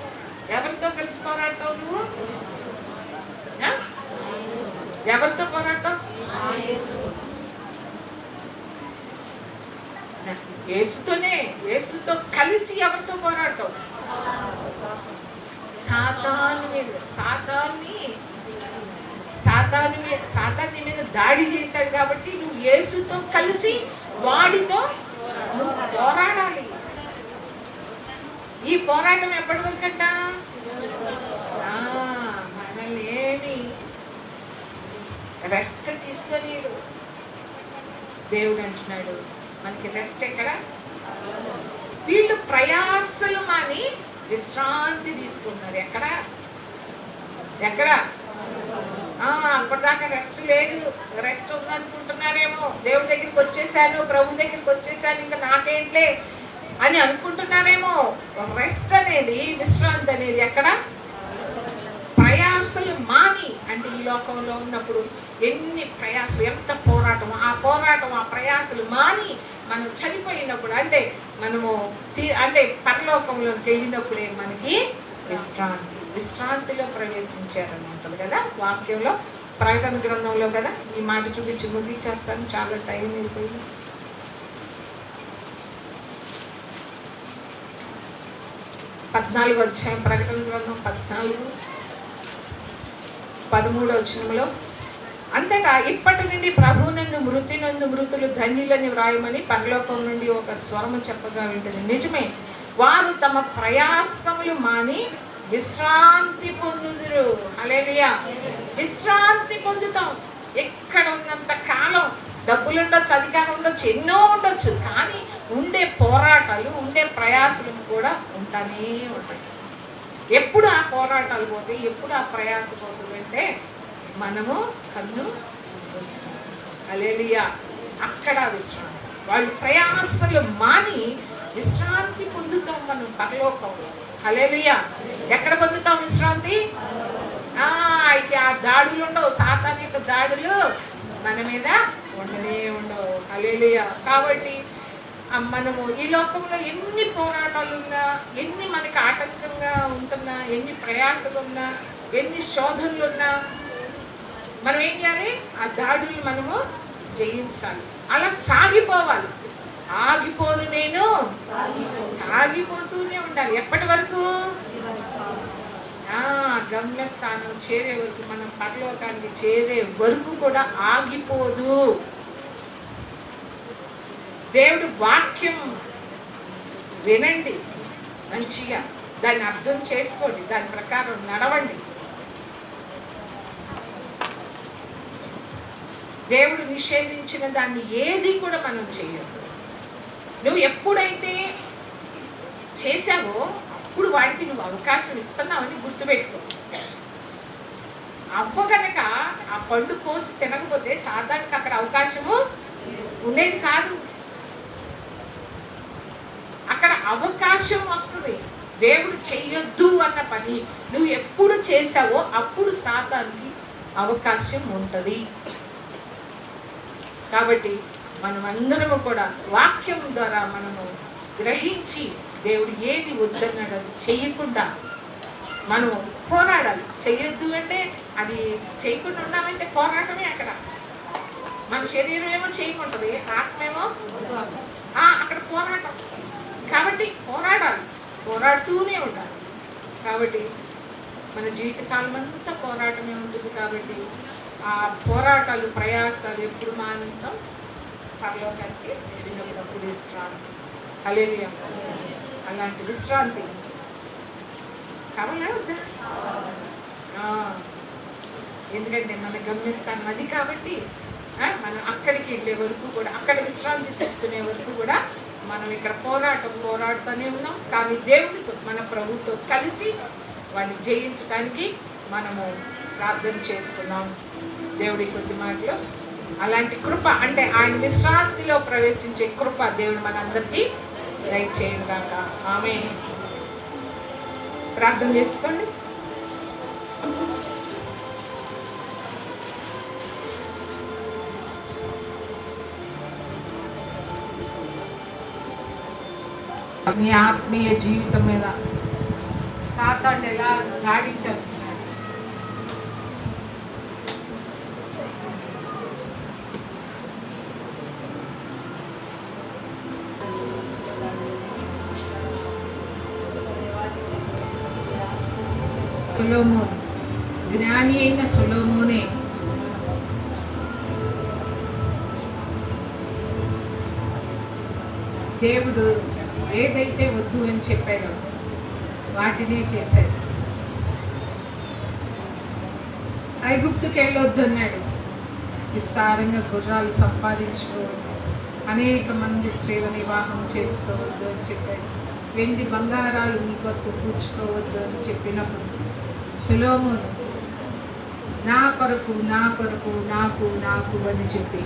ఎవరితో కలిసి పోరాడతావు నువ్వు? ఎవరితో పోరాడతావు? యేసుతోనే. యేసుతో కలిసి ఎవరితో పోరాడతావు? సాతాను మీద. సాతాను మీద దాడి చేశాడు కాబట్టి నువ్వు యేసుతో కలిసి వాడితో నువ్వు పోరాడాలి. ఈ పోరాటం ఎప్పటి వరకు అంట? మనల్ని ఏమి రెస్ట్ తీసుకొని దేవుడు అంటున్నాడు మనకి రెస్ట్ ఎక్కడ? వీళ్ళు ప్రయాసలు మాని విశ్రాంతి తీసుకుంటున్నారు. ఎక్కడ? అప్పటిదాకా రెస్ట్ లేదు, రెస్ట్ ఉందనుకుంటున్నారేమో. దేవుడి దగ్గరికి వచ్చేసాను, ప్రభు దగ్గరికి వచ్చేసాను, ఇంకా నాకేంట్లే అని అనుకుంటున్నారేమో. రెస్ట్ అనేది, విశ్రాంతి అనేది ఎక్కడ? ప్రయాసలు మాని. అంటే ఈ లోకంలో ఉన్నప్పుడు ఎన్ని ప్రయాసలు, ఎంత పోరాటం, ఆ ప్రయాసలు మాని మనం చనిపోయినప్పుడు, అంటే మనము పరలోకంలోకి వెళ్ళినప్పుడే మనకి విశ్రాంతిలో ప్రవేశించారని కదా వాక్యంలో, ప్రకటన గ్రంథంలో కదా. ఈ మాట చూపించి ముగించేస్తాను, చాలా టైం అయిపోయింది. అధ్యాయం ప్రకటన గ్రంథం 14:13 అంతటా ఇప్పటి నుండి ప్రభువునందు మృతులు ధన్యులని వ్రాయమని పరలోకం నుండి ఒక స్వరము చెప్పగా వింటుంది. నిజమే, వారు తమ ప్రయాసములు మాని విశ్రాంతి పొందుదురు. హల్లెలూయా. విశ్రాంతి పొందుతాం. ఎక్కడ ఉన్నంత కాలం డబ్బులు ఉండొచ్చు, అధికారం ఉండొచ్చు, ఎన్నో ఉండొచ్చు, కానీ ఉండే పోరాటాలు, ఉండే ప్రయాసలు కూడా ఉంటానే ఉంటాయి. ఎప్పుడు ఆ పోరాటాలు పోతాయి, ఎప్పుడు ఆ ప్రయాస పోతుంది అంటే మనము కన్ను మూసుకుంటాం. హల్లెలూయా. అక్కడ విశ్రాంతి. వాళ్ళు ప్రయాసలు మాని విశ్రాంతి పొందుతాం మనం పరలోకంలో. హల్లెలూయా. ఎక్కడ పొందుతాం విశ్రాంతి? ఇక ఆ దాడులు ఉండవు, సాతాను యొక్క దాడులు మన మీద ఉండనే ఉండవు. హల్లెలూయా. కాబట్టి మనము ఈ లోకంలో ఎన్ని పోరాటాలు ఉన్నా, ఎన్ని మనకి ఆటంకంగా ఉంటున్నా, ఎన్ని ప్రయాసలు ఉన్నా, ఎన్ని శోధనలు ఉన్నా, మనం ఏం చేయాలి? ఆ దాడులు మనము జయించాలి. అలా సాగిపోవాలి. ఆగిపోను నేను, సాగిపోతూనే ఉండాలి. ఎప్పటి వరకు? గమ్యస్థానం చేరే వరకు, మనం పరలోకానికి చేరే వరకు కూడా ఆగిపోదు. దేవుడు వాక్యం వినండి, మంచిగా దాన్ని అర్థం చేసుకోండి, దాని ప్రకారం నడవండి. దేవుడు నిషేధించిన దాన్ని ఏది కూడా మనం చేయొద్దు. నువ్వు ఎప్పుడైతే చేసావో అప్పుడు వాడికి నువ్వు అవకాశం ఇస్తున్నావని గుర్తుపెట్టుకో. కనుక ఆ పండు కోసి తినకపోతే సాధారణంగా అక్కడ అవకాశము ఉండేది కాదు. అక్కడ అవకాశం వస్తుంది. దేవుడు చెయ్యొద్దు అన్న పని నువ్వు ఎప్పుడు చేసావో అప్పుడు సాతానుకి అవకాశం ఉంటుంది. కాబట్టి మనమందరము కూడా వాక్యం ద్వారా మనము గ్రహించి దేవుడు ఏది వద్దన్నాడు అది చెయ్యకుండా మనం పోరాడాలి. చెయ్యొద్దు అంటే అది చేయకుండా ఉన్నామంటే పోరాటమే. అక్కడ మన శరీరం ఏమో చేయకుంటుంది, ఆత్మేమో అక్కడ పోరాటం. కాబట్టి పోరాడాలి, పోరాడుతూనే ఉండాలి. కాబట్టి మన జీవితకాలం అంతా పోరాటమే ఉంటుంది. కాబట్టి ఆ పోరాటాలు, ప్రయాసాలు ఎప్పుడు మానంటాం? పరలోకానికి వెళ్ళినప్పుడు విశ్రాంతి. హల్లెలూయా. అలాంటి విశ్రాంతి కావాలా వద్దా? ఎందుకంటే మన గమ్యస్థానం అది. కాబట్టి మనం అక్కడికి వెళ్ళే వరకు కూడా, అక్కడ విశ్రాంతి తీసుకునే వరకు కూడా మనం ఇక్కడ పోరాడుతూనే ఉన్నాం. కానీ దేవునితో, మన ప్రభుతో కలిసి వాడిని జయించడానికి మనము ప్రార్థన చేసుకున్నాం. దేవుడి కొద్ది మాటలు అలాంటి కృప, అంటే ఆయన విశ్రాంతిలో ప్రవేశించే కృప దేవుడు మనందరికీ దయచేయను గాక. ఆమేన్. ప్రార్థన చేసుకోండి. మీ ఆత్మీయ జీవితం మీద సాతాను ఎలా దాడి చేస్తున్నాడు? సొలొమోను, జ్ఞాని అయిన సొలొమోనే దేవుడు ఏదైతే వద్దు అని చెప్పాడో వాటినే చేశాడు. ఐగుప్తుకి వెళ్ళొద్దు అన్నాడు. విస్తారంగా గుర్రాలు సంపాదించుకోవద్దు, అనేక మంది స్త్రీల వివాహం చేసుకోవద్దు అని చెప్పాడు. వెండి బంగారాలు నీ కొరకు కూర్చుకోవద్దు అని చెప్పినప్పుడు సొలొమోను నా కొరకు నాకు అని చెప్పి,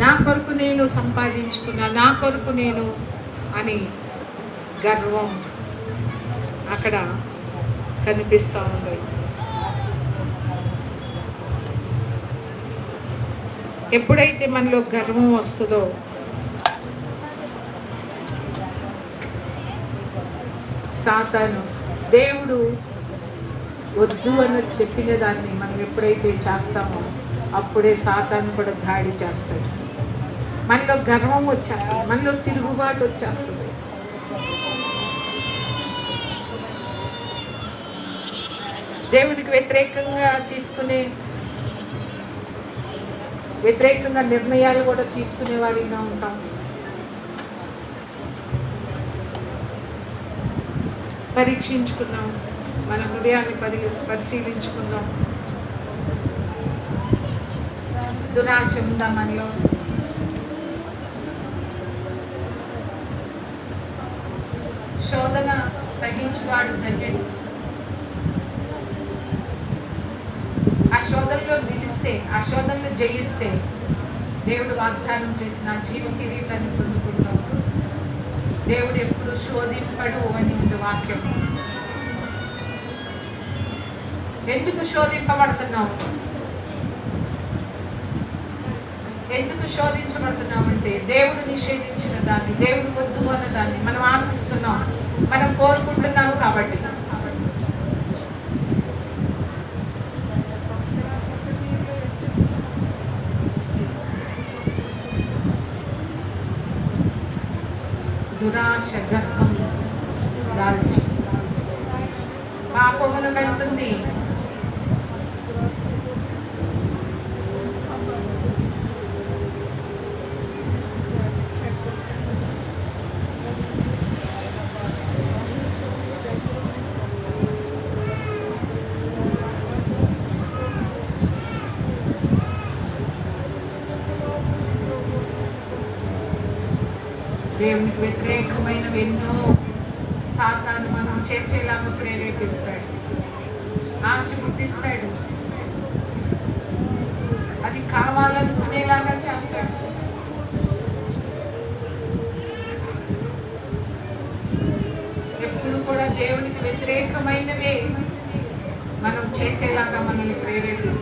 నా కొరకు నేను సంపాదించుకున్నా, నా కొరకు నేను అని గర్వం అక్కడ కనిపిస్తూ ఉంది. ఎప్పుడైతే మనలో గర్వం వస్తుందో సాతాను, దేవుడు వద్దు అని చెప్పిన దాన్ని మనం ఎప్పుడైతే చేస్తామో అప్పుడే సాతాను కూడా దాడి చేస్తాడు. మనలో గర్వం వచ్చేస్తుంది, మనలో తిరుగుబాటు వచ్చేస్తుంది. దేవుడికి వ్యతిరేకంగా నిర్ణయాలు కూడా తీసుకునేవాడిగా ఉంటాం. పరీక్షించుకుందాం, మన హృదయాన్ని పరిశీలించుకుందాం. దురాశ ఉందా మనలో? శోధన సహించువాడు ధన్యుడు. ఆ శోధనలో నిలిస్తే, ఆ శోధనలు జయిస్తే దేవుడు వాగ్దానం చేసిన జీవ కిరీటాన్ని పొందుకుంటాం. దేవుడు ఎప్పుడు శోధింపడు అని ఉంది వాక్యం. ఎందుకు శోధింపబడుతున్నావు? ఎందుకు శోధించబడుతున్నాం అంటే దేవుడు నిషేధించిన దాన్ని, దేవుడు వద్దు అన్న దాన్ని మనం ఆశిస్తున్నాం, మనం కోరుకుంటున్నాం కాబట్టి. దురాశ గర్భం దాల్చి పాపమును కలుగుతుంది. దేవునికి వ్యతిరేకమైనవి ఎన్నో సాతాను మనం చేసేలాగా ప్రేరేపిస్తాడు, ఆశ పుట్టిస్తాడు, అది కావాలనుకునేలాగా చేస్తాడు. ఎప్పుడు కూడా దేవునికి వ్యతిరేకమైనవే మనం చేసేలాగా మనల్ని ప్రేరేపిస్తాడు.